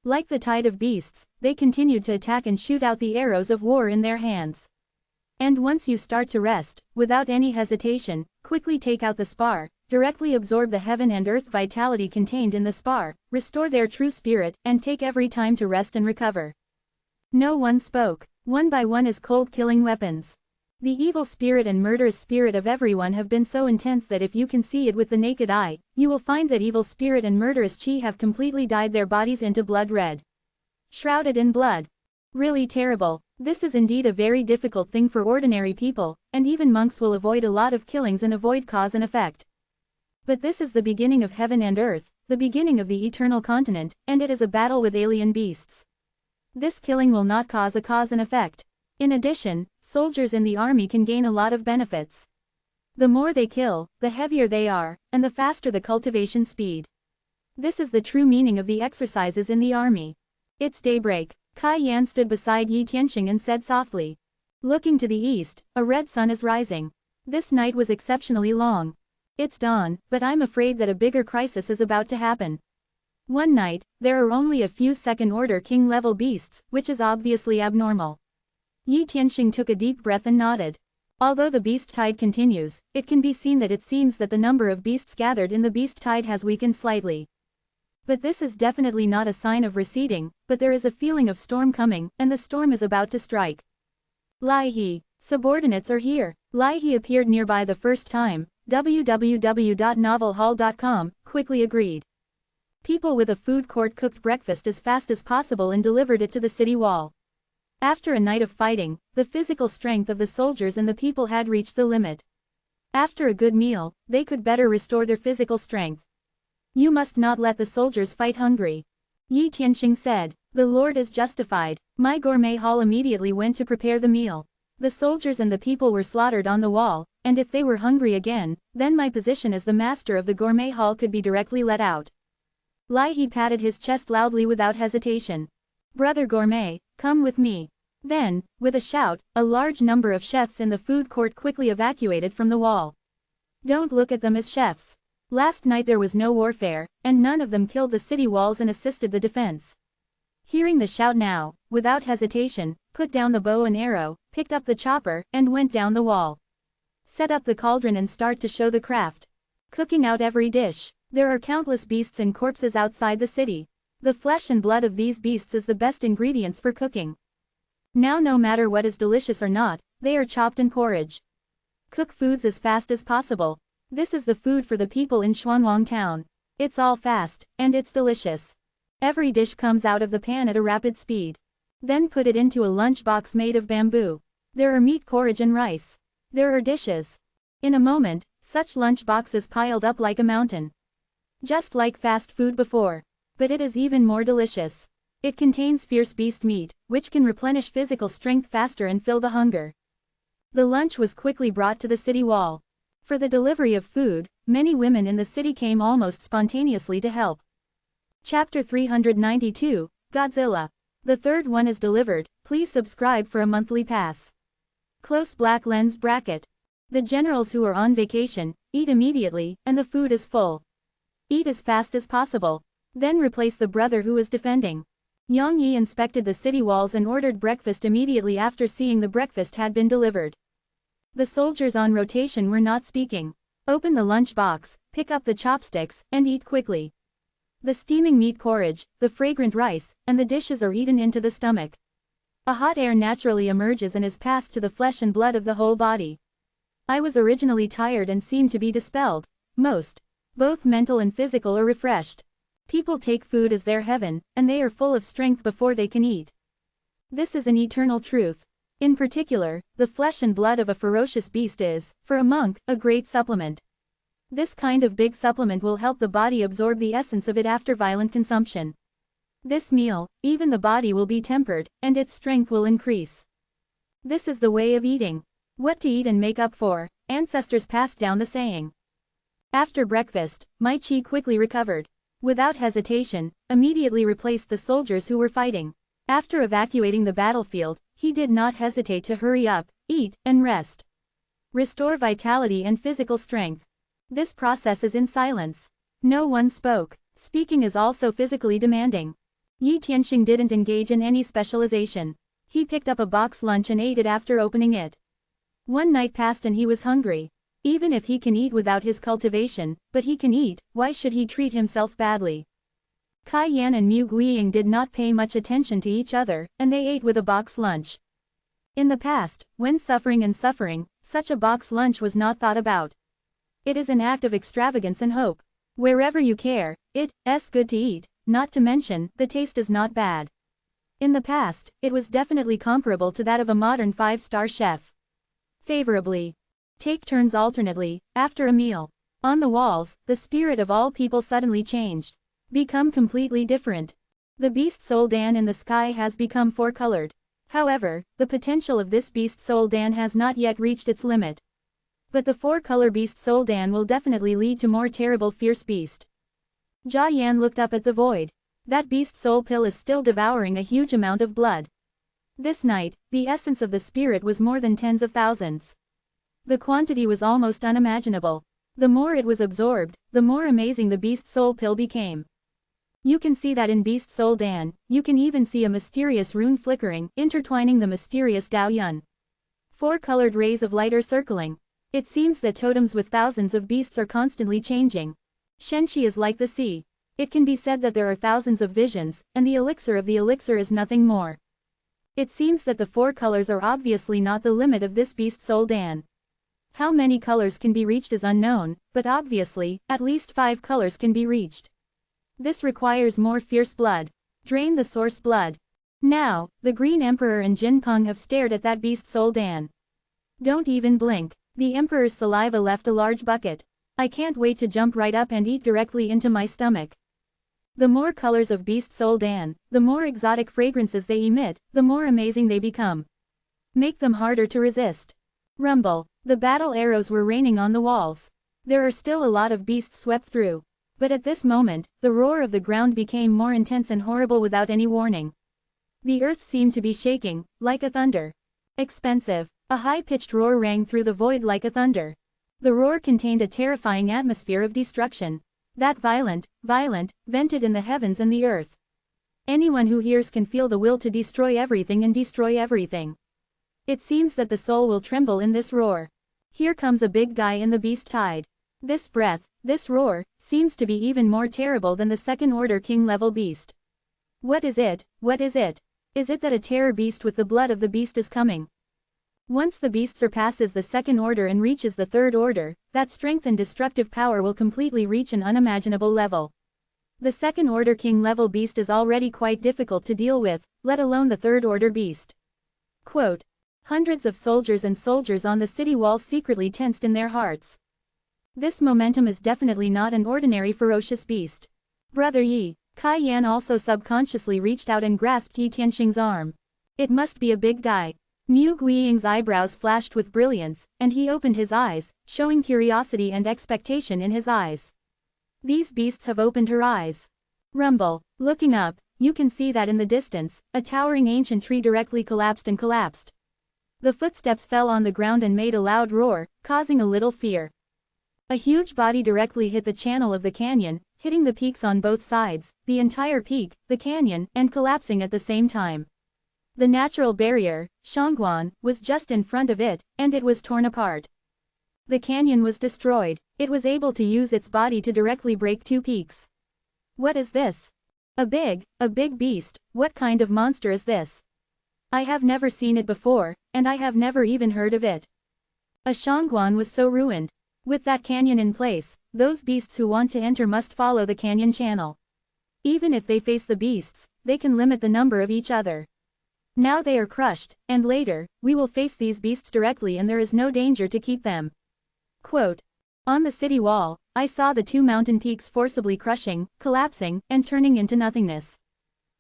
Like the tide of beasts, they continued to attack and shoot out the arrows of war in their hands. And once you start to rest, without any hesitation, quickly take out the spar, directly absorb the heaven and earth vitality contained in the spar, restore their true spirit, and take every time to rest and recover. No one spoke. One by one is cold-killing weapons. The evil spirit and murderous spirit of everyone have been so intense that if you can see it with the naked eye, you will find that evil spirit and murderous chi have completely dyed their bodies into blood red. Shrouded in blood. Really terrible. This is indeed a very difficult thing for ordinary people, and even monks will avoid a lot of killings and avoid cause and effect. But this is the beginning of heaven and earth, the beginning of the eternal continent, and it is a battle with alien beasts. This killing will not cause a cause and effect. In addition, soldiers in the army can gain a lot of benefits. The more they kill, the heavier they are, and the faster the cultivation speed. This is the true meaning of the exercises in the army. It's daybreak. Kai Yan stood beside Yi Tianxing and said softly. Looking to the east, a red sun is rising. This night was exceptionally long. It's dawn, but I'm afraid that a bigger crisis is about to happen. One night, there are only a few second-order king-level beasts, which is obviously abnormal. Yi Tianxing took a deep breath and nodded. Although the beast tide continues, it can be seen that it seems that the number of beasts gathered in the beast tide has weakened slightly. But this is definitely not a sign of receding, but there is a feeling of storm coming, and the storm is about to strike. Lai He. Subordinates are here. Lai He appeared nearby the first time. www.novelhall.com, quickly agreed. People with a food court cooked breakfast as fast as possible and delivered it to the city wall. After a night of fighting, the physical strength of the soldiers and the people had reached the limit. After a good meal, they could better restore their physical strength. You must not let the soldiers fight hungry. Yi Tianxing said. The Lord is justified. My gourmet hall immediately went to prepare the meal. The soldiers and the people were slaughtered on the wall, and if they were hungry again, then my position as the master of the gourmet hall could be directly let out. Lai He patted his chest loudly without hesitation. Brother Gourmet, come with me. Then, with a shout, a large number of chefs in the food court quickly evacuated from the wall. Don't look at them as chefs. Last night there was no warfare, and none of them killed the city walls and assisted the defense. Hearing the shout now, without hesitation, put down the bow and arrow, picked up the chopper, and went down the wall. Set up the cauldron and start to show the craft. Cooking out every dish. There are countless beasts and corpses outside the city. The flesh and blood of these beasts is the best ingredients for cooking. Now no matter what is delicious or not, they are chopped and porridge. Cook foods as fast as possible. This is the food for the people in Xuanwang Town. It's all fast, and it's delicious. Every dish comes out of the pan at a rapid speed. Then put it into a lunch box made of bamboo. There are meat, porridge and rice. There are dishes. In a moment, such lunch boxes piled up like a mountain. Just like fast food before. But it is even more delicious. It contains fierce beast meat, which can replenish physical strength faster and fill the hunger. The lunch was quickly brought to the city wall. For the delivery of food, many women in the city came almost spontaneously to help. Chapter 392, Godzilla. The third one is delivered. Please subscribe for a monthly pass. Close black lens bracket. The generals who are on vacation, eat immediately, and the food is full. Eat as fast as possible. Then replace the brother who is defending. Yang Yi inspected the city walls and ordered breakfast immediately after seeing the breakfast had been delivered. The soldiers on rotation were not speaking. Open the lunch box, pick up the chopsticks, and eat quickly. The steaming meat porridge, the fragrant rice, and the dishes are eaten into the stomach. A hot air naturally emerges and is passed to the flesh and blood of the whole body. I was originally tired and seemed to be dispelled. Both mental and physical are refreshed. People take food as their heaven, and they are full of strength before they can eat. This is an eternal truth. In particular, the flesh and blood of a ferocious beast is, for a monk, a great supplement. This kind of big supplement will help the body absorb the essence of it after violent consumption. This meal, even the body will be tempered, and its strength will increase. This is the way of eating. What to eat and make up for, ancestors passed down the saying. After breakfast, Mai Chi quickly recovered. Without hesitation, immediately replaced the soldiers who were fighting. After evacuating the battlefield, he did not hesitate to hurry up, eat, and rest. Restore vitality and physical strength. This process is in silence. No one spoke. Speaking is also physically demanding. Yi Tianxing didn't engage in any specialization. He picked up a box lunch and ate it after opening it. One night passed and he was hungry. Even if he can eat without his cultivation, but he can eat, why should he treat himself badly? Kai Yan and Mu Guiying did not pay much attention to each other, and they ate with a box lunch. In the past, when suffering, such a box lunch was not thought about. It is an act of extravagance and hope. Wherever you care, it's good to eat, not to mention, the taste is not bad. In the past, it was definitely comparable to that of a modern 5-star chef. Favorably. Take turns alternately, after a meal. On the walls, the spirit of all people suddenly changed. Become completely different. The beast soul Dan in the sky has become 4-colored. However, the potential of this beast soul Dan has not yet reached its limit. But the 4-color beast soul Dan will definitely lead to more terrible fierce beast. Jia Yan looked up at the void. That beast soul pill is still devouring a huge amount of blood. This night, the essence of the spirit was more than tens of thousands. The quantity was almost unimaginable. The more it was absorbed, the more amazing the beast soul pill became. You can see that in Beast Soul Dan, you can even see a mysterious rune flickering, intertwining the mysterious Dao Yun. 4-colored rays of light are circling. It seems that totems with thousands of beasts are constantly changing. Shenxi is like the sea. It can be said that there are thousands of visions, and the elixir of the elixir is nothing more. It seems that the 4 colors are obviously not the limit of this Beast Soul Dan. How many colors can be reached is unknown, but obviously, at least 5 colors can be reached. This requires more fierce blood. Drain the source blood. Now, the Green Emperor and Jin Peng have stared at that Beast Soul Dan. Don't even blink. The Emperor's saliva left a large bucket. I can't wait to jump right up and eat directly into my stomach. The more colors of Beast Soul Dan, the more exotic fragrances they emit, the more amazing they become. Make them harder to resist. Rumble. The battle arrows were raining on the walls. There are still a lot of beasts swept through. But at this moment, the roar of the ground became more intense and horrible without any warning. The earth seemed to be shaking, like a thunder. Expensive. A high-pitched roar rang through the void like a thunder. The roar contained a terrifying atmosphere of destruction. That violent, vented in the heavens and the earth. Anyone who hears can feel the will to destroy everything and destroy everything. It seems that the soul will tremble in this roar. Here comes a big guy in the beast tide. This breath, this roar, seems to be even more terrible than the second-order king-level beast. What is it? What is it? Is it that a terror beast with the blood of the beast is coming? Once the beast surpasses the second order and reaches the third order, that strength and destructive power will completely reach an unimaginable level. The second-order king-level beast is already quite difficult to deal with, let alone the third-order beast. Quote, hundreds of soldiers on the city walls secretly tensed in their hearts. This momentum is definitely not an ordinary ferocious beast. Brother Yi, Kai Yan also subconsciously reached out and grasped Yi Tianxing's arm. It must be a big guy. Mu Guiying's eyebrows flashed with brilliance, and he opened his eyes, showing curiosity and expectation in his eyes. These beasts have opened her eyes. Rumble, looking up, you can see that in the distance, a towering ancient tree directly collapsed. The footsteps fell on the ground and made a loud roar, causing a little fear. A huge body directly hit the channel of the canyon, hitting the peaks on both sides, the entire peak, the canyon, and collapsing at the same time. The natural barrier, Shangguan, was just in front of it, and it was torn apart. The canyon was destroyed. It was able to use its body to directly break two peaks. What is this? A big beast. What kind of monster is this? I have never seen it before, and I have never even heard of it. A Shangguan was so ruined. With that canyon in place, those beasts who want to enter must follow the canyon channel. Even if they face the beasts, they can limit the number of each other. Now they are crushed, and later, we will face these beasts directly and there is no danger to keep them. Quote, on the city wall, I saw the two mountain peaks forcibly crushing, collapsing, and turning into nothingness.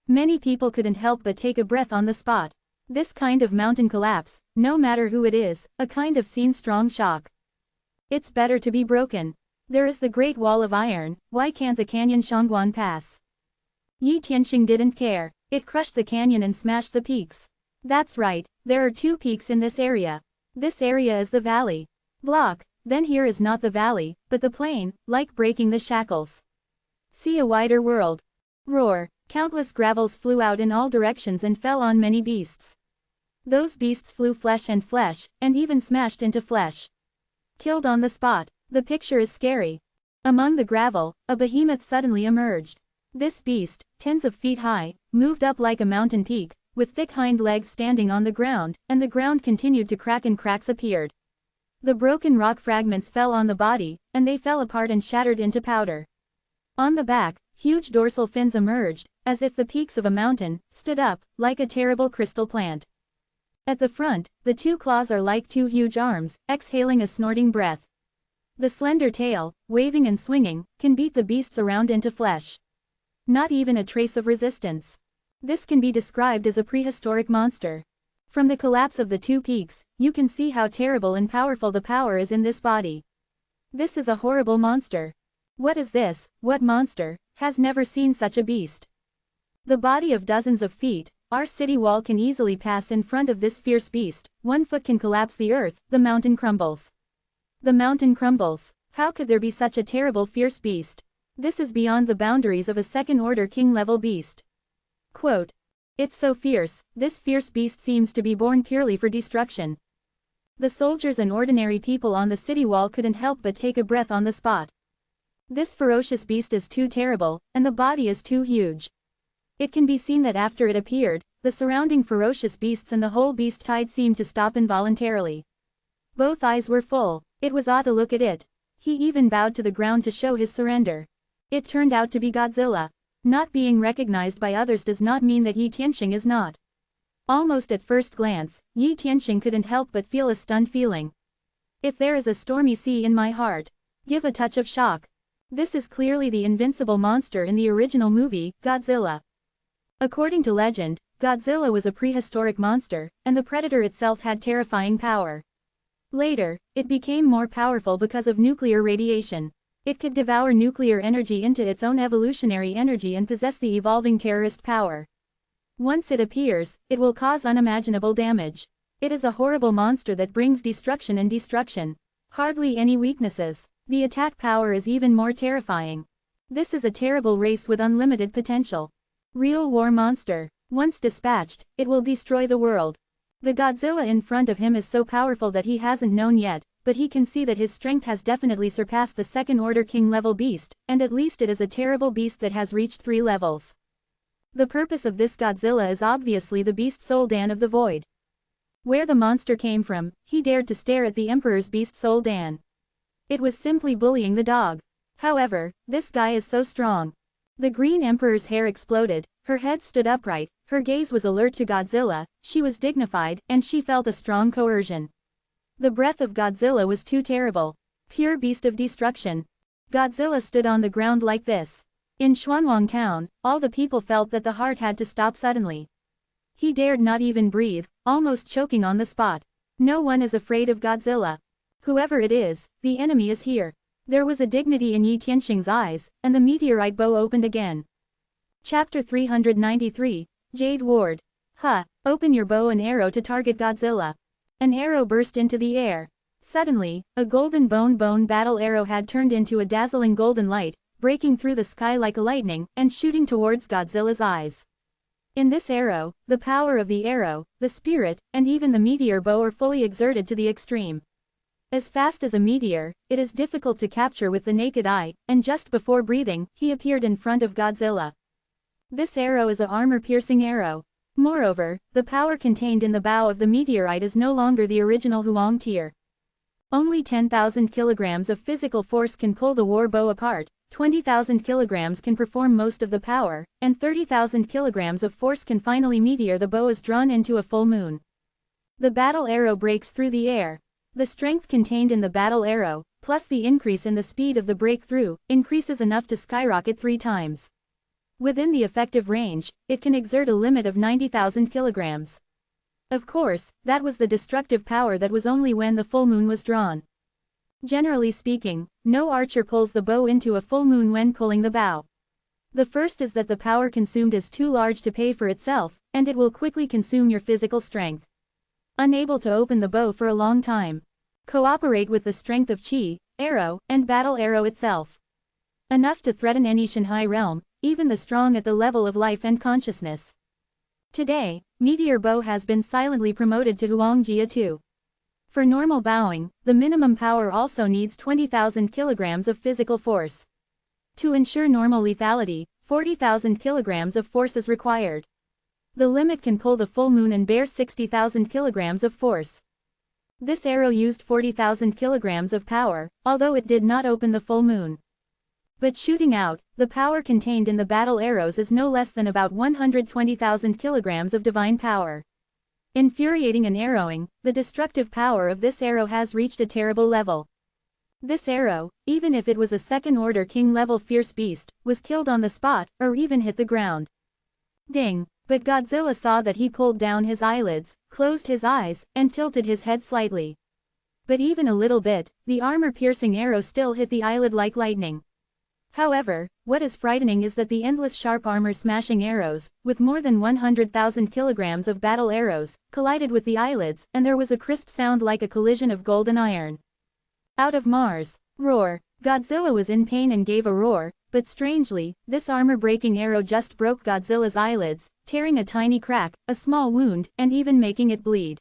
Many people couldn't help but take a breath on the spot. This kind of mountain collapse, no matter who it is, a kind of strong shock. It's better to be broken. There is the Great Wall of Iron, why can't the canyon Shangguan pass? Yi Tianxing didn't care. It crushed the canyon and smashed the peaks. That's right, there are two peaks in this area. This area is the valley. Block, then here is not the valley, but the plain, like breaking the shackles. See a wider world. Roar, countless gravels flew out in all directions and fell on many beasts. Those beasts flew flesh, and even smashed into flesh. Killed on the spot. The picture is scary. Among the gravel, a behemoth suddenly emerged. This beast, tens of feet high, moved up like a mountain peak, with thick hind legs standing on the ground, and the ground continued to crack and cracks appeared. The broken rock fragments fell on the body, and they fell apart and shattered into powder. On the back, huge dorsal fins emerged, as if the peaks of a mountain, stood up, like a terrible crystal plant. At the front, the two claws are like two huge arms, exhaling a snorting breath. The slender tail, waving and swinging, can beat the beasts around into flesh. Not even a trace of resistance. This can be described as a prehistoric monster. From the collapse of the two peaks, you can see how terrible and powerful the power is in this body. This is a horrible monster. What is this? What monster has never seen such a beast? The body of dozens of feet, our city wall can easily pass in front of this fierce beast. 1 foot can collapse the earth, the mountain crumbles. The mountain crumbles. How could there be such a terrible fierce beast? This is beyond the boundaries of a second-order king-level beast. Quote, it's so fierce, this fierce beast seems to be born purely for destruction. The soldiers and ordinary people on the city wall couldn't help but take a breath on the spot. This ferocious beast is too terrible, and the body is too huge. It can be seen that after it appeared, the surrounding ferocious beasts and the whole beast tide seemed to stop involuntarily. Both eyes were full. It was odd to look at it. He even bowed to the ground to show his surrender. It turned out to be Godzilla. Not being recognized by others does not mean that Yi Tianxing is not. Almost at first glance, Yi Tianxing couldn't help but feel a stunned feeling. If there is a stormy sea in my heart, give a touch of shock. This is clearly the invincible monster in the original movie, Godzilla. According to legend, Godzilla was a prehistoric monster, and the predator itself had terrifying power. Later, it became more powerful because of nuclear radiation. It could devour nuclear energy into its own evolutionary energy and possess the evolving terrorist power. Once it appears, it will cause unimaginable damage. It is a horrible monster that brings destruction and destruction. Hardly any weaknesses. The attack power is even more terrifying. This is a terrible race with unlimited potential. Real war monster. Once dispatched, it will destroy the world. The Godzilla in front of him is so powerful that he hasn't known yet, but he can see that his strength has definitely surpassed the second-order king-level beast, and at least it is a terrible beast that has reached 3 levels. The purpose of this Godzilla is obviously the beast soul Dan of the void. Where the monster came from, he dared to stare at the Emperor's beast soul Dan. It was simply bullying the dog. However, this guy is so strong. The Green Emperor's hair exploded, her head stood upright, her gaze was alert to Godzilla, she was dignified, and she felt a strong coercion. The breath of Godzilla was too terrible. Pure beast of destruction. Godzilla stood on the ground like this. In Xuanwang Town, all the people felt that the heart had to stop suddenly. He dared not even breathe, almost choking on the spot. No one is afraid of Godzilla. Whoever it is, the enemy is here. There was a dignity in Yi Tianxing's eyes, and the meteorite bow opened again. Chapter 393, Jade Ward. Open your bow and arrow to target Godzilla. An arrow burst into the air. Suddenly, a golden bone battle arrow had turned into a dazzling golden light, breaking through the sky like a lightning, and shooting towards Godzilla's eyes. In this arrow, the power of the arrow, the spirit, and even the meteor bow are fully exerted to the extreme. As fast as a meteor, it is difficult to capture with the naked eye, and just before breathing, he appeared in front of Godzilla. This arrow is an armor-piercing arrow. Moreover, the power contained in the bow of the meteorite is no longer the original Huang tier. Only 10,000 kilograms of physical force can pull the war bow apart, 20,000 kilograms can perform most of the power, and 30,000 kilograms of force can finally meteor the bow is drawn into a full moon. The battle arrow breaks through the air. The strength contained in the battle arrow, plus the increase in the speed of the breakthrough, increases enough to skyrocket 3 times. Within the effective range, it can exert a limit of 90,000 kilograms. Of course, that was the destructive power that was only when the full moon was drawn. Generally speaking, no archer pulls the bow into a full moon when pulling the bow. The first is that the power consumed is too large to pay for itself, and it will quickly consume your physical strength. Unable to open the bow for a long time. Cooperate with the strength of Qi, arrow, and battle arrow itself. Enough to threaten any Shanghai realm, even the strong at the level of life and consciousness. Today, meteor bow has been silently promoted to Huangjia 2. For normal bowing, the minimum power also needs 20,000 kilograms of physical force. To ensure normal lethality, 40,000 kilograms of force is required. The limit can pull the full moon and bear 60,000 kilograms of force. This arrow used 40,000 kilograms of power, although it did not open the full moon. But shooting out, the power contained in the battle arrows is no less than about 120,000 kilograms of divine power. Infuriating and arrowing, the destructive power of this arrow has reached a terrible level. This arrow, even if it was a second-order king-level fierce beast, was killed on the spot, or even hit the ground. Ding! But Godzilla saw that he pulled down his eyelids, closed his eyes, and tilted his head slightly. But even a little bit, the armor-piercing arrow still hit the eyelid like lightning. However, what is frightening is that the endless sharp armor-smashing arrows, with more than 100,000 kilograms of battle arrows, collided with the eyelids, and there was a crisp sound like a collision of gold and iron. Out of Mars. Roar. Godzilla was in pain and gave a roar, but strangely, this armor-breaking arrow just broke Godzilla's eyelids, tearing a tiny crack, a small wound, and even making it bleed.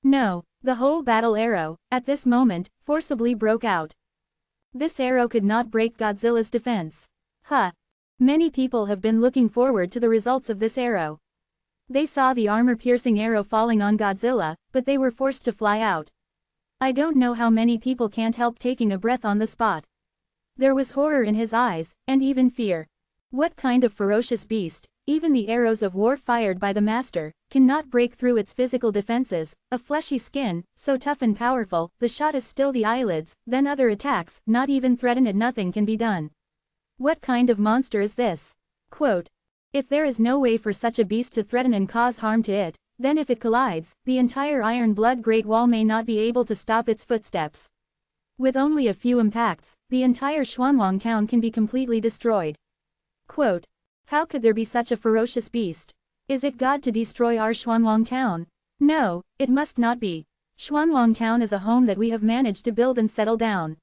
No, the whole battle arrow, at this moment, forcibly broke out. This arrow could not break Godzilla's defense. Many people have been looking forward to the results of this arrow. They saw the armor-piercing arrow falling on Godzilla, but they were forced to fly out. I don't know how many people can't help taking a breath on the spot. There was horror in his eyes, and even fear. What kind of ferocious beast, even the arrows of war fired by the master, cannot break through its physical defenses, a fleshy skin, so tough and powerful, the shot is still the eyelids, then other attacks, not even threaten it, nothing can be done. What kind of monster is this? Quote, if there is no way for such a beast to threaten and cause harm to it, then if it collides, the entire Iron Blood Great Wall may not be able to stop its footsteps. With only a few impacts, the entire Xuanwang town can be completely destroyed. Quote, how could there be such a ferocious beast? Is it God to destroy our Xuanwang town? No, it must not be. Xuanwang town is a home that we have managed to build and settle down.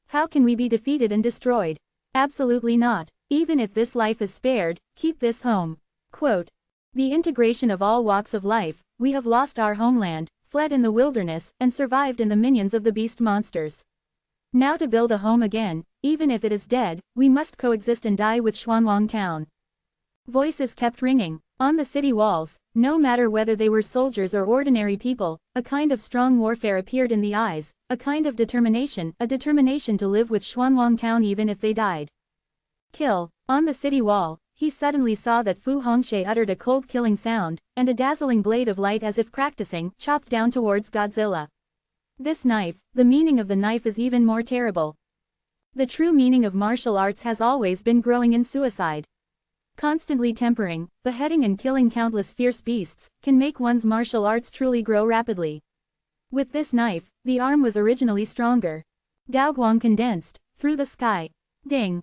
How can we be defeated and destroyed? Absolutely not. Even if this life is spared, keep this home. Quote, the integration of all walks of life, we have lost our homeland, fled in the wilderness, and survived in the minions of the beast monsters. Now to build a home again, even if it is dead, we must coexist and die with Xuanwang town. Voices kept ringing. On the city walls, no matter whether they were soldiers or ordinary people, a kind of strong warfare appeared in the eyes, a kind of determination, a determination to live with Xuanwang town even if they died. Kill. On the city wall, he suddenly saw that Fu Hongxue uttered a cold killing sound, and a dazzling blade of light as if practicing, chopped down towards Godzilla. This knife, the meaning of the knife is even more terrible. The true meaning of martial arts has always been growing in suicide. Constantly tempering, beheading and killing countless fierce beasts, can make one's martial arts truly grow rapidly. With this knife, the arm was originally stronger. Gao Guang condensed, through the sky. Ding!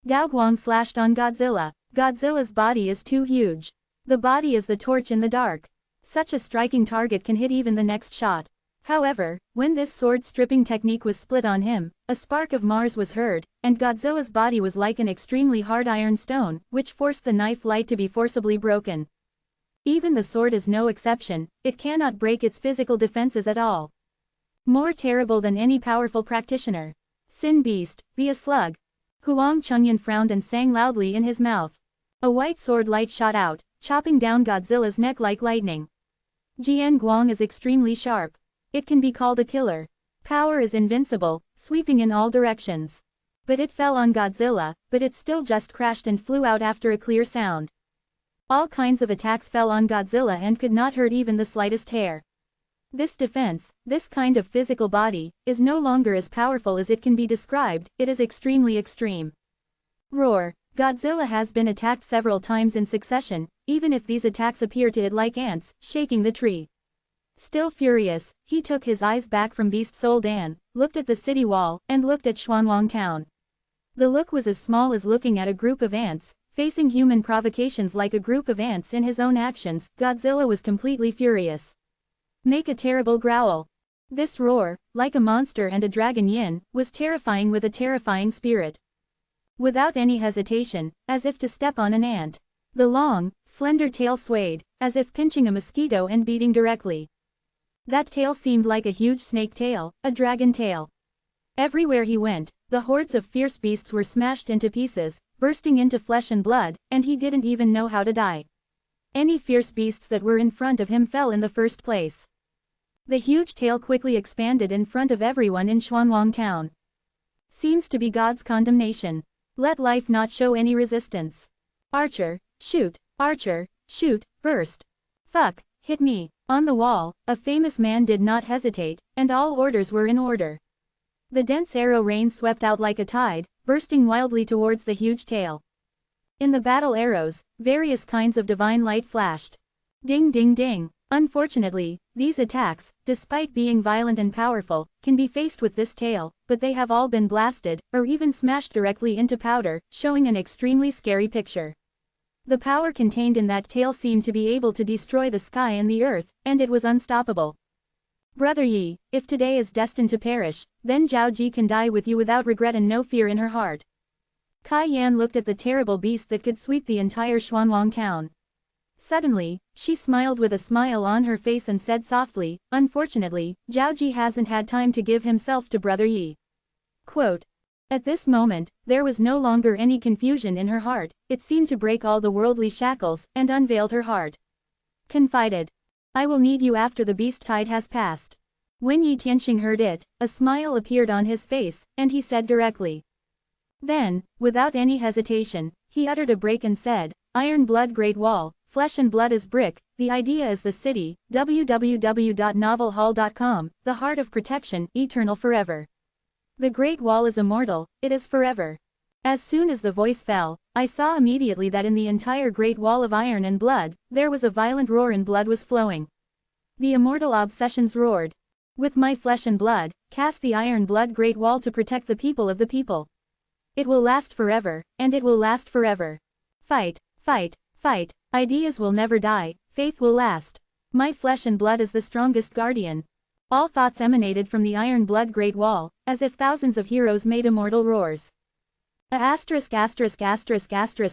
Gao Guang slashed on Godzilla. Godzilla's body is too huge. The body is the torch in the dark. Such a striking target can hit even the next shot. However, when this sword-stripping technique was split on him, a spark of Mars was heard, and Godzilla's body was like an extremely hard iron stone, which forced the knife light to be forcibly broken. Even the sword is no exception, it cannot break its physical defenses at all. More terrible than any powerful practitioner. Sin beast, be a slug. Huang Chengyan frowned and sang loudly in his mouth. A white sword light shot out, chopping down Godzilla's neck like lightning. Jian Guang is extremely sharp. It can be called a killer. Power is invincible, sweeping in all directions. But it fell on Godzilla, but it still just crashed and flew out after a clear sound. All kinds of attacks fell on Godzilla and could not hurt even the slightest hair. This defense, this kind of physical body, is no longer as powerful as it can be described, it is extremely extreme. Roar! Godzilla has been attacked several times in succession, even if these attacks appear to it like ants, shaking the tree. Still furious, he took his eyes back from Beast Soul Dan, looked at the city wall, and looked at Xuanwang Town. The look was as small as looking at a group of ants, facing human provocations like a group of ants in his own actions. Godzilla was completely furious. Make a terrible growl. This roar, like a monster and a dragon yin, was terrifying with a terrifying spirit. Without any hesitation, as if to step on an ant, the long, slender tail swayed, as if pinching a mosquito and beating directly. That tail seemed like a huge snake tail, a dragon tail. Everywhere he went, the hordes of fierce beasts were smashed into pieces, bursting into flesh and blood, and he didn't even know how to die. Any fierce beasts that were in front of him fell in the first place. The huge tail quickly expanded in front of everyone in Xuanwang Town. Seems to be God's condemnation. Let life not show any resistance. Archer, shoot, burst. Fuck, hit me. On the wall, a famous man did not hesitate, and all orders were in order. The dense arrow rain swept out like a tide, bursting wildly towards the huge tail. In the battle arrows, various kinds of divine light flashed. Ding ding ding. Unfortunately, these attacks, despite being violent and powerful, can be faced with this tail, but they have all been blasted, or even smashed directly into powder, showing an extremely scary picture. The power contained in that tail seemed to be able to destroy the sky and the earth, and it was unstoppable. Brother Yi, if today is destined to perish, then Zhao Ji can die with you without regret and no fear in her heart. Kai Yan looked at the terrible beast that could sweep the entire Xuanwang town. Suddenly, she smiled with a smile on her face and said softly, unfortunately, Zhao Ji hasn't had time to give himself to Brother Yi. Quote. At this moment, there was no longer any confusion in her heart, it seemed to break all the worldly shackles, and unveiled her heart. Confided. I will need you after the beast tide has passed. When Yi Tianxing heard it, a smile appeared on his face, and he said directly. Then, without any hesitation, he uttered a break and said, Iron Blood Great Wall, flesh and blood is brick, the idea is the city, www.novelhall.com, the heart of protection, eternal forever. The Great Wall is immortal, it is forever. As soon as the voice fell, I saw immediately that in the entire Great Wall of iron and blood, there was a violent roar and blood was flowing. The immortal obsessions roared. With my flesh and blood, cast the Iron Blood Great Wall to protect the people of the people. It will last forever, and it will last forever. Fight, fight, fight, ideas will never die, faith will last. My flesh and blood is the strongest guardian. All thoughts emanated from the Iron Blood Great Wall, as if thousands of heroes made immortal roars.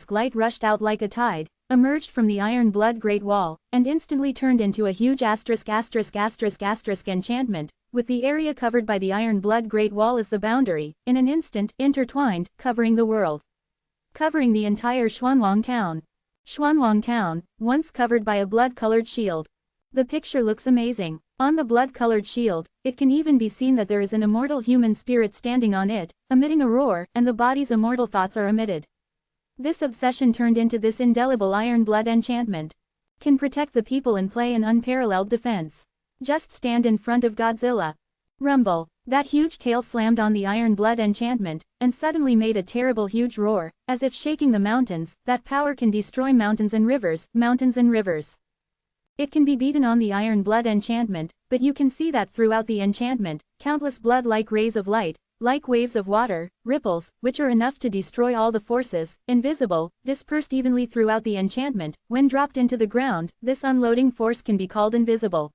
Light rushed out like a tide, emerged from the Iron Blood Great Wall, and instantly turned into a huge enchantment, with the area covered by the Iron Blood Great Wall as the boundary, in an instant, intertwined, covering the world. Covering the entire Xuanwang town. Xuanwang town, once covered by a blood-colored shield. The picture looks amazing. On the blood-colored shield, it can even be seen that there is an immortal human spirit standing on it, emitting a roar, and the body's immortal thoughts are emitted. This obsession turned into this indelible iron blood enchantment. Can protect the people and play an unparalleled defense. Just stand in front of Godzilla. Rumble. That huge tail slammed on the iron blood enchantment, and suddenly made a terrible huge roar, as if shaking the mountains. That power can destroy mountains and rivers, mountains and rivers. It can be beaten on the iron blood enchantment, but you can see that throughout the enchantment, countless blood-like rays of light, like waves of water, ripples, which are enough to destroy all the forces, invisible, dispersed evenly throughout the enchantment. When dropped into the ground, this unloading force can be called invisible.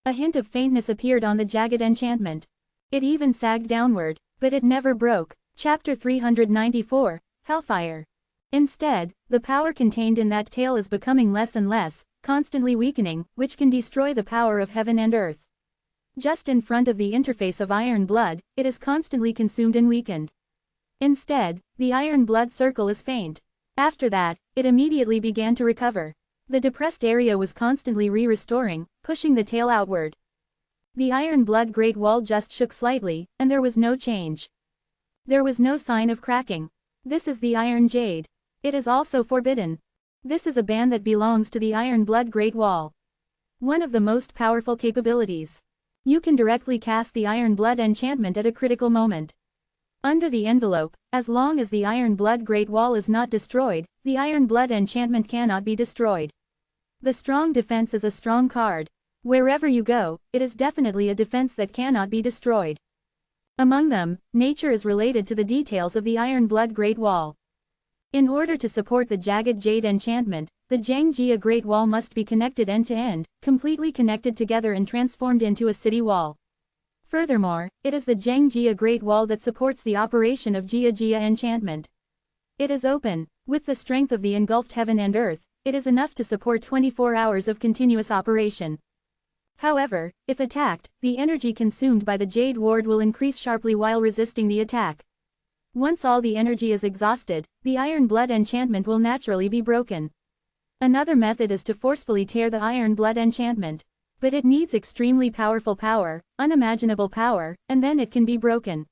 A hint of faintness appeared on the jagged enchantment. It even sagged downward, but it never broke. Chapter 394, Hellfire. Instead, the power contained in that tail is becoming less and less, constantly weakening, which can destroy the power of heaven and earth. Just in front of the interface of iron blood, it is constantly consumed and weakened. Instead, the iron blood circle is faint. After that, it immediately began to recover. The depressed area was constantly re-restoring, pushing the tail outward. The iron blood great wall just shook slightly, and there was no change. There was no sign of cracking. This is the iron jade. It is also forbidden. This is a band that belongs to the iron blood great wall. One of the most powerful capabilities. You can directly cast the iron blood enchantment at a critical moment. Under the envelope, as long as the iron blood great wall is not destroyed, the iron blood enchantment cannot be destroyed. The strong defense is a strong card. Wherever you go, it is definitely a defense that cannot be destroyed. Among them, nature is related to the details of the iron blood great wall. In order to support the jagged jade enchantment, the Jiangjia Great Wall must be connected end to end, completely connected together and transformed into a city wall. Furthermore, it is the Jiangjia Great Wall that supports the operation of Jia enchantment. It is open. With the strength of the engulfed heaven and earth, it is enough to support 24 hours of continuous operation. However, if attacked, the energy consumed by the Jade Ward will increase sharply while resisting the attack. Once all the energy is exhausted, the iron blood enchantment will naturally be broken. Another method is to forcefully tear the iron blood enchantment. But it needs extremely powerful power, unimaginable power, and then it can be broken.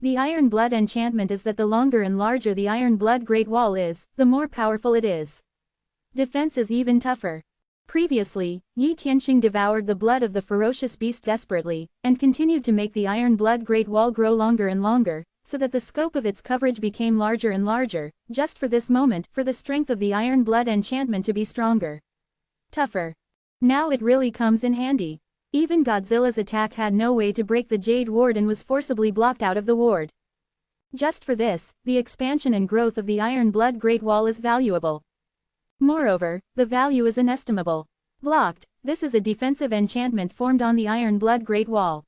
The iron blood enchantment is that the longer and larger the iron blood great wall is, the more powerful it is. Defense is even tougher. Previously, Yi Tianxing devoured the blood of the ferocious beast desperately, and continued to make the iron blood great wall grow longer and longer, so that the scope of its coverage became larger and larger, just for this moment, for the strength of the iron blood enchantment to be stronger. Tougher. Now it really comes in handy. Even Godzilla's attack had no way to break the Jade Ward and was forcibly blocked out of the ward. Just for this, the expansion and growth of the iron blood great wall is valuable. Moreover, the value is inestimable. Blocked. This is a defensive enchantment formed on the iron blood great wall.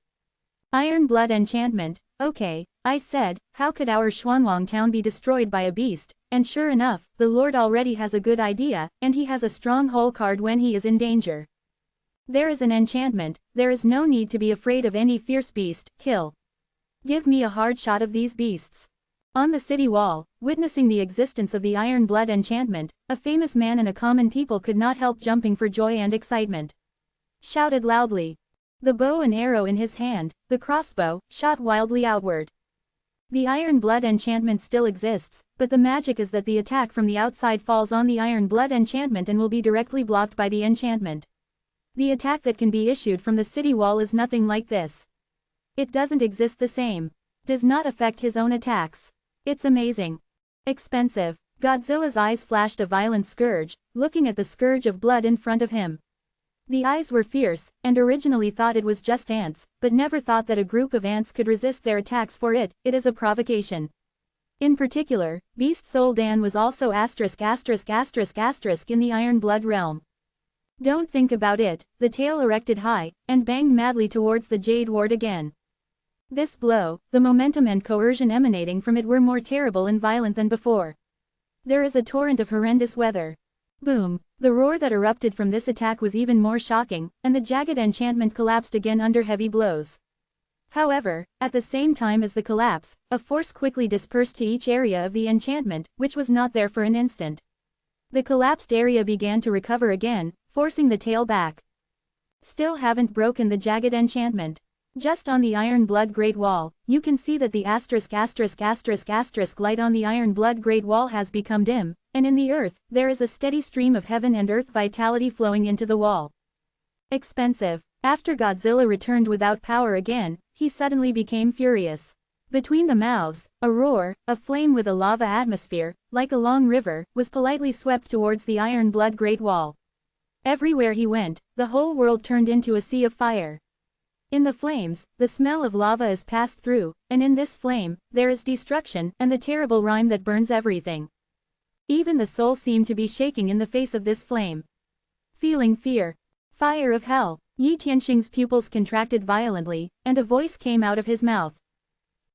Iron blood enchantment. Okay, I said, how could our Xuanwang town be destroyed by a beast? And sure enough, the Lord already has a good idea, and he has a strong hole card when he is in danger. There is an enchantment. There is no need to be afraid of any fierce beast. Kill. Give me a hard shot of these beasts. On the city wall, witnessing the existence of the iron blood enchantment, a famous man and a common people could not help jumping for joy and excitement. Shouted loudly. The bow and arrow in his hand, the crossbow, shot wildly outward. The iron blood enchantment still exists, but the magic is that the attack from the outside falls on the iron blood enchantment and will be directly blocked by the enchantment. The attack that can be issued from the city wall is nothing like this. It doesn't exist the same. Does not affect his own attacks. It's amazing. Expensive. Godzilla's eyes flashed a violent scourge, looking at the scourge of blood in front of him. The eyes were fierce, and originally thought it was just ants, but never thought that a group of ants could resist their attacks for it is a provocation. In particular, Beast Soul Dan was also ***** in the iron blood realm. Don't think about it, the tail erected high, and banged madly towards the Jade Ward again. This blow, the momentum and coercion emanating from it were more terrible and violent than before. There is a torrent of horrendous weather. Boom! The roar that erupted from this attack was even more shocking, and the jagged enchantment collapsed again under heavy blows. However, at the same time as the collapse, a force quickly dispersed to each area of the enchantment, which was not there for an instant. The collapsed area began to recover again, forcing the tail back. Still haven't broken the jagged enchantment. Just on the Iron Blood Great Wall, you can see that the light on the Iron Blood Great Wall has become dim, and in the earth, there is a steady stream of heaven and earth vitality flowing into the wall. Expensive. After Godzilla returned without power again, he suddenly became furious. Between the mouths, a roar, a flame with a lava atmosphere, like a long river, was politely swept towards the Iron Blood Great Wall. Everywhere he went, the whole world turned into a sea of fire. In the flames, the smell of lava is passed through, and in this flame, there is destruction and the terrible rime that burns everything. Even the soul seemed to be shaking in the face of this flame. Feeling fear. Fire of hell. Yi Tianxing's pupils contracted violently, and a voice came out of his mouth.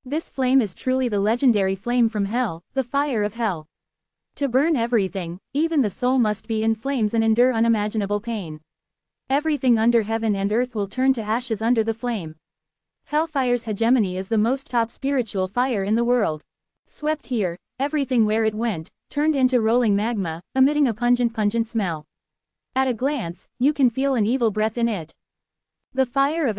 This flame is truly the legendary flame from hell, the fire of hell. To burn everything, even the soul must be in flames and endure unimaginable pain. Everything under heaven and earth will turn to ashes under the flame. Hellfire's hegemony is the most top spiritual fire in the world. Swept here, everything where it went, turned into rolling magma, emitting a pungent smell. At a glance, you can feel an evil breath in it. The fire of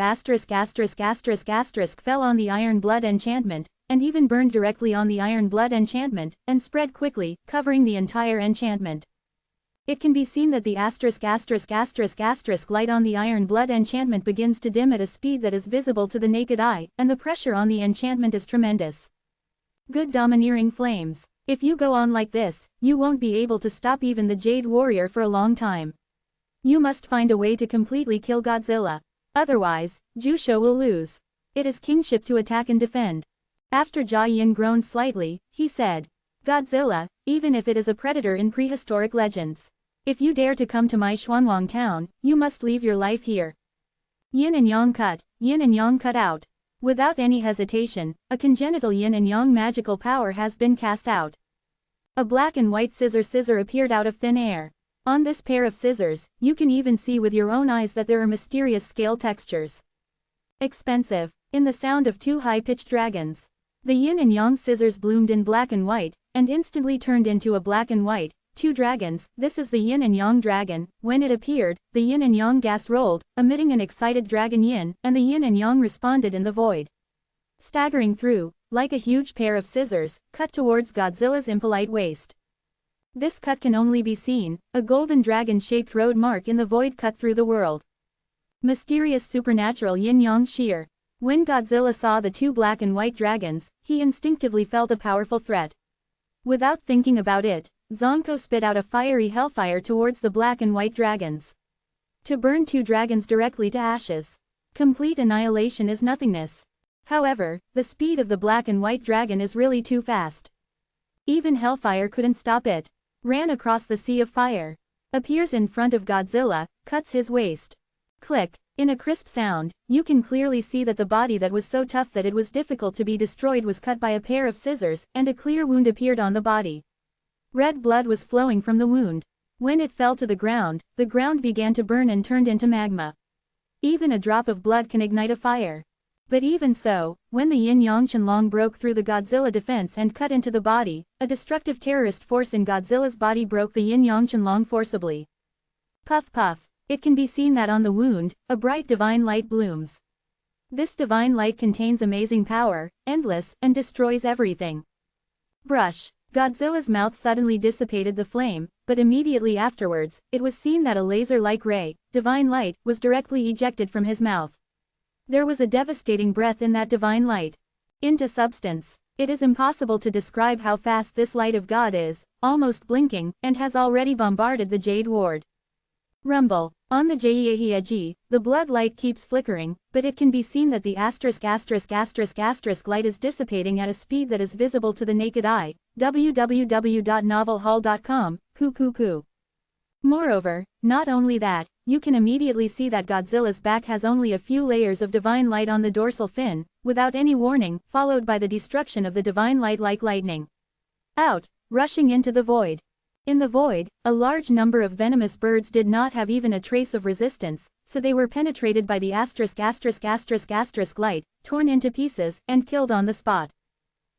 fell on the Iron Blood enchantment, and even burned directly on the Iron Blood enchantment, and spread quickly, covering the entire enchantment. It can be seen that the light on the Iron Blood enchantment begins to dim at a speed that is visible to the naked eye, and the pressure on the enchantment is tremendous. Good domineering flames. If you go on like this, you won't be able to stop even the Jade Warrior for a long time. You must find a way to completely kill Godzilla. Otherwise, Jusho will lose. It is kingship to attack and defend. After Jia Yin groaned slightly, he said, Godzilla, even if it is a predator in prehistoric legends. If you dare to come to my Xuanwang town, you must leave your life here. Yin and Yang cut out. Without any hesitation, a congenital yin and yang magical power has been cast out. A black and white scissor appeared out of thin air. On this pair of scissors, you can even see with your own eyes that there are mysterious scale textures. Expensive. In the sound of two high-pitched dragons. The yin and yang scissors bloomed in black and white, and instantly turned into a black and white, two dragons. This is the yin and yang dragon. When it appeared, the yin and yang gas rolled, emitting an excited dragon yin, and the yin and yang responded in the void. Staggering through, like a huge pair of scissors, cut towards Godzilla's impolite waist. This cut can only be seen, a golden dragon-shaped road mark in the void cut through the world. Mysterious supernatural yin-yang shear. When Godzilla saw the two black and white dragons, he instinctively felt a powerful threat. Without thinking about it, Zonko spit out a fiery hellfire towards the black and white dragons. To burn two dragons directly to ashes. Complete annihilation is nothingness. However, the speed of the black and white dragon is really too fast. Even hellfire couldn't stop it. Ran across the sea of fire. Appears in front of Godzilla, cuts his waist. Click. In a crisp sound, you can clearly see that the body that was so tough that it was difficult to be destroyed was cut by a pair of scissors, and a clear wound appeared on the body. Red blood was flowing from the wound. When it fell to the ground began to burn and turned into magma. Even a drop of blood can ignite a fire. But even so, when the yin-yang Qianlong broke through the Godzilla defense and cut into the body, a destructive terrorist force in Godzilla's body broke the yin-yang Qianlong forcibly. Puff puff. It can be seen that on the wound, a bright divine light blooms. This divine light contains amazing power, endless, and destroys everything. Brush. Godzilla's mouth suddenly dissipated the flame, but immediately afterwards, it was seen that a laser-like ray, divine light, was directly ejected from his mouth. There was a devastating breath in that divine light. Into substance. It is impossible to describe how fast this light of God is, almost blinking, and has already bombarded the Jade Ward. Rumble. On the Jieheji, the blood light keeps flickering, but it can be seen that the light is dissipating at a speed that is visible to the naked eye. www.novelhall.com, poo. Moreover, not only that, you can immediately see that Godzilla's back has only a few layers of divine light on the dorsal fin, without any warning, followed by the destruction of the divine light like lightning. Out, rushing into the void. In the void, a large number of venomous birds did not have even a trace of resistance, so they were penetrated by the light, torn into pieces, and killed on the spot.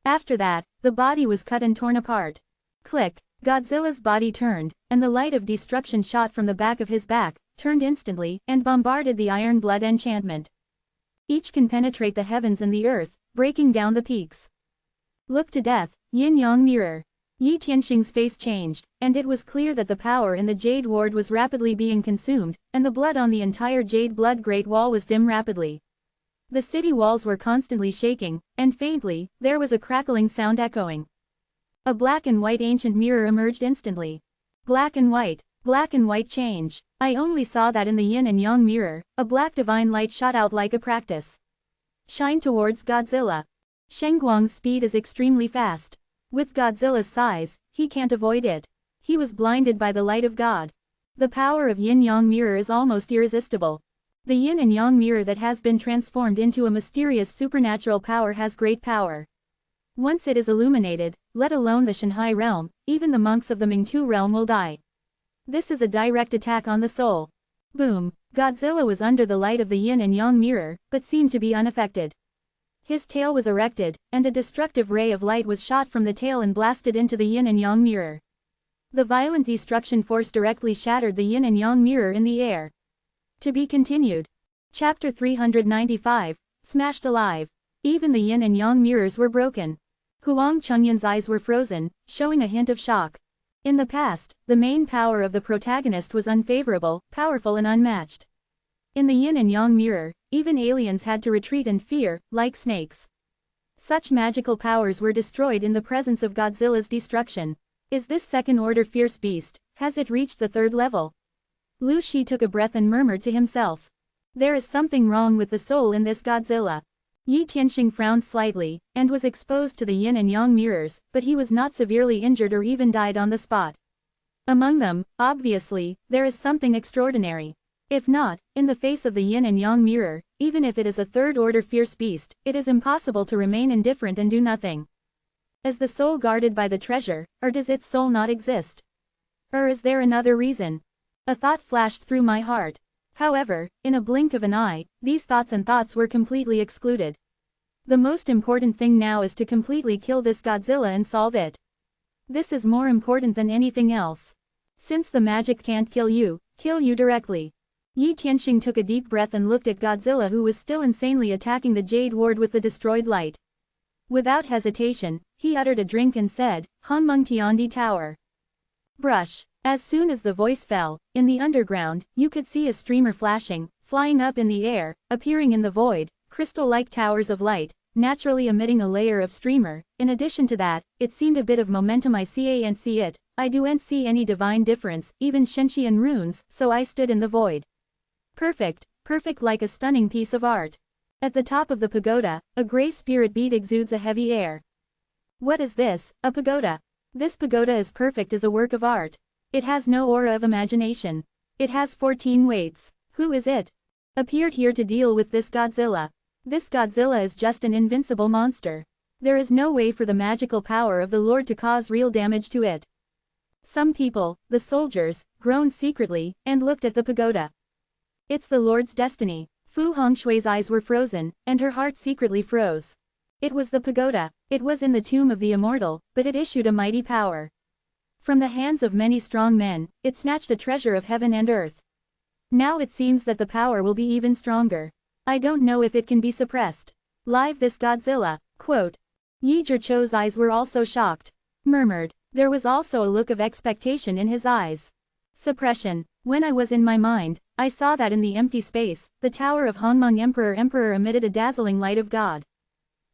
After that, the body was cut and torn apart. Click. Godzilla's body turned, and the light of destruction shot from the back of his back, turned instantly, and bombarded the Iron Blood enchantment. Each can penetrate the heavens and the earth, breaking down the peaks. Look to death, yin-yang mirror. Yi Tianxing's face changed, and it was clear that the power in the Jade Ward was rapidly being consumed, and the blood on the entire Jade Blood Great Wall was dim rapidly. The city walls were constantly shaking, and faintly, there was a crackling sound echoing. A black and white ancient mirror emerged instantly. Black and white change. I only saw that in the yin and yang mirror, a black divine light shot out like a practice. Shine towards Godzilla. Shengguang's speed is extremely fast. With Godzilla's size, he can't avoid it. He was blinded by the light of God. The power of yin-yang mirror is almost irresistible. The yin and yang mirror that has been transformed into a mysterious supernatural power has great power. Once it is illuminated, let alone the Shanghai realm, even the monks of the Mingtu realm will die. This is a direct attack on the soul. Boom! Godzilla was under the light of the yin and yang mirror, but seemed to be unaffected. His tail was erected, and a destructive ray of light was shot from the tail and blasted into the yin and yang mirror. The violent destruction force directly shattered the yin and yang mirror in the air. To be continued. Chapter 395, Smashed Alive. Even the yin and yang mirrors were broken. Huang Chengyan's eyes were frozen, showing a hint of shock. In the past, the main power of the protagonist was unfavorable, powerful and unmatched. In the yin and yang mirror, even aliens had to retreat in fear, like snakes. Such magical powers were destroyed in the presence of Godzilla's destruction. Is this second-order fierce beast, has it reached the third level? Lu Shi took a breath and murmured to himself. There is something wrong with the soul in this Godzilla. Yi Tianxing frowned slightly, and was exposed to the yin and yang mirrors, but he was not severely injured or even died on the spot. Among them, obviously, there is something extraordinary. If not, in the face of the yin and yang mirror, even if it is a third-order fierce beast, it is impossible to remain indifferent and do nothing. Is the soul guarded by the treasure, or does its soul not exist? Or is there another reason? A thought flashed through my heart. However, in a blink of an eye, these thoughts were completely excluded. The most important thing now is to completely kill this Godzilla and solve it. This is more important than anything else. Since the magic can't kill you directly. Yi Tianxing took a deep breath and looked at Godzilla, who was still insanely attacking the Jade Ward with the destroyed light. Without hesitation, he uttered a drink and said, Hongmeng Tiandi Tower. Brush. As soon as the voice fell, in the underground, you could see a streamer flashing, flying up in the air, appearing in the void, crystal-like towers of light, naturally emitting a layer of streamer. In addition to that, it seemed a bit of momentum. I can't see it, I don't see any divine difference, even Shenxian runes, so I stood in the void. Perfect like a stunning piece of art. At the top of the pagoda, a gray spirit bead exudes a heavy air. What is this, a pagoda? This pagoda is perfect as a work of art. It has no aura of imagination. It has 14 weights. Who is it? Appeared here to deal with this Godzilla. This Godzilla is just an invincible monster. There is no way for the magical power of the Lord to cause real damage to it. Some people, the soldiers, groaned secretly, and looked at the pagoda. It's the Lord's destiny. Fu Hongshui's eyes were frozen, and her heart secretly froze. It was the pagoda. It was in the tomb of the Immortal, but it issued a mighty power. From the hands of many strong men, it snatched a treasure of heaven and earth. Now it seems that the power will be even stronger. I don't know if it can be suppressed. Live this Godzilla, quote. Yi Zhichu's eyes were also shocked. Murmured. There was also a look of expectation in his eyes. Suppression. When I was in my mind, I saw that in the empty space, the tower of Hongmeng Emperor emitted a dazzling light of God.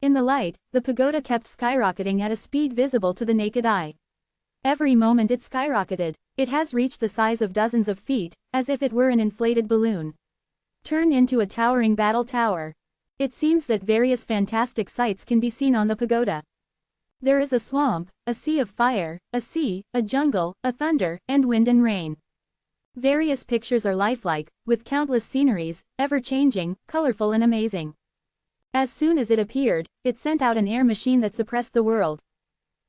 In the light, the pagoda kept skyrocketing at a speed visible to the naked eye. Every moment it skyrocketed. It has reached the size of dozens of feet, as if it were an inflated balloon. Turned into a towering battle tower. It seems that various fantastic sights can be seen on the pagoda. There is a swamp, a sea of fire, a sea, a jungle, a thunder, and wind and rain. Various pictures are lifelike, with countless sceneries, ever-changing, colorful and amazing. As soon as it appeared, it sent out an air machine that suppressed the world.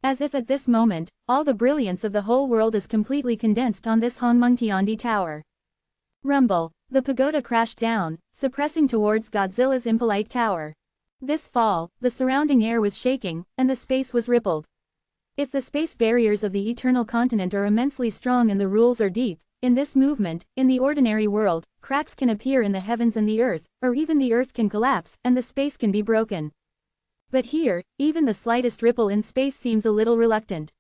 As if at this moment, all the brilliance of the whole world is completely condensed on this Hongmeng Tiandi Tower. Rumble. The pagoda crashed down, suppressing towards Godzilla's impolite tower. This fall, the surrounding air was shaking, and the space was rippled. If the space barriers of the eternal continent are immensely strong and the rules are deep, in this movement, in the ordinary world, cracks can appear in the heavens and the earth, or even the earth can collapse, and the space can be broken. But here, even the slightest ripple in space seems a little reluctant.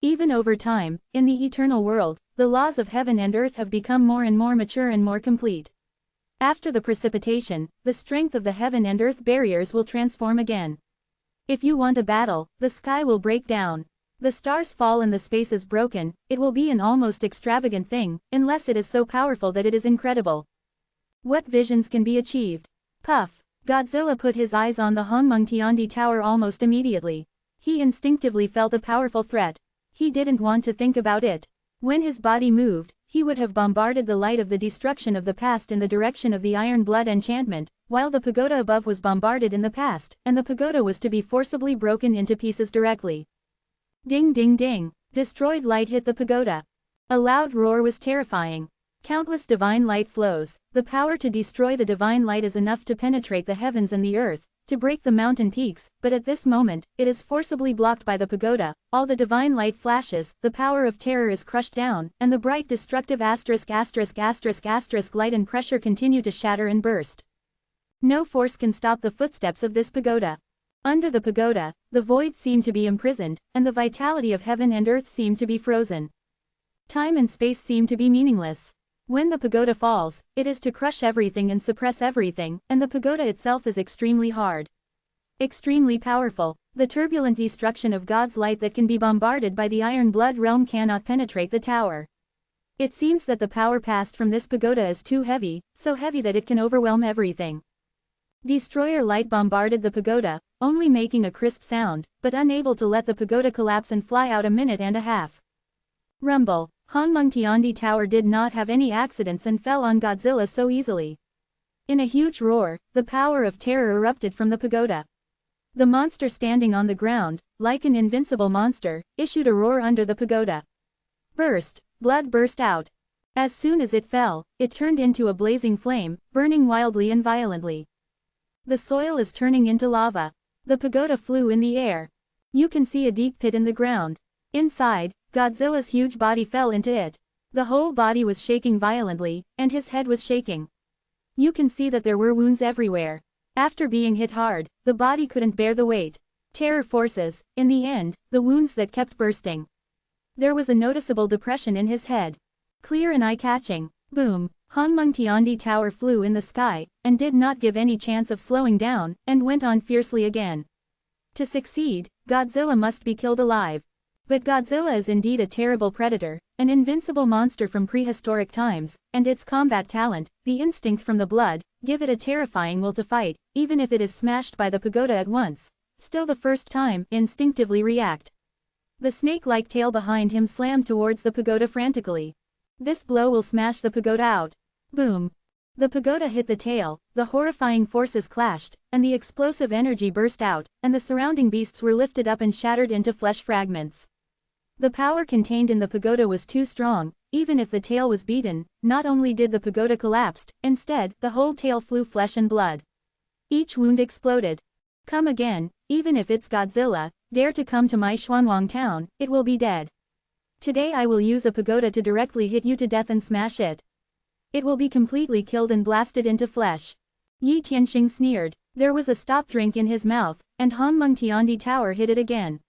Even over time, in the eternal world, the laws of heaven and earth have become more and more mature and more complete. After the precipitation, the strength of the heaven and earth barriers will transform again. If you want a battle, the sky will break down. The stars fall and the space is broken, it will be an almost extravagant thing, unless it is so powerful that it is incredible. What visions can be achieved? Puff! Godzilla put his eyes on the Hongmengtiandi Tower almost immediately. He instinctively felt a powerful threat. He didn't want to think about it. When his body moved, he would have bombarded the light of the destruction of the past in the direction of the iron blood enchantment, while the pagoda above was bombarded in the past, and the pagoda was to be forcibly broken into pieces directly. Ding ding ding! Destroyed light hit the pagoda. A loud roar was terrifying. Countless divine light flows. The power to destroy the divine light is enough to penetrate the heavens and the earth, to break the mountain peaks, but at this moment, it is forcibly blocked by the pagoda. All the divine light flashes, the power of terror is crushed down, and the bright destructive light and pressure continue to shatter and burst. No force can stop the footsteps of this pagoda. Under the pagoda, the void seemed to be imprisoned, and the vitality of heaven and earth seemed to be frozen. Time and space seem to be meaningless. When the pagoda falls, it is to crush everything and suppress everything, and the pagoda itself is extremely hard. Extremely powerful. The turbulent destruction of God's light that can be bombarded by the iron blood realm cannot penetrate the tower. It seems that the power passed from this pagoda is too heavy, so heavy that it can overwhelm everything. Destroyer light bombarded the pagoda, only making a crisp sound, but unable to let the pagoda collapse and fly out a minute and a half. Rumble. Hongmengtiandi Tower did not have any accidents and fell on Godzilla so easily. In a huge roar, the power of terror erupted from the pagoda. The monster standing on the ground, like an invincible monster, issued a roar under the pagoda. Burst! Blood burst out. As soon as it fell, it turned into a blazing flame, burning wildly and violently. The soil is turning into lava. The pagoda flew in the air. You can see a deep pit in the ground. Inside, Godzilla's huge body fell into it. The whole body was shaking violently, and his head was shaking. You can see that there were wounds everywhere. After being hit hard, the body couldn't bear the weight. Terror forces, in the end, the wounds that kept bursting. There was a noticeable depression in his head. Clear and eye-catching. Boom! Hongmengtiandi Tower flew in the sky, and did not give any chance of slowing down, and went on fiercely again. To succeed, Godzilla must be killed alive. But Godzilla is indeed a terrible predator, an invincible monster from prehistoric times, and its combat talent, the instinct from the blood, give it a terrifying will to fight, even if it is smashed by the pagoda at once. Still the first time, instinctively react. The snake-like tail behind him slammed towards the pagoda frantically. This blow will smash the pagoda out. Boom! The pagoda hit the tail, the horrifying forces clashed, and the explosive energy burst out, and the surrounding beasts were lifted up and shattered into flesh fragments. The power contained in the pagoda was too strong. Even if the tail was beaten, not only did the pagoda collapse, instead, the whole tail flew flesh and blood. Each wound exploded. Come again, even if it's Godzilla, dare to come to my Xuanwang town, it will be dead. Today I will use a pagoda to directly hit you to death and smash it. It will be completely killed and blasted into flesh. Yi Tianxing sneered. There was a stop drink in his mouth, and Hongmengtiandi Tower hit it again.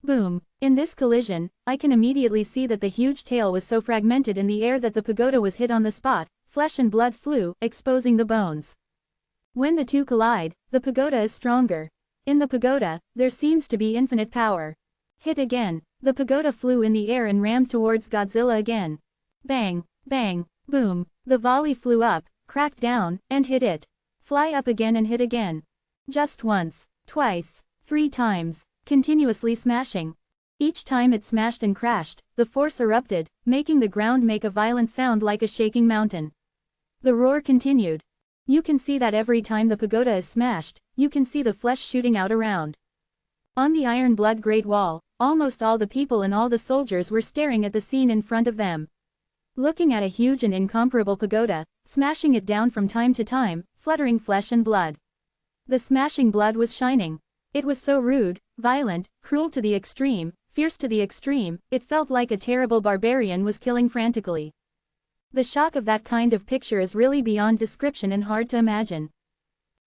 Boom! In this collision, I can immediately see that the huge tail was so fragmented in the air that the pagoda was hit on the spot, flesh and blood flew, exposing the bones. When the two collide, the pagoda is stronger. In the pagoda, there seems to be infinite power. Hit again, the pagoda flew in the air and rammed towards Godzilla again. Bang, bang, boom, the volley flew up, cracked down, and hit it. Fly up again and hit again. Just once, twice, 3 times. Continuously smashing. Each time it smashed and crashed, the force erupted, making the ground make a violent sound like a shaking mountain. The roar continued. You can see that every time the pagoda is smashed, you can see the flesh shooting out around. On the iron blood Great Wall, almost all the people and all the soldiers were staring at the scene in front of them. Looking at a huge and incomparable pagoda, smashing it down from time to time, fluttering flesh and blood. The smashing blood was shining. It was so rude, violent, cruel to the extreme, fierce to the extreme, it felt like a terrible barbarian was killing frantically. The shock of that kind of picture is really beyond description and hard to imagine.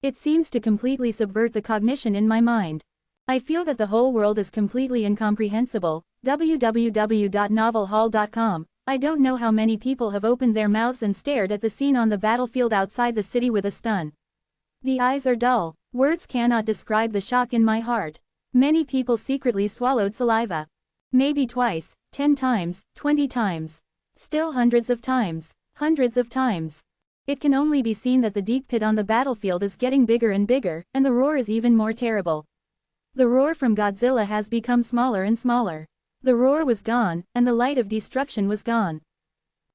It seems to completely subvert the cognition in my mind. I feel that the whole world is completely incomprehensible. www.novelhall.com. I don't know how many people have opened their mouths and stared at the scene on the battlefield outside the city with a stun. The eyes are dull. Words cannot describe the shock in my heart. Many people secretly swallowed saliva. Maybe twice, 10 times, 20 times. Still hundreds of times. Hundreds of times. It can only be seen that the deep pit on the battlefield is getting bigger and bigger, and the roar is even more terrible. The roar from Godzilla has become smaller and smaller. The roar was gone, and the light of destruction was gone.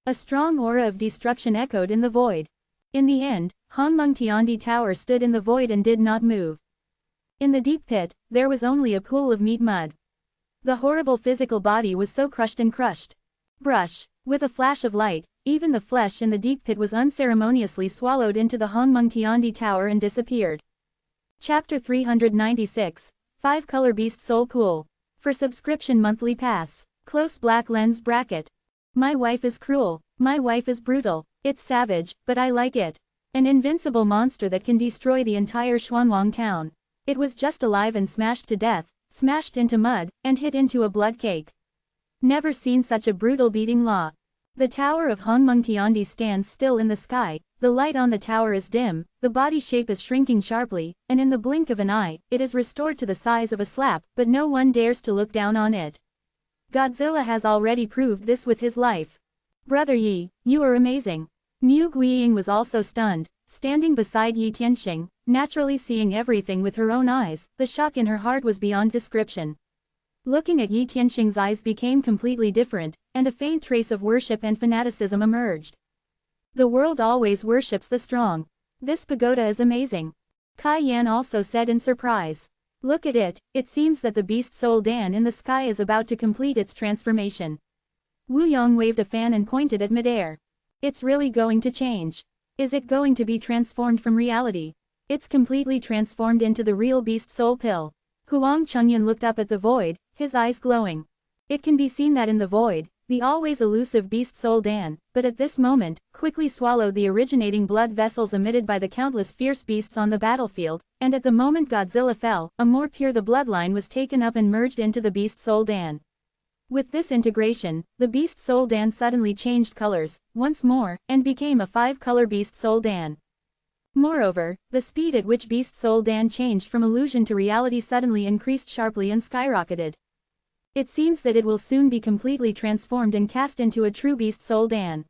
A strong aura of destruction echoed in the void. In the end, Hongmengtiandi Tower stood in the void and did not move. In the deep pit, there was only a pool of meat mud. The horrible physical body was so crushed and crushed. Brush. With a flash of light, even the flesh in the deep pit was unceremoniously swallowed into the Hongmengtiandi Tower and disappeared. Chapter 396. 5-Color Beast Soul Pool. For subscription monthly pass. Close black lens bracket. My wife is cruel. My wife is brutal. It's savage, but I like it. An invincible monster that can destroy the entire Xuanwang town. It was just alive and smashed to death, smashed into mud, and hit into a blood cake. Never seen such a brutal beating law. The tower of Hongmengtiandi stands still in the sky, the light on the tower is dim, the body shape is shrinking sharply, and in the blink of an eye, it is restored to the size of a slap, but no one dares to look down on it. Godzilla has already proved this with his life. Brother Yi, you are amazing. Mu Guiying was also stunned, standing beside Yi Tianxing, naturally seeing everything with her own eyes, the shock in her heart was beyond description. Looking at Yi Tianxing's eyes became completely different, and a faint trace of worship and fanaticism emerged. The world always worships the strong. This pagoda is amazing. Kai Yan also said in surprise. Look at it, it seems that the beast soul Dan in the sky is about to complete its transformation. Wu Yong waved a fan and pointed at midair. It's really going to change. Is it going to be transformed from reality? It's completely transformed into the real beast soul pill. Huang Chengyan looked up at the void, his eyes glowing. It can be seen that in the void, the always elusive beast soul Dan, but at this moment, quickly swallowed the originating blood vessels emitted by the countless fierce beasts on the battlefield, and at the moment Godzilla fell, a more pure the bloodline was taken up and merged into the beast soul Dan. With this integration, the beast soul Dan suddenly changed colors, once more, and became a 5-color beast soul Dan. Moreover, the speed at which Beast Soul Dan changed from illusion to reality suddenly increased sharply and skyrocketed. It seems that it will soon be completely transformed and cast into a true Beast Soul Dan.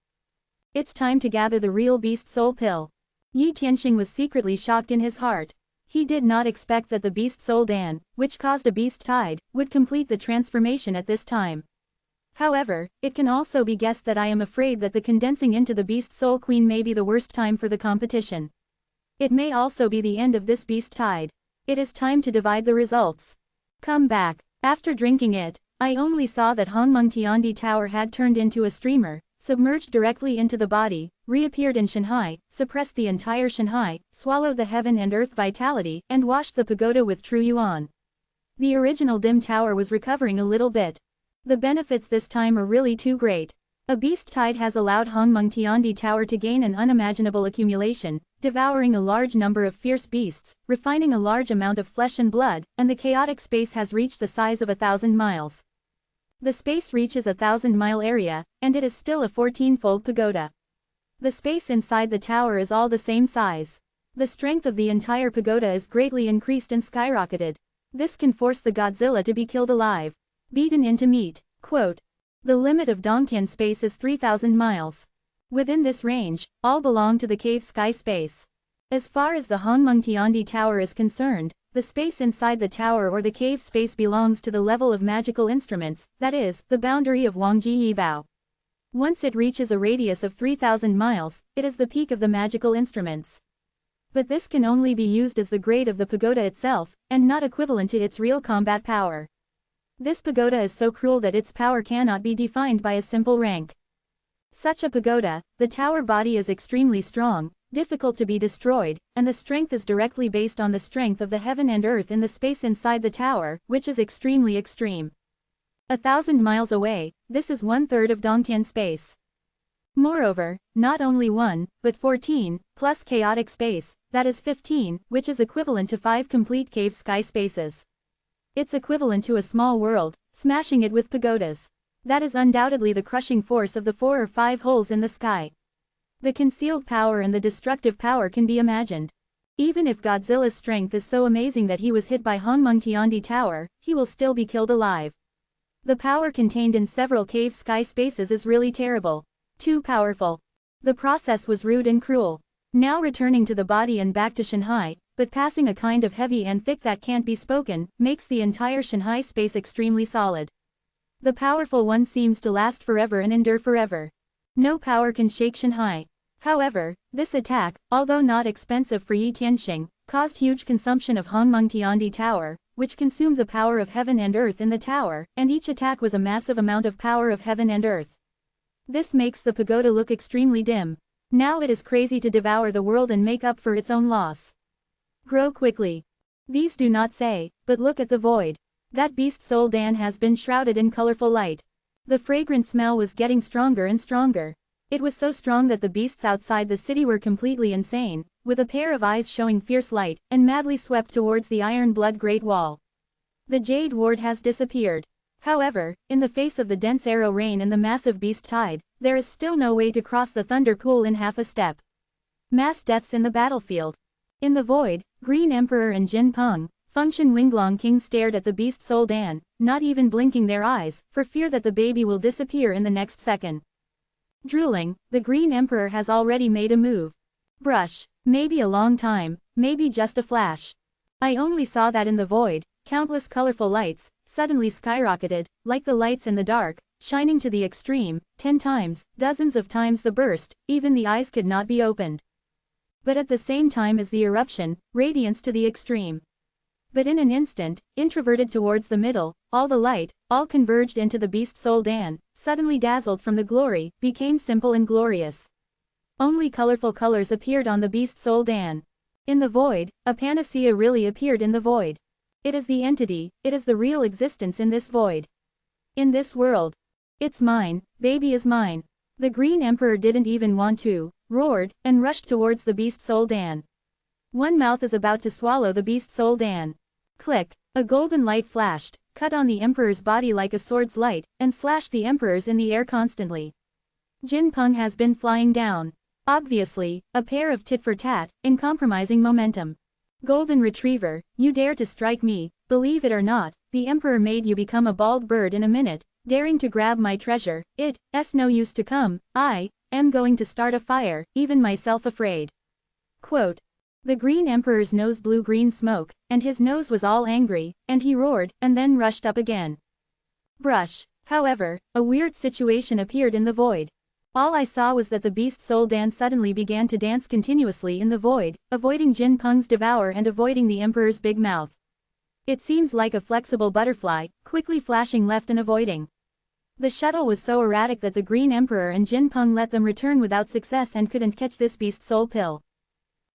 It's time to gather the real Beast Soul pill. Yi Tianxing was secretly shocked in his heart. He did not expect that the Beast Soul Dan, which caused a beast tide, would complete the transformation at this time. However, it can also be guessed that I am afraid that the condensing into the Beast Soul Queen may be the worst time for the competition. It may also be the end of this beast tide. It is time to divide the results. Come back. After drinking it, I only saw that Hongmengtiandi Tower had turned into a streamer, submerged directly into the body, reappeared in Shanghai, suppressed the entire Shanghai, swallowed the heaven and earth vitality, and washed the pagoda with true yuan. The original dim tower was recovering a little bit. The benefits this time are really too great. A beast tide has allowed Hongmengtiandi Tower to gain an unimaginable accumulation, devouring a large number of fierce beasts, refining a large amount of flesh and blood, and the chaotic space has reached the size of 1,000 miles. The space reaches a 1,000-mile area, and it is still a 14-fold pagoda. The space inside the tower is all the same size. The strength of the entire pagoda is greatly increased and skyrocketed. This can force the Godzilla to be killed alive. Beaten into meat. Quote, the limit of Dongtian space is 3,000 miles. Within this range, all belong to the cave sky space. As far as the Hongmengtiandi Tower is concerned, the space inside the tower or the cave space belongs to the level of magical instruments, that is, the boundary of Wangji Yibao. Once it reaches a radius of 3,000 miles, it is the peak of the magical instruments. But this can only be used as the grade of the pagoda itself, and not equivalent to its real combat power. This pagoda is so cruel that its power cannot be defined by a simple rank. Such a pagoda, the tower body is extremely strong, difficult to be destroyed, and the strength is directly based on the strength of the heaven and earth in the space inside the tower, which is extremely extreme. 1,000 miles away, this is 1/3 of Dongtian space. Moreover, not only 1, but 14, plus chaotic space, that is 15, which is equivalent to 5 complete cave sky spaces. It's equivalent to a small world, smashing it with pagodas. That is undoubtedly the crushing force of the 4 or 5 holes in the sky. The concealed power and the destructive power can be imagined. Even if Godzilla's strength is so amazing that he was hit by Hongmengtiandi Tower, he will still be killed alive. The power contained in several cave sky spaces is really terrible. Too powerful. The process was rude and cruel. Now returning to the body and back to Shanghai, but passing a kind of heavy and thick that can't be spoken, makes the entire Shanghai space extremely solid. The powerful one seems to last forever and endure forever. No power can shake Shanghai. However, this attack, although not expensive for Yi Tianxing, caused huge consumption of Hongmengtiandi Tower, which consumed the power of heaven and earth in the tower, and each attack was a massive amount of power of heaven and earth. This makes the pagoda look extremely dim. Now it is crazy to devour the world and make up for its own loss. Grow quickly. These do not say, but look at the void. That beast soul Dan has been shrouded in colorful light. The fragrant smell was getting stronger and stronger. It was so strong that the beasts outside the city were completely insane, with a pair of eyes showing fierce light, and madly swept towards the iron blood Great Wall. The Jade Ward has disappeared. However, in the face of the dense arrow rain and the massive beast tide, there is still no way to cross the thunder pool in half a step. Mass deaths in the battlefield. In the void, Green Emperor and Jin Peng, Fengshen Winglong King stared at the beast soul Dan, not even blinking their eyes, for fear that the baby will disappear in the next second. Drooling, the Green Emperor has already made a move. Brush. Maybe a long time, maybe just a flash. I only saw that in the void, countless colorful lights, suddenly skyrocketed, like the lights in the dark, shining to the extreme, 10 times, dozens of times the burst, even the eyes could not be opened. But at the same time as the eruption, radiance to the extreme. But in an instant, introverted towards the middle, all the light, all converged into the beast soul Dan, suddenly dazzled from the glory, became simple and glorious. Only colorful colors appeared on the beast soul Dan. In the void, a panacea really appeared in the void. It is the entity, it is the real existence in this void. In this world. It's mine, baby is mine. The Green Emperor didn't even want to, roared, and rushed towards the beast soul Dan. One mouth is about to swallow the beast soul Dan. Click, a golden light flashed, cut on the Emperor's body like a sword's light, and slashed the Emperors in the air constantly. Jin Peng has been flying down. Obviously, a pair of tit-for-tat, in compromising momentum. Golden Retriever, you dare to strike me, believe it or not, the Emperor made you become a bald bird in a minute, daring to grab my treasure, it's no use to come, I am going to start a fire, even myself afraid. Quote. The Green Emperor's nose blew green smoke, and his nose was all angry, and he roared, and then rushed up again. Brush. However, a weird situation appeared in the void. All I saw was that the beast soul Dan suddenly began to dance continuously in the void, avoiding Jin Peng's devour and avoiding the Emperor's big mouth. It seems like a flexible butterfly, quickly flashing left and avoiding. The shuttle was so erratic that the Green Emperor and Jin Peng let them return without success and couldn't catch this beast soul pill.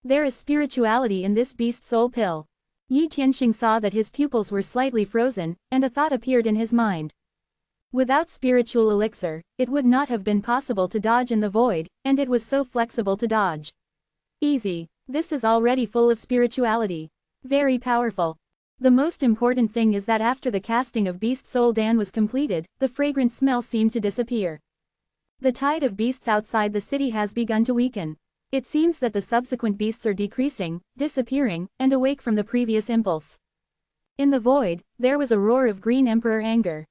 There is spirituality in this beast soul pill. Yi Tianxing saw that his pupils were slightly frozen, and a thought appeared in his mind. Without spiritual elixir, it would not have been possible to dodge in the void, and it was so flexible to dodge. Easy. This is already full of spirituality. Very powerful. The most important thing is that after the casting of Beast Soul Dan was completed, the fragrant smell seemed to disappear. The tide of beasts outside the city has begun to weaken. It seems that the subsequent beasts are decreasing, disappearing, and awake from the previous impulse. In the void, there was a roar of Green Emperor anger.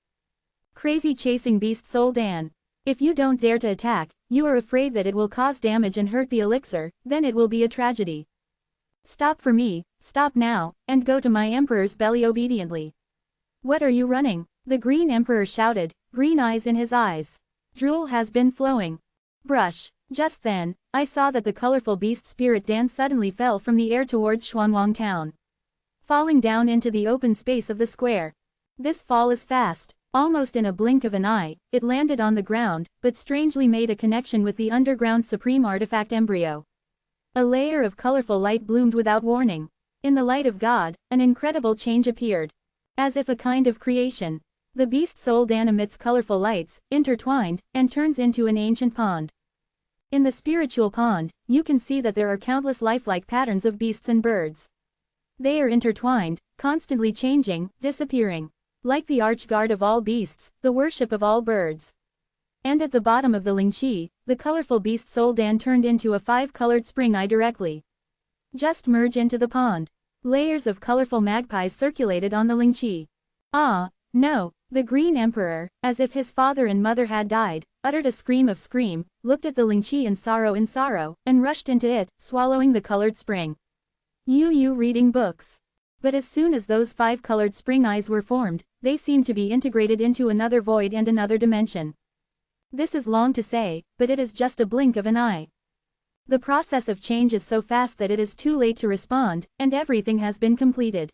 Crazy chasing Beast Soul Dan. If you don't dare to attack, you are afraid that it will cause damage and hurt the elixir, then it will be a tragedy. Stop for me, stop now, and go to my Emperor's belly obediently. What are you running? The Green Emperor shouted, green eyes in his eyes. Drool has been flowing. Brush. Just then, I saw that the colorful beast spirit Dan suddenly fell from the air towards Xuanwang town. Falling down into the open space of the square. This fall is fast. Almost in a blink of an eye, it landed on the ground, but strangely made a connection with the underground supreme artifact embryo. A layer of colorful light bloomed without warning. In the light of God, an incredible change appeared. As if a kind of creation. The beast soul Dan emits colorful lights, intertwined, and turns into an ancient pond. In the spiritual pond, you can see that there are countless lifelike patterns of beasts and birds. They are intertwined, constantly changing, disappearing. Like the arch-guard of all beasts, the worship of all birds. And at the bottom of the Lingqi, the colorful beast Soldan turned into a 5-colored spring eye directly. Just merge into the pond. Layers of colorful magpies circulated on the Lingqi. Ah, no, the Green Emperor, as if his father and mother had died, uttered a scream of scream, looked at the Lingqi in sorrow, and rushed into it, swallowing the colored spring. You reading books. But as soon as those 5-colored spring eyes were formed, they seemed to be integrated into another void and another dimension. This is long to say, but it is just a blink of an eye. The process of change is so fast that it is too late to respond, and everything has been completed.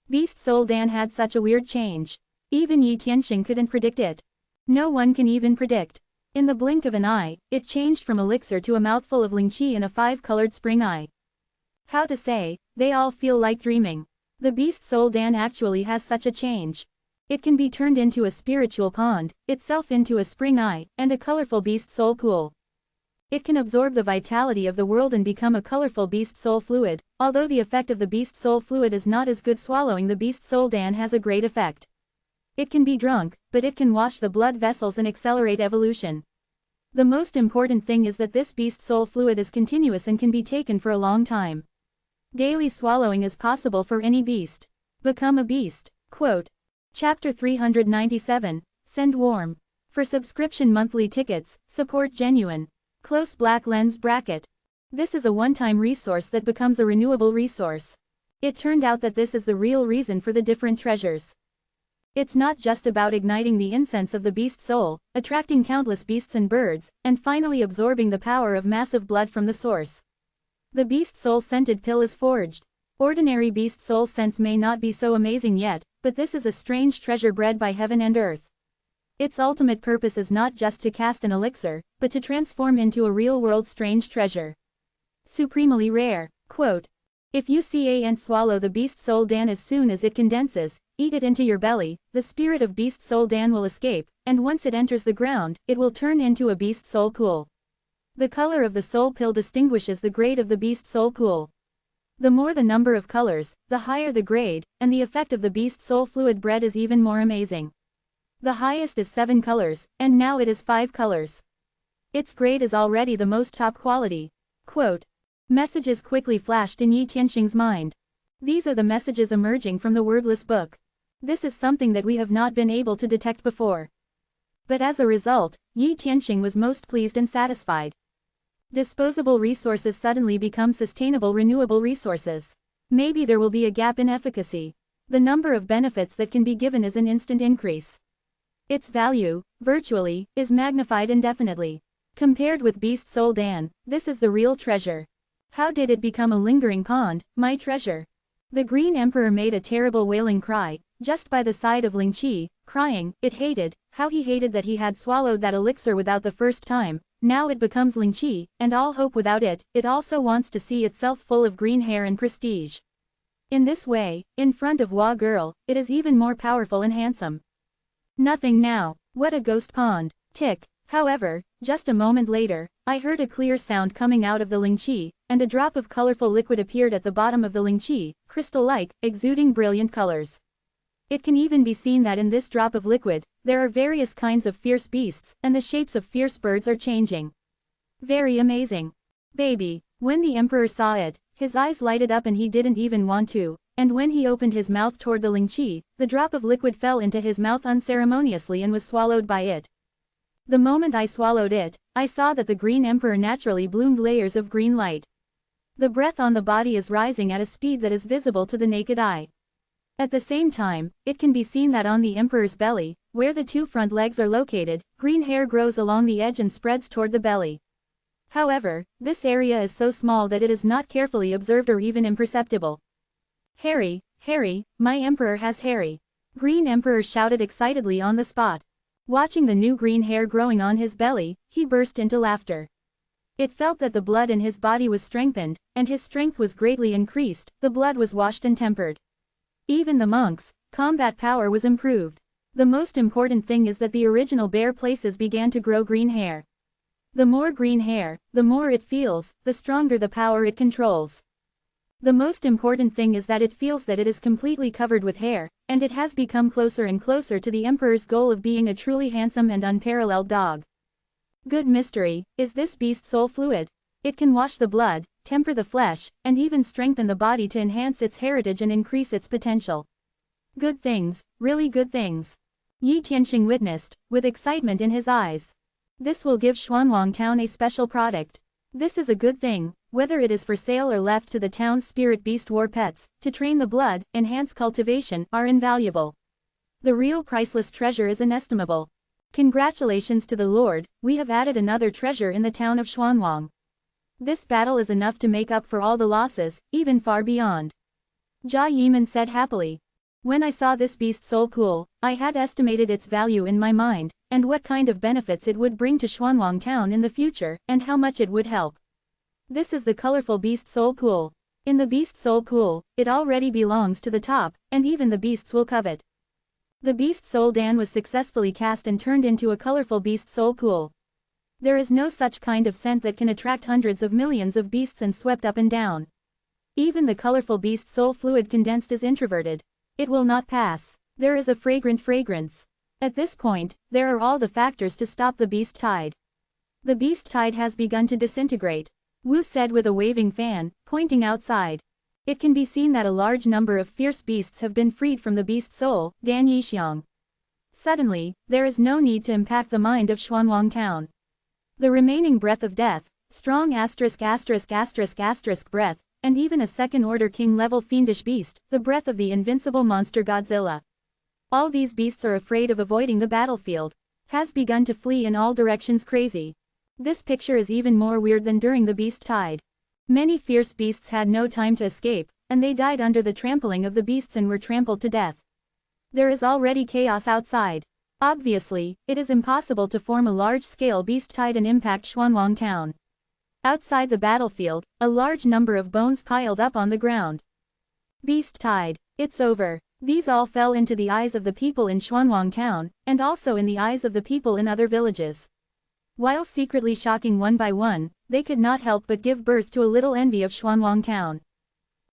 Beast Soldan had such a weird change. Even Yi Tianxing couldn't predict it. No one can even predict. In the blink of an eye, it changed from elixir to a mouthful of Lingqi in a 5-colored spring eye. How to say, they all feel like dreaming. The beast Soldan actually has such a change. It can be turned into a spiritual pond, itself into a spring eye, and a colorful beast soul pool. It can absorb the vitality of the world and become a colorful beast soul fluid, although the effect of the beast soul fluid is not as good. Swallowing the beast Soldan has a great effect. It can be drunk, but it can wash the blood vessels and accelerate evolution. The most important thing is that this beast soul fluid is continuous and can be taken for a long time. Daily swallowing is possible for any beast. Become a beast. Quote. Chapter 397, Send Warm. For subscription monthly tickets, support Genuine. Close black lens bracket. This is a one-time resource that becomes a renewable resource. It turned out that this is the real reason for the different treasures. It's not just about igniting the incense of the beast soul, attracting countless beasts and birds, and finally absorbing the power of massive blood from the source. The beast soul scented pill is forged. Ordinary beast soul scents may not be so amazing yet, but this is a strange treasure bred by heaven and earth. Its ultimate purpose is not just to cast an elixir, but to transform into a real-world strange treasure. Supremely rare. Quote. If you see a ant swallow the beast Soldan as soon as it condenses, eat it into your belly, the spirit of beast Soldan will escape, and once it enters the ground, it will turn into a beast soul pool. The color of the soul pill distinguishes the grade of the beast soul pool. The more the number of colors, the higher the grade, and the effect of the beast soul fluid bred is even more amazing. The highest is 7 colors, and now it is 5 colors. Its grade is already the most top quality. Quote. Messages quickly flashed in Yi Tianxing's mind. These are the messages emerging from the wordless book. This is something that we have not been able to detect before. But as a result, Yi Tianxing was most pleased and satisfied. Disposable resources suddenly become sustainable renewable resources. Maybe there will be a gap in efficacy. The number of benefits that can be given is an instant increase. Its value, virtually, is magnified indefinitely. Compared with Beast Soldan, this is the real treasure. How did it become a lingering pond, my treasure? The Green Emperor made a terrible wailing cry, just by the side of Lingqi, crying, how he hated that he had swallowed that elixir without the first time. Now it becomes Lingqi, and all hope without it. It also wants to see itself full of green hair and prestige. In this way, in front of Hua Girl, it is even more powerful and handsome. Nothing now. What a ghost pond. Tick. However, just a moment later, I heard a clear sound coming out of the Lingqi, and a drop of colorful liquid appeared at the bottom of the Lingqi, crystal-like, exuding brilliant colors. It can even be seen that in this drop of liquid, there are various kinds of fierce beasts, and the shapes of fierce birds are changing. Very amazing. Baby. When the Emperor saw it, his eyes lighted up and he didn't even want to, and when he opened his mouth toward the Lingqi, the drop of liquid fell into his mouth unceremoniously and was swallowed by it. The moment I swallowed it, I saw that the Green Emperor naturally bloomed layers of green light. The breath on the body is rising at a speed that is visible to the naked eye. At the same time, it can be seen that on the Emperor's belly, where the 2 front legs are located, green hair grows along the edge and spreads toward the belly. However, this area is so small that it is not carefully observed or even imperceptible. Harry, my Emperor has Harry. Green Emperor shouted excitedly on the spot. Watching the new green hair growing on his belly, he burst into laughter. It felt that the blood in his body was strengthened, and his strength was greatly increased. The blood was washed and tempered. Even the monk's combat power was improved. The most important thing is that the original bare places began to grow green hair. The more green hair, the more it feels, the stronger the power it controls. The most important thing is that it feels that it is completely covered with hair, and it has become closer and closer to the Emperor's goal of being a truly handsome and unparalleled dog. Good mystery, is this beast soul fluid? It can wash the blood, temper the flesh, and even strengthen the body to enhance its heritage and increase its potential. Good things, really good things. Yi Tianxing witnessed, with excitement in his eyes. This will give Xuanwang Town a special product. This is a good thing, whether it is for sale or left to the town's spirit beast war pets, to train the blood, enhance cultivation, are invaluable. The real priceless treasure is inestimable. Congratulations to the Lord, we have added another treasure in the town of Xuanwang. This battle is enough to make up for all the losses, even far beyond. Jia Yiman said happily. When I saw this beast soul pool, I had estimated its value in my mind, and what kind of benefits it would bring to Xuanwang Town in the future, and how much it would help. This is the colorful beast soul pool. In the beast soul pool, it already belongs to the top, and even the beasts will covet. The beast soul Dan was successfully cast and turned into a colorful beast soul pool. There is no such kind of scent that can attract hundreds of millions of beasts and swept up and down. Even the colorful beast soul fluid condensed is introverted. It will not pass. There is a fragrant fragrance. At this point, there are all the factors to stop the beast tide. The beast tide has begun to disintegrate, Wu said with a waving fan, pointing outside. It can be seen that a large number of fierce beasts have been freed from the beast soul, Dan Yixiang. Suddenly, there is no need to impact the mind of Xuanwang Town. The remaining breath of death, strong breath, and even a second-order king-level fiendish beast, the breath of the invincible monster Godzilla. All these beasts are afraid of avoiding the battlefield, has begun to flee in all directions crazy. This picture is even more weird than during the beast tide. Many fierce beasts had no time to escape, and they died under the trampling of the beasts and were trampled to death. There is already chaos outside. Obviously, it is impossible to form a large-scale beast tide and impact Xuanwang Town. Outside the battlefield, a large number of bones piled up on the ground. Beast tide. It's over. These all fell into the eyes of the people in Xuanwang Town, and also in the eyes of the people in other villages. While secretly shocking one by one, they could not help but give birth to a little envy of Xuanwang Town.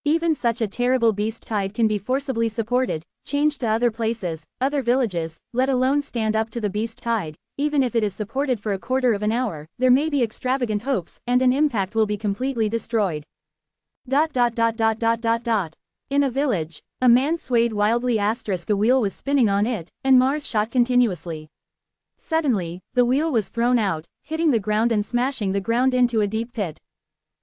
Even such a terrible beast tide can be forcibly supported, changed to other places, other villages, let alone stand up to the beast tide. Even if it is supported for a quarter of an hour, there may be extravagant hopes, and an impact will be completely destroyed. In a village, a man swayed wildly. A wheel was spinning on it, and Mars shot continuously. Suddenly, the wheel was thrown out, hitting the ground and smashing the ground into a deep pit.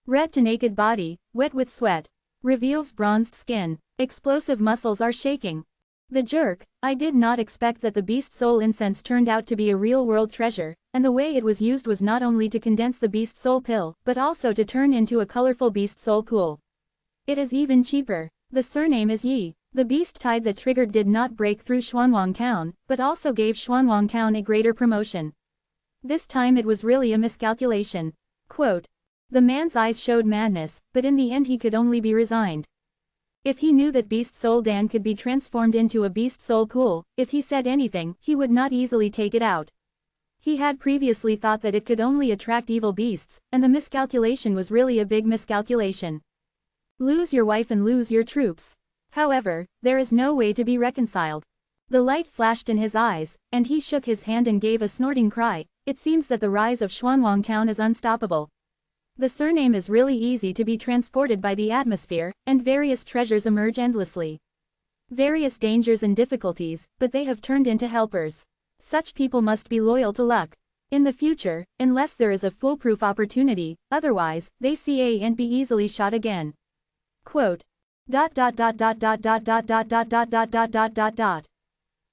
Red to naked body, wet with sweat. Reveals bronzed skin. Explosive muscles are shaking. The jerk. I did not expect that the beast soul incense turned out to be a real-world treasure, and the way it was used was not only to condense the beast soul pill, but also to turn into a colorful beast soul pool. It is even cheaper. The surname is Yi. The beast tide that triggered did not break through Xuanwang Town, but also gave Xuanwang Town a greater promotion. This time it was really a miscalculation. Quote. The man's eyes showed madness, but in the end he could only be resigned. If he knew that Beast Soul Dan could be transformed into a Beast Soul pool, if he said anything, he would not easily take it out. He had previously thought that it could only attract evil beasts, and the miscalculation was really a big miscalculation. Lose your wife and lose your troops. However, there is no way to be reconciled. The light flashed in his eyes, and he shook his hand and gave a snorting cry. It seems that the rise of Xuanwang Town is unstoppable. The surname is really easy to be transported by the atmosphere, and various treasures emerge endlessly. Various dangers and difficulties, but they have turned into helpers. Such people must be loyal to luck. In the future, unless there is a foolproof opportunity, otherwise, they can't be easily shot again. Quote.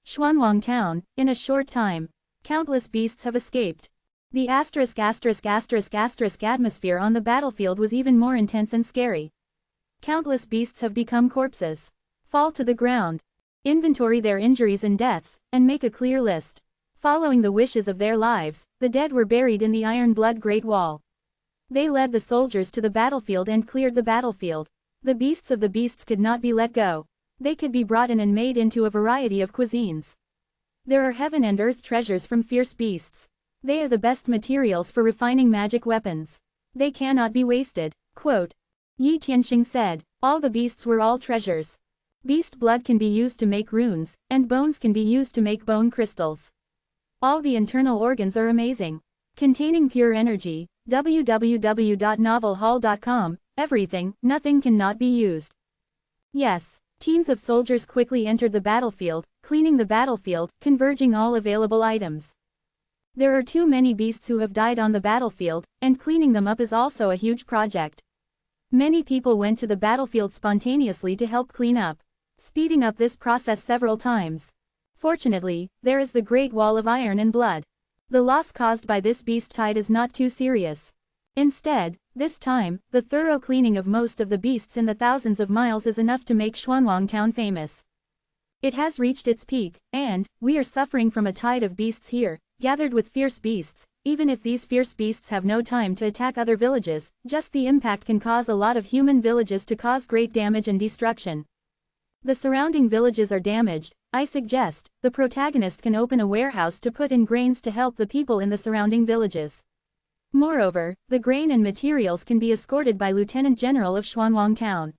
Xuanwang Town, in a short time, countless beasts have escaped. The atmosphere on the battlefield was even more intense and scary. Countless beasts have become corpses. Fall to the ground. Inventory their injuries and deaths, and make a clear list. Following the wishes of their lives, the dead were buried in the Iron Blood Great Wall. They led the soldiers to the battlefield and cleared the battlefield. The beasts of the beasts could not be let go. They could be brought in and made into a variety of cuisines. There are heaven and earth treasures from fierce beasts. They are the best materials for refining magic weapons. They cannot be wasted. Quote. Yi Tianxing said, all the beasts were all treasures. Beast blood can be used to make runes, and bones can be used to make bone crystals. All the internal organs are amazing. Containing pure energy, www.novelhall.com, everything, nothing cannot be used. Yes, teams of soldiers quickly entered the battlefield, cleaning the battlefield, converging all available items. There are too many beasts who have died on the battlefield, and cleaning them up is also a huge project. Many people went to the battlefield spontaneously to help clean up, speeding up this process several times. Fortunately, there is the Great Wall of Iron and Blood. The loss caused by this beast tide is not too serious. Instead, this time, the thorough cleaning of most of the beasts in the thousands of miles is enough to make Xuanwang Town famous. It has reached its peak, and we are suffering from a tide of beasts here, gathered with fierce beasts. Even if these fierce beasts have no time to attack other villages, just the impact can cause a lot of human villages to cause great damage and destruction. The surrounding villages are damaged. I suggest the protagonist can open a warehouse to put in grains to help the people in the surrounding villages. Moreover, the grain and materials can be escorted by Lieutenant General of Xuanwang Town.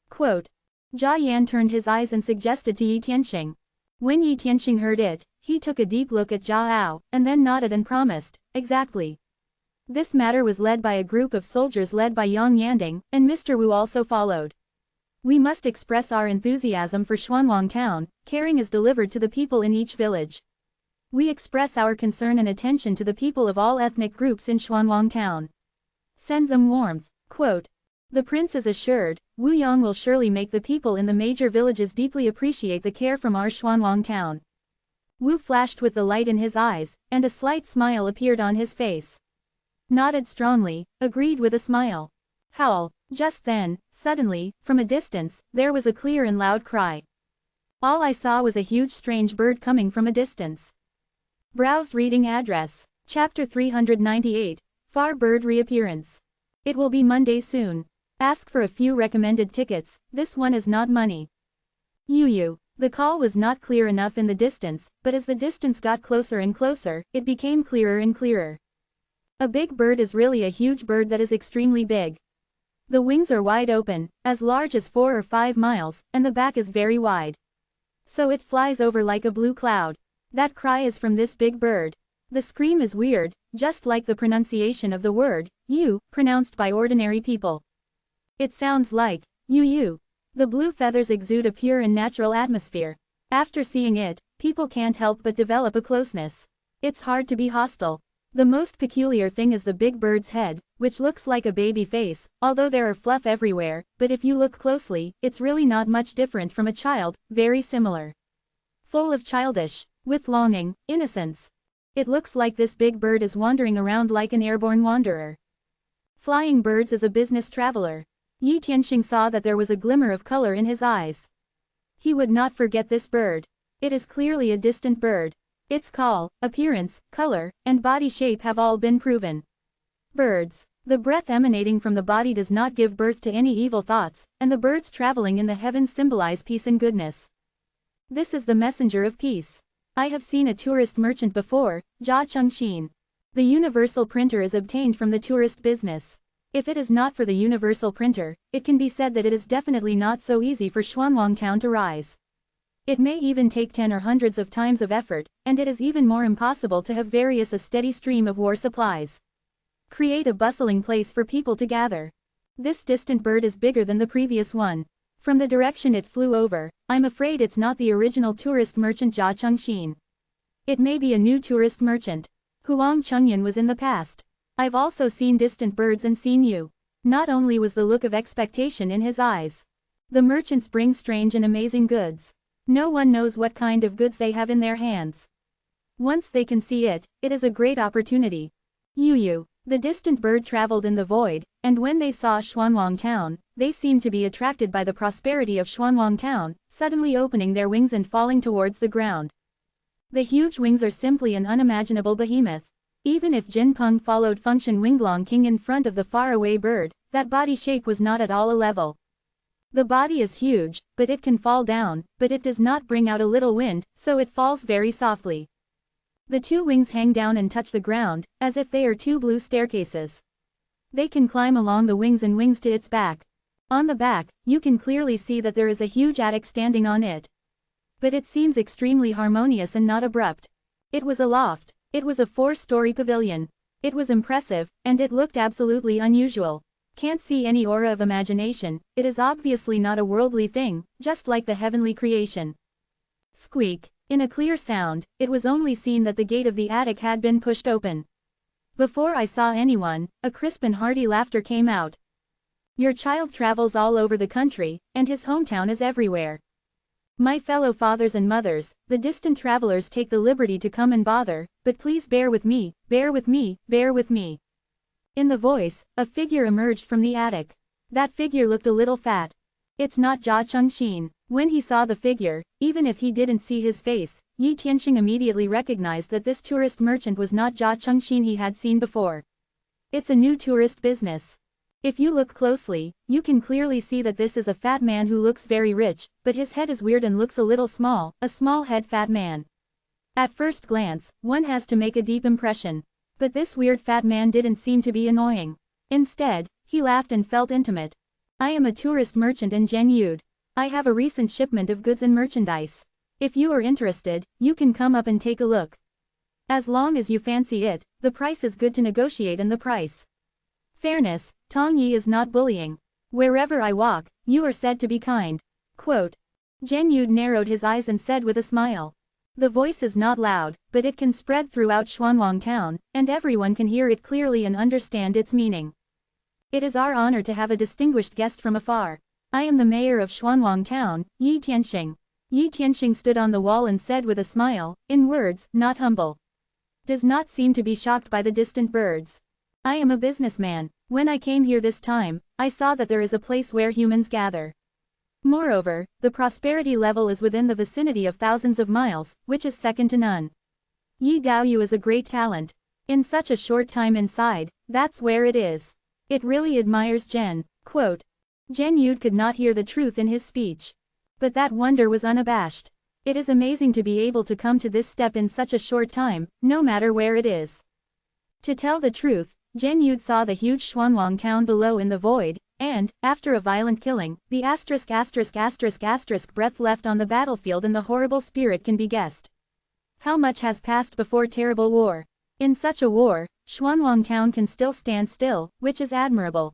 Quote. Jia Yan turned his eyes and suggested to Yi Tianxing. When Yi Tianxing heard it, he took a deep look at Jia Ao, and then nodded and promised, exactly. This matter was led by a group of soldiers led by Yang Yanding, and Mr. Wu also followed. We must express our enthusiasm for Xuanwang Town. Caring is delivered to the people in each village. We express our concern and attention to the people of all ethnic groups in Xuanwang Town. Send them warmth. Quote. The prince is assured, Wu Yang will surely make the people in the major villages deeply appreciate the care from our Xuanwang Town. Wu flashed with the light in his eyes, and a slight smile appeared on his face. Nodded strongly, agreed with a smile. Howl. Just then, suddenly, from a distance, there was a clear and loud cry. All I saw was a huge strange bird coming from a distance. Browse reading address. Chapter 398. Far Bird Reappearance. It will be Monday soon. Ask for a few recommended tickets. This one is not money. Yu. The call was not clear enough in the distance, but as the distance got closer and closer, it became clearer and clearer. A big bird is really a huge bird that is extremely big. The wings are wide open, as large as 4 or 5 miles, and the back is very wide. So it flies over like a blue cloud. That cry is from this big bird. The scream is weird, just like the pronunciation of the word, you, pronounced by ordinary people. It sounds like, you. The blue feathers exude a pure and natural atmosphere. After seeing it, people can't help but develop a closeness. It's hard to be hostile. The most peculiar thing is the big bird's head, which looks like a baby face, although there are fluff everywhere, but if you look closely, it's really not much different from a child, very similar. Full of childish, with longing, innocence. It looks like this big bird is wandering around like an airborne wanderer. Flying birds is a business traveler. Yi Tianxing saw that there was a glimmer of color in his eyes. He would not forget this bird. It is clearly a distant bird. Its call, appearance, color, and body shape have all been proven. Birds. The breath emanating from the body does not give birth to any evil thoughts, and the birds traveling in the heavens symbolize peace and goodness. This is the messenger of peace. I have seen a tourist merchant before, Jia Chengxin. The universal printer is obtained from the tourist business. If it is not for the universal printer, it can be said that it is definitely not so easy for Xuanwang Town to rise. It may even take 10 or hundreds of times of effort, and it is even more impossible to have a steady stream of war supplies. Create a bustling place for people to gather. This distant bird is bigger than the previous one. From the direction it flew over, I'm afraid it's not the original tourist merchant Jia Chengxin. It may be a new tourist merchant. Huang Chengyan was in the past. I've also seen distant birds and seen you. Not only was the look of expectation in his eyes. The merchants bring strange and amazing goods. No one knows what kind of goods they have in their hands. Once they can see it, it is a great opportunity. Yu. The distant bird traveled in the void, and when they saw Xuanwang Town, they seemed to be attracted by the prosperity of Xuanwang Town, suddenly opening their wings and falling towards the ground. The huge wings are simply an unimaginable behemoth. Even if Jin Peng followed Function Winglong King in front of the faraway bird, that body shape was not at all a level. The body is huge, but it can fall down, but it does not bring out a little wind, so it falls very softly. The two wings hang down and touch the ground, as if they are two blue staircases. They can climb along the wings and wings to its back. On the back, you can clearly see that there is a huge attic standing on it. But it seems extremely harmonious and not abrupt. It was a loft. It was a 4-story pavilion. It was impressive, and it looked absolutely unusual. Can't see any aura of imagination, it is obviously not a worldly thing, just like the heavenly creation. Squeak. In a clear sound, it was only seen that the gate of the attic had been pushed open. Before I saw anyone, a crisp and hearty laughter came out. Your child travels all over the country, and his hometown is everywhere. My fellow fathers and mothers, the distant travelers take the liberty to come and bother, but please bear with me, bear with me, bear with me. In the voice, a figure emerged from the attic. That figure looked a little fat. It's not Jia Chengxin. When he saw the figure, even if he didn't see his face, Yi Tianxing immediately recognized that this tourist merchant was not Jia Chengxin he had seen before. It's a new tourist business. If you look closely, you can clearly see that this is a fat man who looks very rich, but his head is weird and looks a little small, a small head fat man. At first glance, one has to make a deep impression. But this weird fat man didn't seem to be annoying. Instead, he laughed and felt intimate. I am a tourist merchant in Zhenyude. I have a recent shipment of goods and merchandise. If you are interested, you can come up and take a look. As long as you fancy it, the price is good to negotiate and the price. Fairness, Tong Yi is not bullying. Wherever I walk, you are said to be kind. Quote. Zhenyude narrowed his eyes and said with a smile. The voice is not loud, but it can spread throughout Xuanwang town, and everyone can hear it clearly and understand its meaning. It is our honor to have a distinguished guest from afar. I am the mayor of Xuanwang town, Yi Tianxing. Yi Tianxing stood on the wall and said with a smile, in words, not humble. Does not seem to be shocked by the distant birds. I am a businessman. When I came here this time, I saw that there is a place where humans gather. Moreover, the prosperity level is within the vicinity of thousands of miles, which is second to none. Yi Daoyu is a great talent. In such a short time inside, that's where it is. It really admires Zhen. Quote. Zhenyude could not hear the truth in his speech. But that wonder was unabashed. It is amazing to be able to come to this step in such a short time, no matter where it is. To tell the truth, Zhenyude saw the huge Xuanwang town below in the void, and, after a violent killing, the breath left on the battlefield and the horrible spirit can be guessed. How much has passed before terrible war? In such a war, Xuanwang town can still stand still, which is admirable.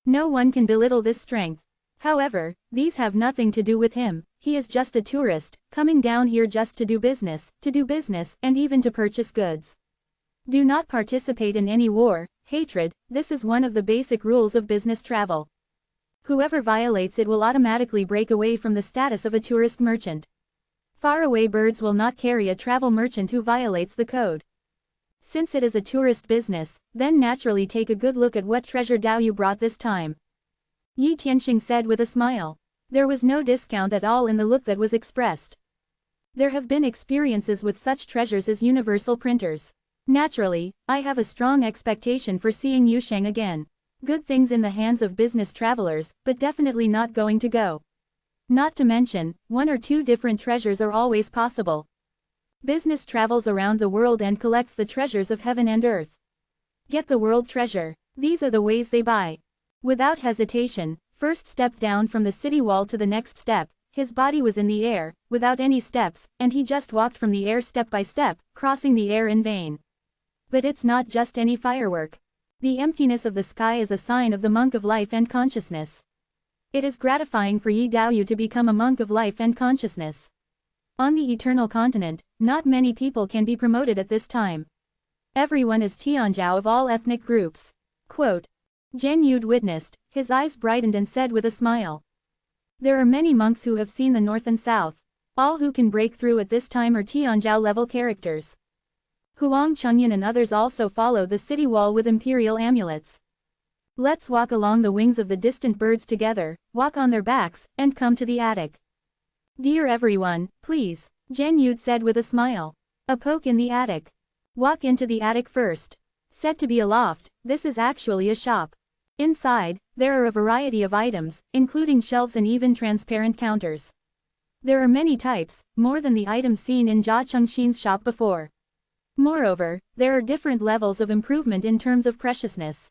No one can belittle this strength. However, these have nothing to do with him. He is just a tourist, coming down here just to do business, and even to purchase goods. Do not participate in any war, hatred, this is one of the basic rules of business travel. Whoever violates it will automatically break away from the status of a tourist merchant. Faraway birds will not carry a travel merchant who violates the code. Since it is a tourist business, then naturally take a good look at what treasure Dao you brought this time. Yi Tianxing said with a smile. There was no discount at all in the look that was expressed. There have been experiences with such treasures as universal printers. Naturally, I have a strong expectation for seeing Yusheng again. Good things in the hands of business travelers, but definitely not going to go. Not to mention, 1 or 2 different treasures are always possible. Business travels around the world and collects the treasures of heaven and earth. Get the world treasure. These are the ways they buy. Without hesitation, first step down from the city wall to the next step, his body was in the air, without any steps, and he just walked from the air step by step, crossing the air in vain. But it's not just any firework. The emptiness of the sky is a sign of the monk of life and consciousness. It is gratifying for Yi Daoyu to become a monk of life and consciousness. On the eternal continent, not many people can be promoted at this time. Everyone is Tianzhao of all ethnic groups. Quote. Zhenyude witnessed, his eyes brightened and said with a smile. There are many monks who have seen the north and south. All who can break through at this time are Tianzhao level characters. Huang Chengyan and others also follow the city wall with imperial amulets. Let's walk along the wings of the distant birds together, walk on their backs, and come to the attic. Dear everyone, please, Zhenyude said with a smile. A poke in the attic. Walk into the attic first. Said to be a loft, this is actually a shop. Inside, there are a variety of items, including shelves and even transparent counters. There are many types, more than the items seen in Jia Chengxin's shop before. Moreover, there are different levels of improvement in terms of preciousness.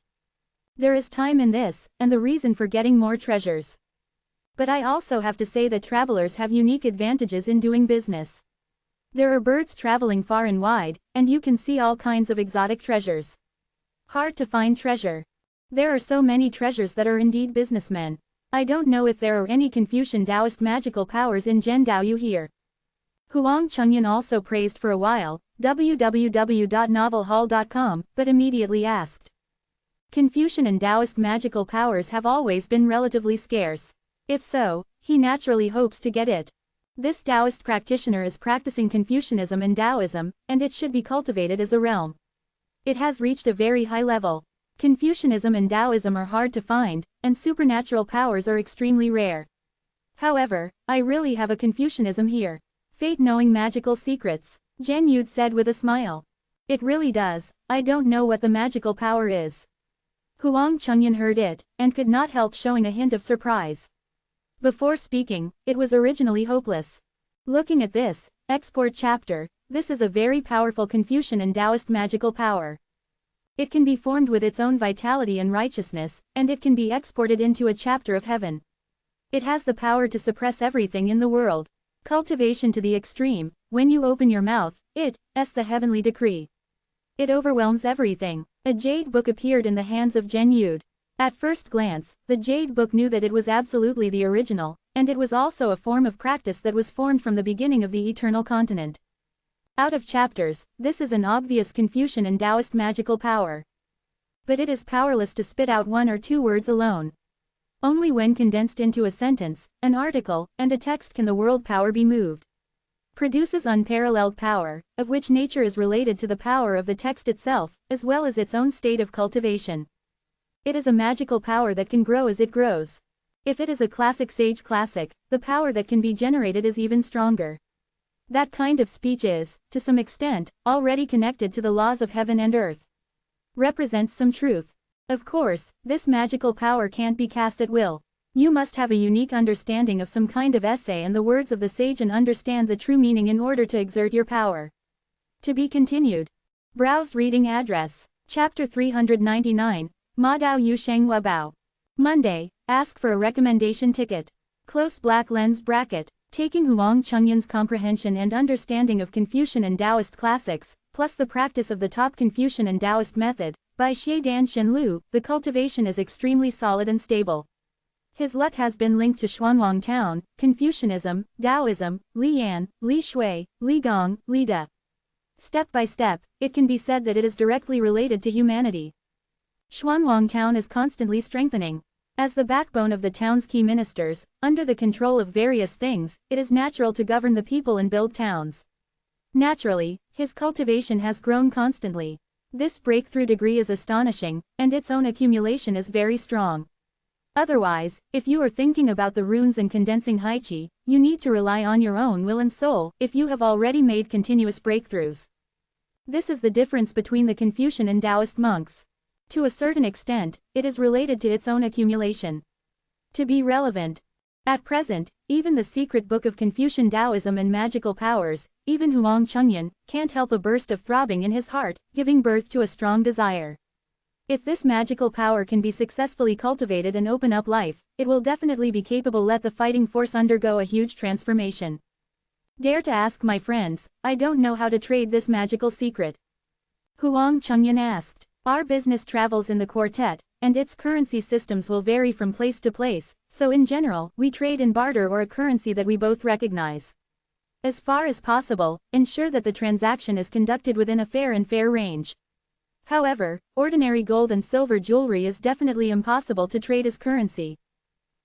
There is time in this, and the reason for getting more treasures. But I also have to say that travelers have unique advantages in doing business. There are birds traveling far and wide, and you can see all kinds of exotic treasures. Hard to find treasure. There are so many treasures that are indeed businessmen. I don't know if there are any Confucian Taoist magical powers in Zhen Dao you hear. Huang Chengyan also praised for a while, www.novelhall.com, but immediately asked. Confucian and Taoist magical powers have always been relatively scarce. If so, he naturally hopes to get it. This Taoist practitioner is practicing Confucianism and Taoism, and it should be cultivated as a realm. It has reached a very high level. Confucianism and Taoism are hard to find, and supernatural powers are extremely rare. However, I really have a Confucianism here. Fate knowing magical secrets, Zhen Yud said with a smile. It really does. I don't know what the magical power is. Huang Chengyan heard it, and could not help showing a hint of surprise. Before speaking, it was originally hopeless. Looking at this, export chapter, this is a very powerful Confucian and Taoist magical power. It can be formed with its own vitality and righteousness, and it can be exported into a chapter of heaven. It has the power to suppress everything in the world. Cultivation to the extreme, when you open your mouth, it's the heavenly decree. It overwhelms everything. A jade book appeared in the hands of Zhen Yud. At first glance, the jade book knew that it was absolutely the original, and it was also a form of practice that was formed from the beginning of the eternal continent. Out of chapters, this is an obvious Confucian and Taoist magical power. But it is powerless to spit out one or two words alone. Only when condensed into a sentence, an article, and a text can the world power be moved. Produces unparalleled power, of which nature is related to the power of the text itself, as well as its own state of cultivation. It is a magical power that can grow as it grows. If it is a classic sage classic, the power that can be generated is even stronger. That kind of speech is, to some extent, already connected to the laws of heaven and earth. Represents some truth. Of course, this magical power can't be cast at will. You must have a unique understanding of some kind of essay and the words of the sage and understand the true meaning in order to exert your power. To be continued. Browse reading address. Chapter 399, Ma Dao Yu Sheng Hua Bao. Monday, ask for a recommendation ticket. Close black lens bracket. Taking Huang Chengyan's comprehension and understanding of Confucian and Taoist classics, plus the practice of the top Confucian and Taoist method, by Xie Dan Shen Lu, the cultivation is extremely solid and stable. His luck has been linked to Xuanwang Town, Confucianism, Taoism, Li Yan, Li Shui, Li Gong, Li De. Step by step, it can be said that it is directly related to humanity. Xuanwang Town is constantly strengthening. As the backbone of the town's key ministers, under the control of various things, it is natural to govern the people and build towns. Naturally, his cultivation has grown constantly. This breakthrough degree is astonishing, and its own accumulation is very strong. Otherwise, if you are thinking about the runes and condensing Haiqi, you need to rely on your own will and soul, if you have already made continuous breakthroughs. This is the difference between the Confucian and Taoist monks. To a certain extent, it is related to its own accumulation. To be relevant. At present, even the secret book of Confucian Taoism and magical powers, even Huang Chengyan, can't help a burst of throbbing in his heart, giving birth to a strong desire. If this magical power can be successfully cultivated and open up life, it will definitely be capable let the fighting force undergo a huge transformation. Dare to ask my friends, I don't know how to trade this magical secret. Huang Chengyan asked. Our business travels in the quartet, and its currency systems will vary from place to place, so in general, we trade in barter or a currency that we both recognize. As far as possible, ensure that the transaction is conducted within a fair range. However, ordinary gold and silver jewelry is definitely impossible to trade as currency.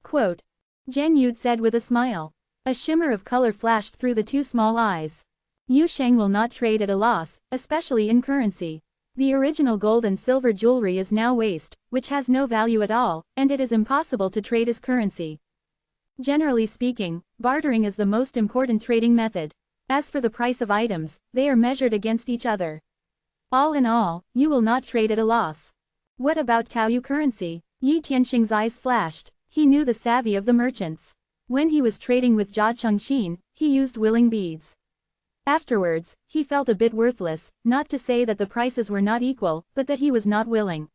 Quote. Zhen Yud said with a smile. A shimmer of color flashed through the two small eyes. Yu Sheng will not trade at a loss, especially in currency. The original gold and silver jewelry is now waste, which has no value at all, and it is impossible to trade as currency. Generally speaking, bartering is the most important trading method. As for the price of items, they are measured against each other. All in all, you will not trade at a loss. What about Taoyu currency? Yi Tianxing's eyes flashed. He knew the savvy of the merchants. When he was trading with Jia Chengxin, he used willing beads. Afterwards, he felt a bit worthless, not to say that the prices were not equal, but that he was not willing.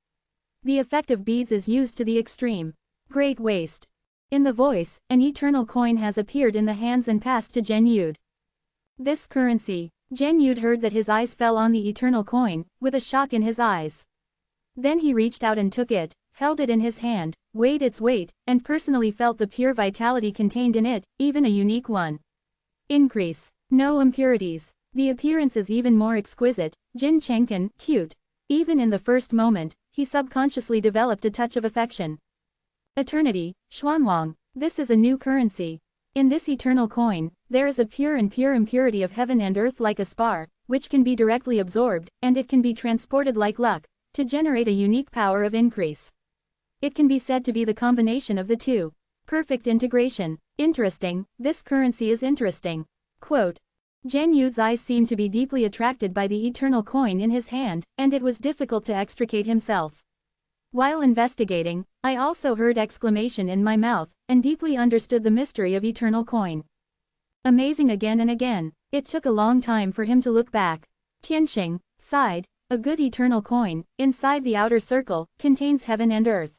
The effect of beads is used to the extreme. Great waste. In the voice, an eternal coin has appeared in the hands and passed to Gen Yud. This currency. Gen Yud heard that his eyes fell on the eternal coin, with a shock in his eyes. Then he reached out and took it, held it in his hand, weighed its weight, and personally felt the pure vitality contained in it, even a unique one. Increase. No impurities. The appearance is even more exquisite, Jin Chenkin, cute. Even in the first moment, he subconsciously developed a touch of affection. Eternity, Xuanwang. This is a new currency. In this eternal coin, there is a pure impurity of heaven and earth like a spar, which can be directly absorbed, and it can be transported like luck, to generate a unique power of increase. It can be said to be the combination of the two. Perfect integration. Interesting, this currency is interesting. Quote. Gen Yud's eyes seemed to be deeply attracted by the eternal coin in his hand, and it was difficult to extricate himself. While investigating, I also heard exclamation in my mouth, and deeply understood the mystery of eternal coin. Amazing again and again. It took a long time for him to look back. Tianxing sighed. A good eternal coin, inside the outer circle, contains heaven and earth.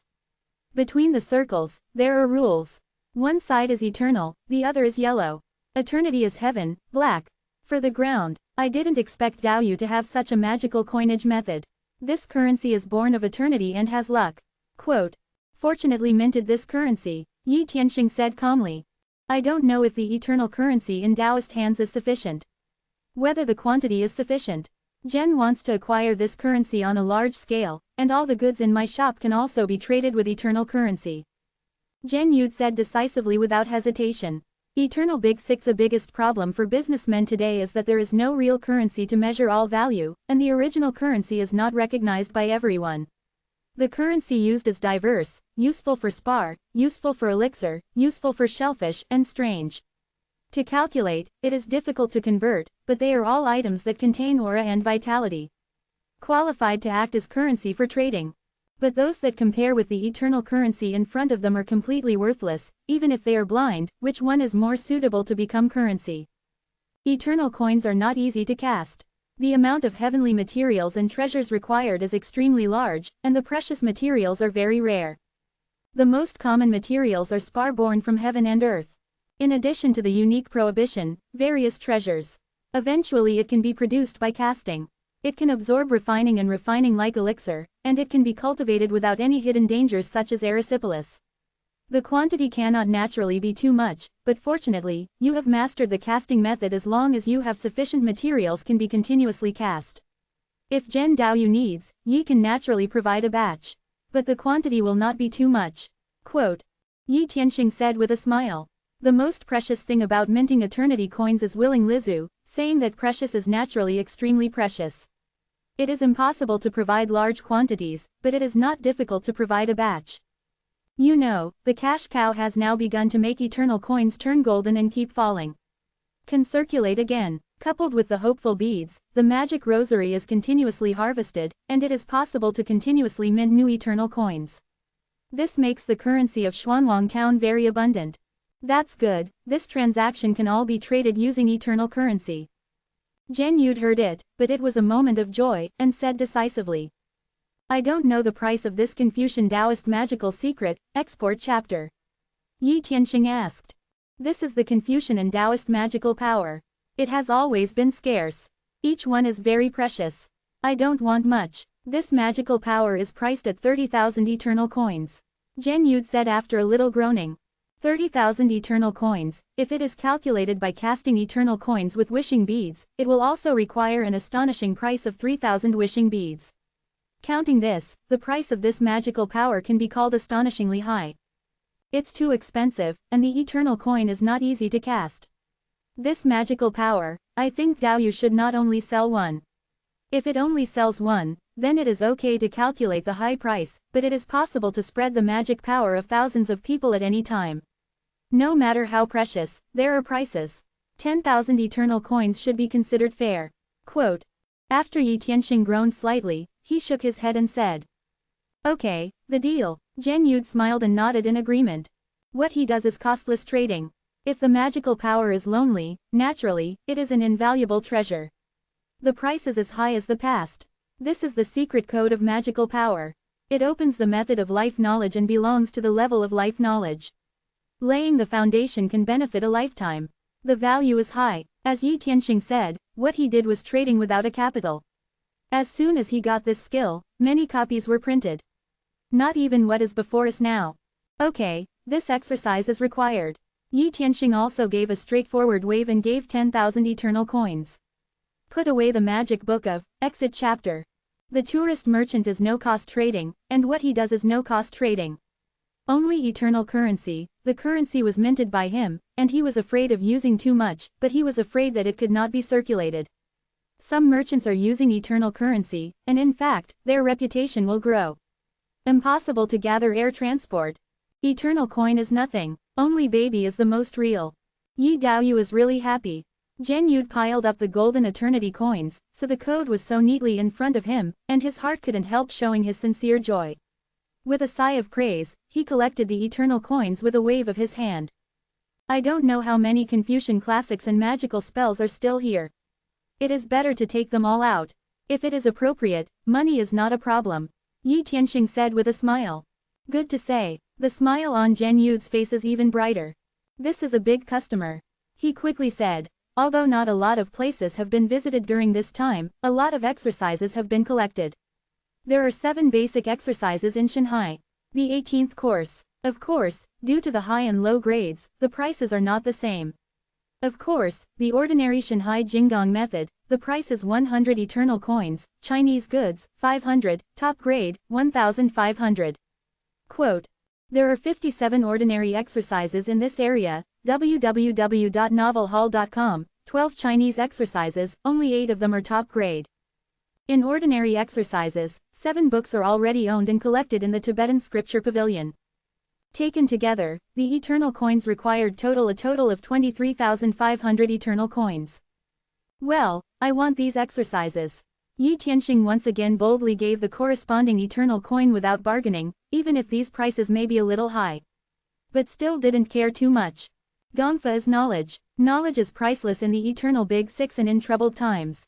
Between the circles, there are rules. One side is eternal, the other is yellow. Eternity is heaven, black. For the ground, I didn't expect Daoyu to have such a magical coinage method. This currency is born of eternity and has luck. Quote. Fortunately minted this currency, Yi Tianxing said calmly. I don't know if the eternal currency in Taoist hands is sufficient. Whether the quantity is sufficient. Jen wants to acquire this currency on a large scale, and all the goods in my shop can also be traded with eternal currency. Gen Yud said decisively without hesitation. Eternal Big Six. A biggest problem for businessmen today is that there is no real currency to measure all value, and the original currency is not recognized by everyone. The currency used is diverse, useful for spar, useful for elixir, useful for shellfish, and strange. To calculate, it is difficult to convert, but they are all items that contain aura and vitality. Qualified to act as currency for trading. But those that compare with the eternal currency in front of them are completely worthless, even if they are blind. Which one is more suitable to become currency? Eternal coins are not easy to cast. The amount of heavenly materials and treasures required is extremely large, and the precious materials are very rare. The most common materials are spar born from heaven and earth. In addition to the unique prohibition, various treasures. Eventually it can be produced by casting. It can absorb refining and refining like elixir, and it can be cultivated without any hidden dangers such as erysipelas. The quantity cannot naturally be too much, but fortunately, you have mastered the casting method. As long as you have sufficient materials can be continuously cast. If Gen Daoyu needs, Yi can naturally provide a batch. But the quantity will not be too much. Quote. Yi Tianxing said with a smile. The most precious thing about minting eternity coins is willing Lizu, saying that precious is naturally extremely precious. It is impossible to provide large quantities, but it is not difficult to provide a batch. You know, the cash cow has now begun to make eternal coins turn golden and keep falling. Can circulate again. Coupled with the hopeful beads, the magic rosary is continuously harvested, and it is possible to continuously mint new eternal coins. This makes the currency of Xuanwang town very abundant. That's good, this transaction can all be traded using eternal currency. Gen Yud heard it, but it was a moment of joy, and said decisively. I don't know the price of this Confucian Taoist magical secret, export chapter. Yi Tianxing asked. This is the Confucian and Taoist magical power. It has always been scarce. Each one is very precious. I don't want much. This magical power is priced at 30,000 eternal coins. Gen Yud said after a little groaning. 30,000 eternal coins. If it is calculated by casting eternal coins with wishing beads, it will also require an astonishing price of 3,000 wishing beads. Counting this, the price of this magical power can be called astonishingly high. It's too expensive, and the eternal coin is not easy to cast. This magical power, I think Daoyu should not only sell one. If it only sells one, then it is okay to calculate the high price, but it is possible to spread the magic power of thousands of people at any time. No matter how precious, there are prices. 10,000 eternal coins should be considered fair. Quote. After Yi Tianxing groaned slightly, he shook his head and said. Okay, the deal. Gen Yud smiled and nodded in agreement. What he does is costless trading. If the magical power is lonely, naturally, it is an invaluable treasure. The price is as high as the past. This is the secret code of magical power. It opens the method of life knowledge and belongs to the level of life knowledge. Laying the foundation can benefit a lifetime. The value is high. As Yi Tianxing said, what he did was trading without a capital. As soon as he got this skill, many copies were printed. Not even what is before us now. Okay, this exercise is required. Yi Tianxing also gave a straightforward wave and gave 10,000 eternal coins. Put away the magic book of exit chapter. The tourist merchant is no-cost trading, and what he does is no-cost trading. Only eternal currency, the currency was minted by him, and he was afraid of using too much, but he was afraid that it could not be circulated. Some merchants are using eternal currency, and in fact, their reputation will grow. Impossible to gather air transport. Eternal coin is nothing, only baby is the most real. Yi Daoyu is really happy. Zhen Yud piled up the golden eternity coins, so the code was so neatly in front of him, and his heart couldn't help showing his sincere joy. With a sigh of praise, he collected the eternal coins with a wave of his hand. I don't know how many Confucian classics and magical spells are still here. It is better to take them all out. If it is appropriate, money is not a problem. Yi Tianxing said with a smile. Good to say. The smile on Zhen Yud's face is even brighter. This is a big customer. He quickly said. Although not a lot of places have been visited during this time, a lot of exercises have been collected. There are 7 basic exercises in Shanghai. The 18th course. Of course, due to the high and low grades, the prices are not the same. Of course, the ordinary Shanghai Jinggang method, the price is 100 eternal coins, Chinese goods, 500, top grade, 1,500. Quote. There are 57 ordinary exercises in this area, www.novelhall.com, 12 Chinese exercises, only 8 of them are top grade. In ordinary exercises, 7 books are already owned and collected in the Tibetan Scripture Pavilion. Taken together, the eternal coins required a total of 23,500 eternal coins. Well, I want these exercises. Yi Tianxing once again boldly gave the corresponding eternal coin without bargaining, even if these prices may be a little high. But still didn't care too much. Gongfa is knowledge. Knowledge is priceless in the eternal Big Six and in troubled times.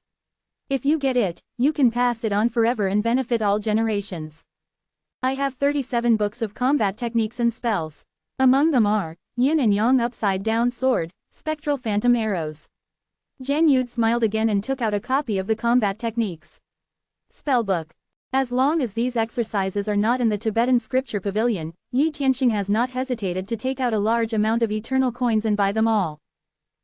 If you get it, you can pass it on forever and benefit all generations. I have 37 books of combat techniques and spells. Among them are Yin and Yang Upside Down Sword, Spectral Phantom Arrows. Zhen Yud smiled again and took out a copy of the combat techniques. Spellbook. As long as these exercises are not in the Tibetan Scripture Pavilion, Yi Tianxing has not hesitated to take out a large amount of eternal coins and buy them all.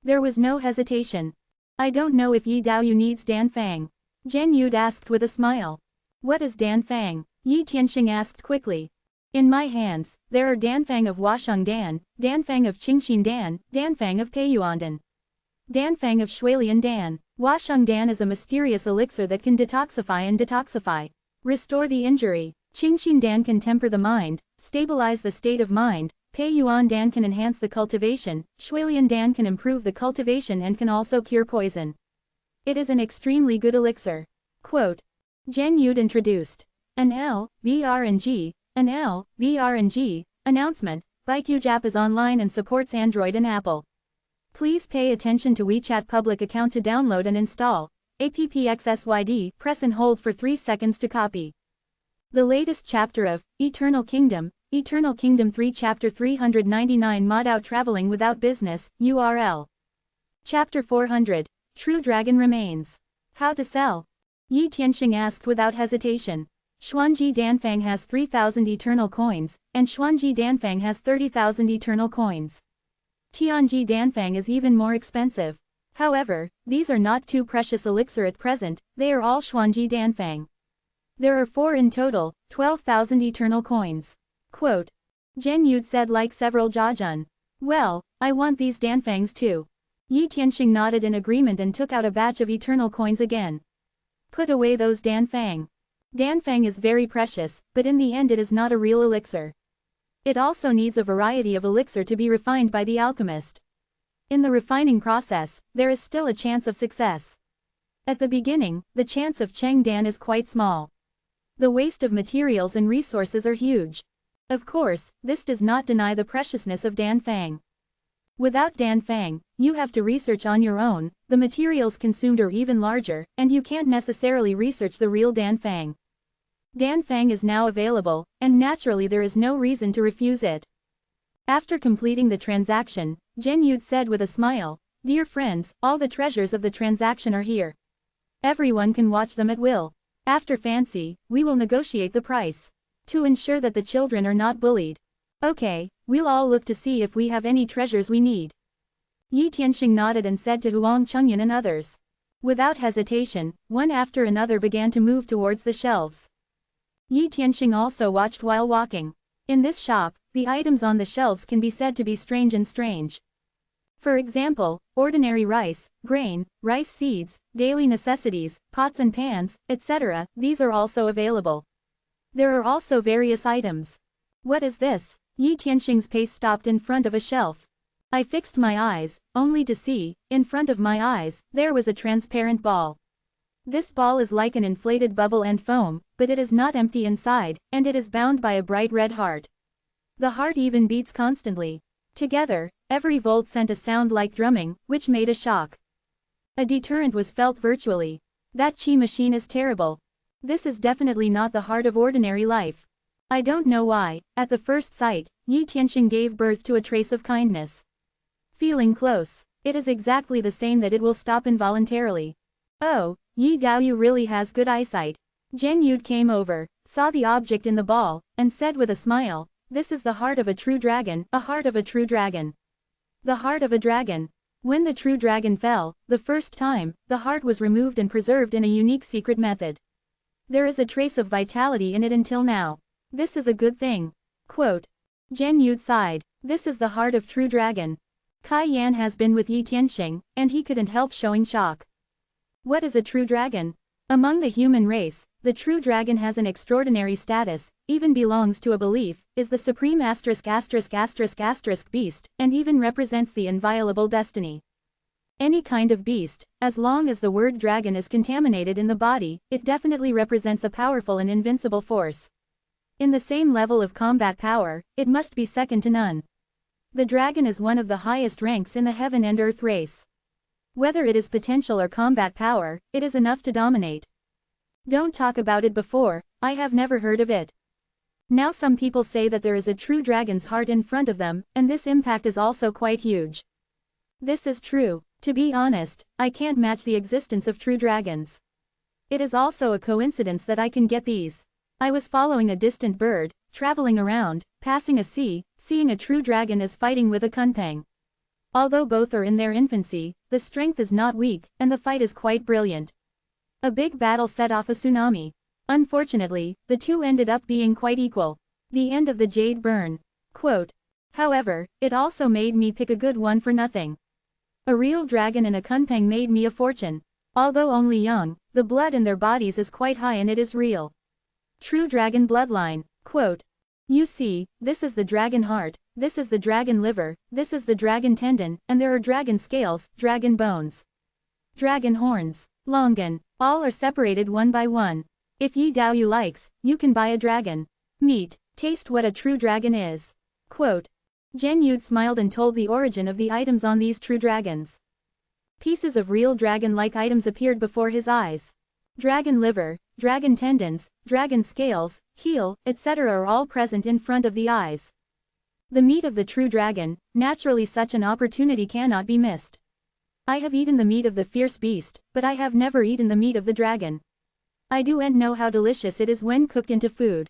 There was no hesitation. I don't know if Yi Daoyu needs Dan Fang. Zhen Yud asked with a smile. What is Dan Fang? Yi Tianxing asked quickly. In my hands, there are Dan Fang of Washang Dan, Dan Fang of Qingxin Dan, Dan Fang of Peiyuan Dan. Dan Fang of Shuilian Dan. Washang Dan is a mysterious elixir that can detoxify and detoxify. Restore the injury. Qingxin Dan can temper the mind, stabilize the state of mind, Peiyuan Dan can enhance the cultivation, Shuilian Dan can improve the cultivation and can also cure poison. It is an extremely good elixir. Quote. Zhen Yud introduced. An L, VR and G, an L, VR and G, announcement, BaiQu app is online and supports Android and Apple. Please pay attention to WeChat public account to download and install. APPXSYD, press and hold for 3 seconds to copy. The latest chapter of Eternal Kingdom 3 Chapter 399 Mod Out Traveling Without Business, URL. Chapter 400. True Dragon Remains. How to sell. Yi Tianxing asked without hesitation. Xuanji Danfang has 3,000 eternal coins, and Xuanji Danfang has 30,000 eternal coins. Tianji Danfang is even more expensive. However, these are not too precious elixir at present, they are all Xuanji Danfang. There are 4 in total, 12,000 eternal coins. Quote. Zhen Yud said like several Jiajun. Well, I want these Danfangs too. Yi Tianxing nodded in agreement and took out a batch of eternal coins again. Put away those Danfang. Danfang is very precious, but in the end it is not a real elixir. It also needs a variety of elixir to be refined by the alchemist. In the refining process, there is still a chance of success. At the beginning, the chance of Cheng Dan is quite small. The waste of materials and resources are huge. Of course, this does not deny the preciousness of Danfang. Without Dan Fang, you have to research on your own, the materials consumed are even larger, and you can't necessarily research the real Dan Fang. Dan Fang is now available, and naturally there is no reason to refuse it. After completing the transaction, Zhen Yu said with a smile, "Dear friends, all the treasures of the transaction are here. Everyone can watch them at will. After fancy, we will negotiate the price. To ensure that the children are not bullied. Okay, we'll all look to see if we have any treasures we need." Yi Tianxing nodded and said to Huang Chengyan and others. Without hesitation, one after another began to move towards the shelves. Yi Tianxing also watched while walking. In this shop, the items on the shelves can be said to be strange and strange. For example, ordinary rice, grain, rice seeds, daily necessities, pots and pans, etc., these are also available. There are also various items. What is this? Yi Tianxing's pace stopped in front of a shelf. I fixed my eyes, only to see, in front of my eyes, there was a transparent ball. This ball is like an inflated bubble and foam, but it is not empty inside, and it is bound by a bright red heart. The heart even beats constantly. Together, every volt sent a sound like drumming, which made a shock. A deterrent was felt virtually. That qi machine is terrible. This is definitely not the heart of ordinary life. I don't know why, at the first sight, Yi Tianxing gave birth to a trace of kindness. Feeling close, it is exactly the same that it will stop involuntarily. Oh, Yi Daoyu really has good eyesight. Zhen Yu came over, saw the object in the ball, and said with a smile, "This is the heart of a true dragon, a heart of a true dragon." The heart of a dragon. When the true dragon fell, the first time, the heart was removed and preserved in a unique secret method. There is a trace of vitality in it until now. This is a good thing. Quote. Zhen Yu sighed. This is the heart of true dragon. Kai Yan has been with Yi Tianxing, and he couldn't help showing shock. What is a true dragon? Among the human race, the true dragon has an extraordinary status, even belongs to a belief, is the supreme beast, and even represents the inviolable destiny. Any kind of beast, as long as the word dragon is contaminated in the body, it definitely represents a powerful and invincible force. In the same level of combat power, it must be second to none. The dragon is one of the highest ranks in the heaven and earth race. Whether it is potential or combat power, it is enough to dominate. Don't talk about it before, I have never heard of it. Now some people say that there is a true dragon's heart in front of them, and this impact is also quite huge. This is true. To be honest, I can't match the existence of true dragons. It is also a coincidence that I can get these. I was following a distant bird, traveling around, passing a sea, seeing a true dragon is fighting with a kunpeng. Although both are in their infancy, the strength is not weak, and the fight is quite brilliant. A big battle set off a tsunami. Unfortunately, the two ended up being quite equal. The end of the jade burn. Quote. However, it also made me pick a good one for nothing. A real dragon and a kunpeng made me a fortune. Although only young, the blood in their bodies is quite high and it is real. True dragon bloodline. Quote. You see, this is the dragon heart, this is the dragon liver, this is the dragon tendon, and there are dragon scales, dragon bones, dragon horns, longan, all are separated one by one. If Yi Daoyu likes, you can buy a dragon meat, taste what a true dragon is. Quote. Zhen Yu smiled and told the origin of the items on these true dragons. Pieces of real dragon-like items appeared before his eyes. Dragon liver, dragon tendons, dragon scales, heel, etc. are all present in front of the eyes. The meat of the true dragon, naturally such an opportunity cannot be missed. I have eaten the meat of the fierce beast, but I have never eaten the meat of the dragon. I do and know how delicious it is when cooked into food.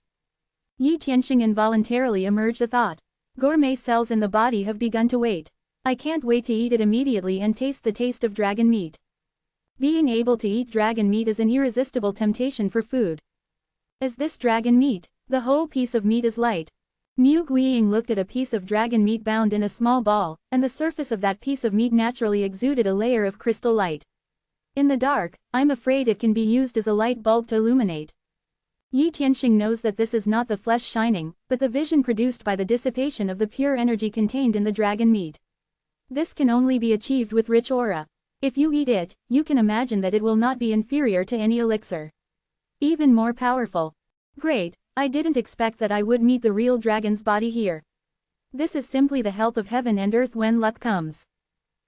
Yi Tianxing involuntarily emerged a thought. Gourmet cells in the body have begun to wait. I can't wait to eat it immediately and taste the taste of dragon meat. Being able to eat dragon meat is an irresistible temptation for food. Is this dragon meat? The whole piece of meat is light. Mu Guiying looked at a piece of dragon meat bound in a small ball, and the surface of that piece of meat naturally exuded a layer of crystal light. In the dark, I'm afraid it can be used as a light bulb to illuminate. Yi Tianxing knows that this is not the flesh shining, but the vision produced by the dissipation of the pure energy contained in the dragon meat. This can only be achieved with rich aura. If you eat it, you can imagine that it will not be inferior to any elixir. Even more powerful. Great, I didn't expect that I would meet the real dragon's body here. This is simply the help of heaven and earth when luck comes.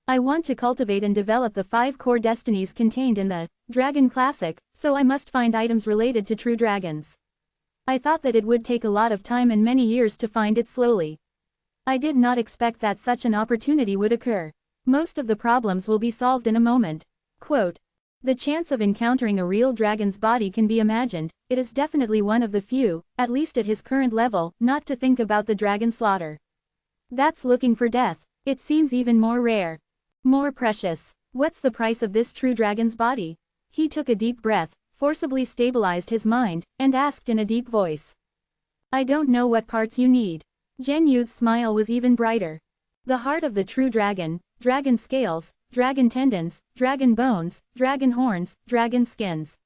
I want to cultivate and develop the 5 core destinies contained in the Dragon Classic, so I must find items related to true dragons. I thought that it would take a lot of time and many years to find it slowly. I did not expect that such an opportunity would occur. Most of the problems will be solved in a moment. Quote, the chance of encountering a real dragon's body can be imagined, it is definitely one of the few, at least at his current level, not to think about the dragon slaughter. That's looking for death. It seems even more rare. More precious. What's the price of this true dragon's body? He took a deep breath, forcibly stabilized his mind, and asked in a deep voice. I don't know what parts you need. Zhen Yu's smile was even brighter. The heart of the true dragon, dragon scales, dragon tendons, dragon bones, dragon horns, dragon skins.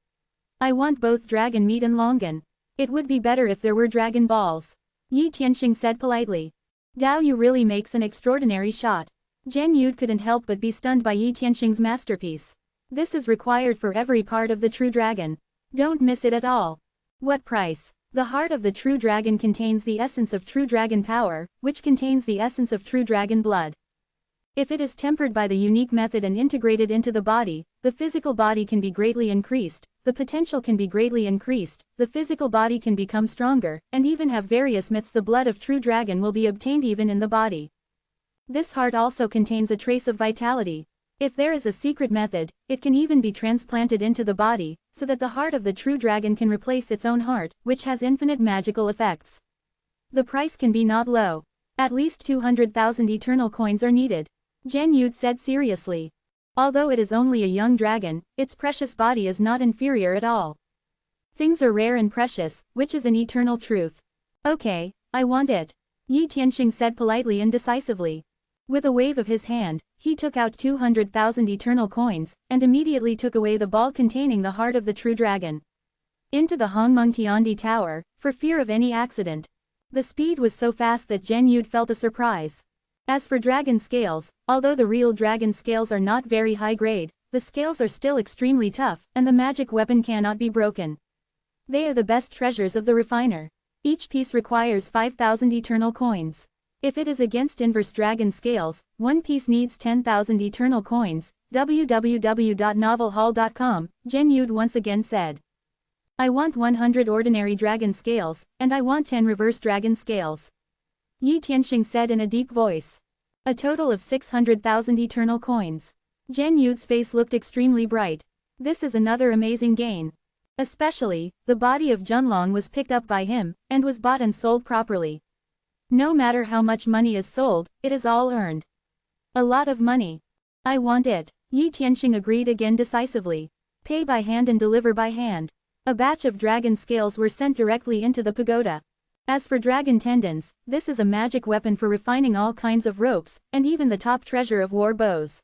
I want both dragon meat and longan. It would be better if there were dragon balls. Yi Tianxing said politely. Dao Yu really makes an extraordinary shot. Zhen Yu couldn't help but be stunned by Yi Tianxing's masterpiece. This is required for every part of the true dragon. Don't miss it at all. What price? The heart of the true dragon contains the essence of true dragon power, which contains the essence of true dragon blood. If it is tempered by the unique method and integrated into the body, the physical body can be greatly increased, the potential can be greatly increased, the physical body can become stronger, and even have various myths. The blood of true dragon will be obtained even in the body. This heart also contains a trace of vitality. If there is a secret method, it can even be transplanted into the body, so that the heart of the true dragon can replace its own heart, which has infinite magical effects. The price can be not low. At least 200,000 eternal coins are needed. Zhen Yu said seriously. Although it is only a young dragon, its precious body is not inferior at all. Things are rare and precious, which is an eternal truth. Okay, I want it. Yi Tianxing said politely and decisively. With a wave of his hand, he took out 200,000 eternal coins, and immediately took away the ball containing the heart of the true dragon. Into the Hongmeng Tiandi Tower, for fear of any accident. The speed was so fast that Zhen Yu felt a surprise. As for dragon scales, although the real dragon scales are not very high grade, the scales are still extremely tough, and the magic weapon cannot be broken. They are the best treasures of the refiner. Each piece requires 5,000 eternal coins. If it is against inverse dragon scales, one piece needs 10,000 eternal coins. www.novelhall.com, Zhen Yu once again said. I want 100 ordinary dragon scales, and I want 10 reverse dragon scales. Yi Tianxing said in a deep voice. A total of 600,000 eternal coins. Zhen Yu's face looked extremely bright. This is another amazing gain. Especially, the body of Junlong was picked up by him, and was bought and sold properly. No matter how much money is sold, it is all earned. A lot of money. I want it. Yi Tianxing agreed again decisively. Pay by hand and deliver by hand. A batch of dragon scales were sent directly into the pagoda. As for dragon tendons, this is a magic weapon for refining all kinds of ropes, and even the top treasure of war bows.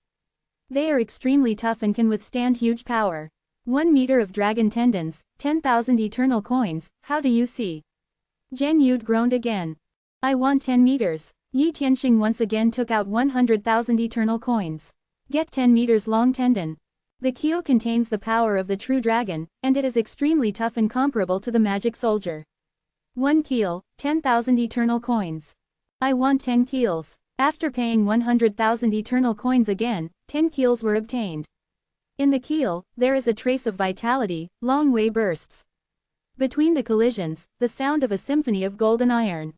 They are extremely tough and can withstand huge power. 1 meter of dragon tendons, 10,000 eternal coins, how do you see? Zhen Yu groaned again. I want 10 meters. Yi Tianxing once again took out 100,000 eternal coins. Get 10 meters long tendon. The keel contains the power of the true dragon, and it is extremely tough and comparable to the magic soldier. 1 keel, 10,000 eternal coins. I want 10 keels. After paying 100,000 eternal coins again, 10 keels were obtained. In the keel, there is a trace of vitality, long way bursts. Between the collisions, the sound of a symphony of gold and iron.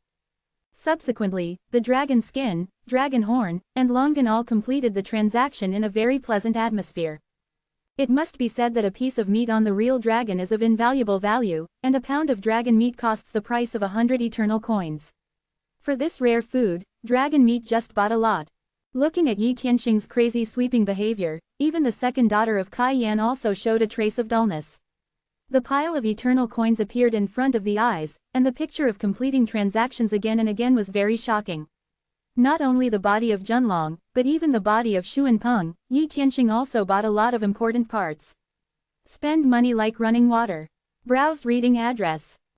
Subsequently, the dragon skin, dragon horn, and longan all completed the transaction in a very pleasant atmosphere. It must be said that a piece of meat on the real dragon is of invaluable value, and a pound of dragon meat costs the price of 100 eternal coins. For this rare food, dragon meat just bought a lot. Looking at Yi Tianxing's crazy sweeping behavior, even the second daughter of Kai Yan also showed a trace of dullness. The pile of eternal coins appeared in front of the eyes, and the picture of completing transactions again and again was very shocking. Not only the body of Junlong, but even the body of Xuanpeng, Yi Tianxing also bought a lot of important parts. Spend money like running water. Browse reading address.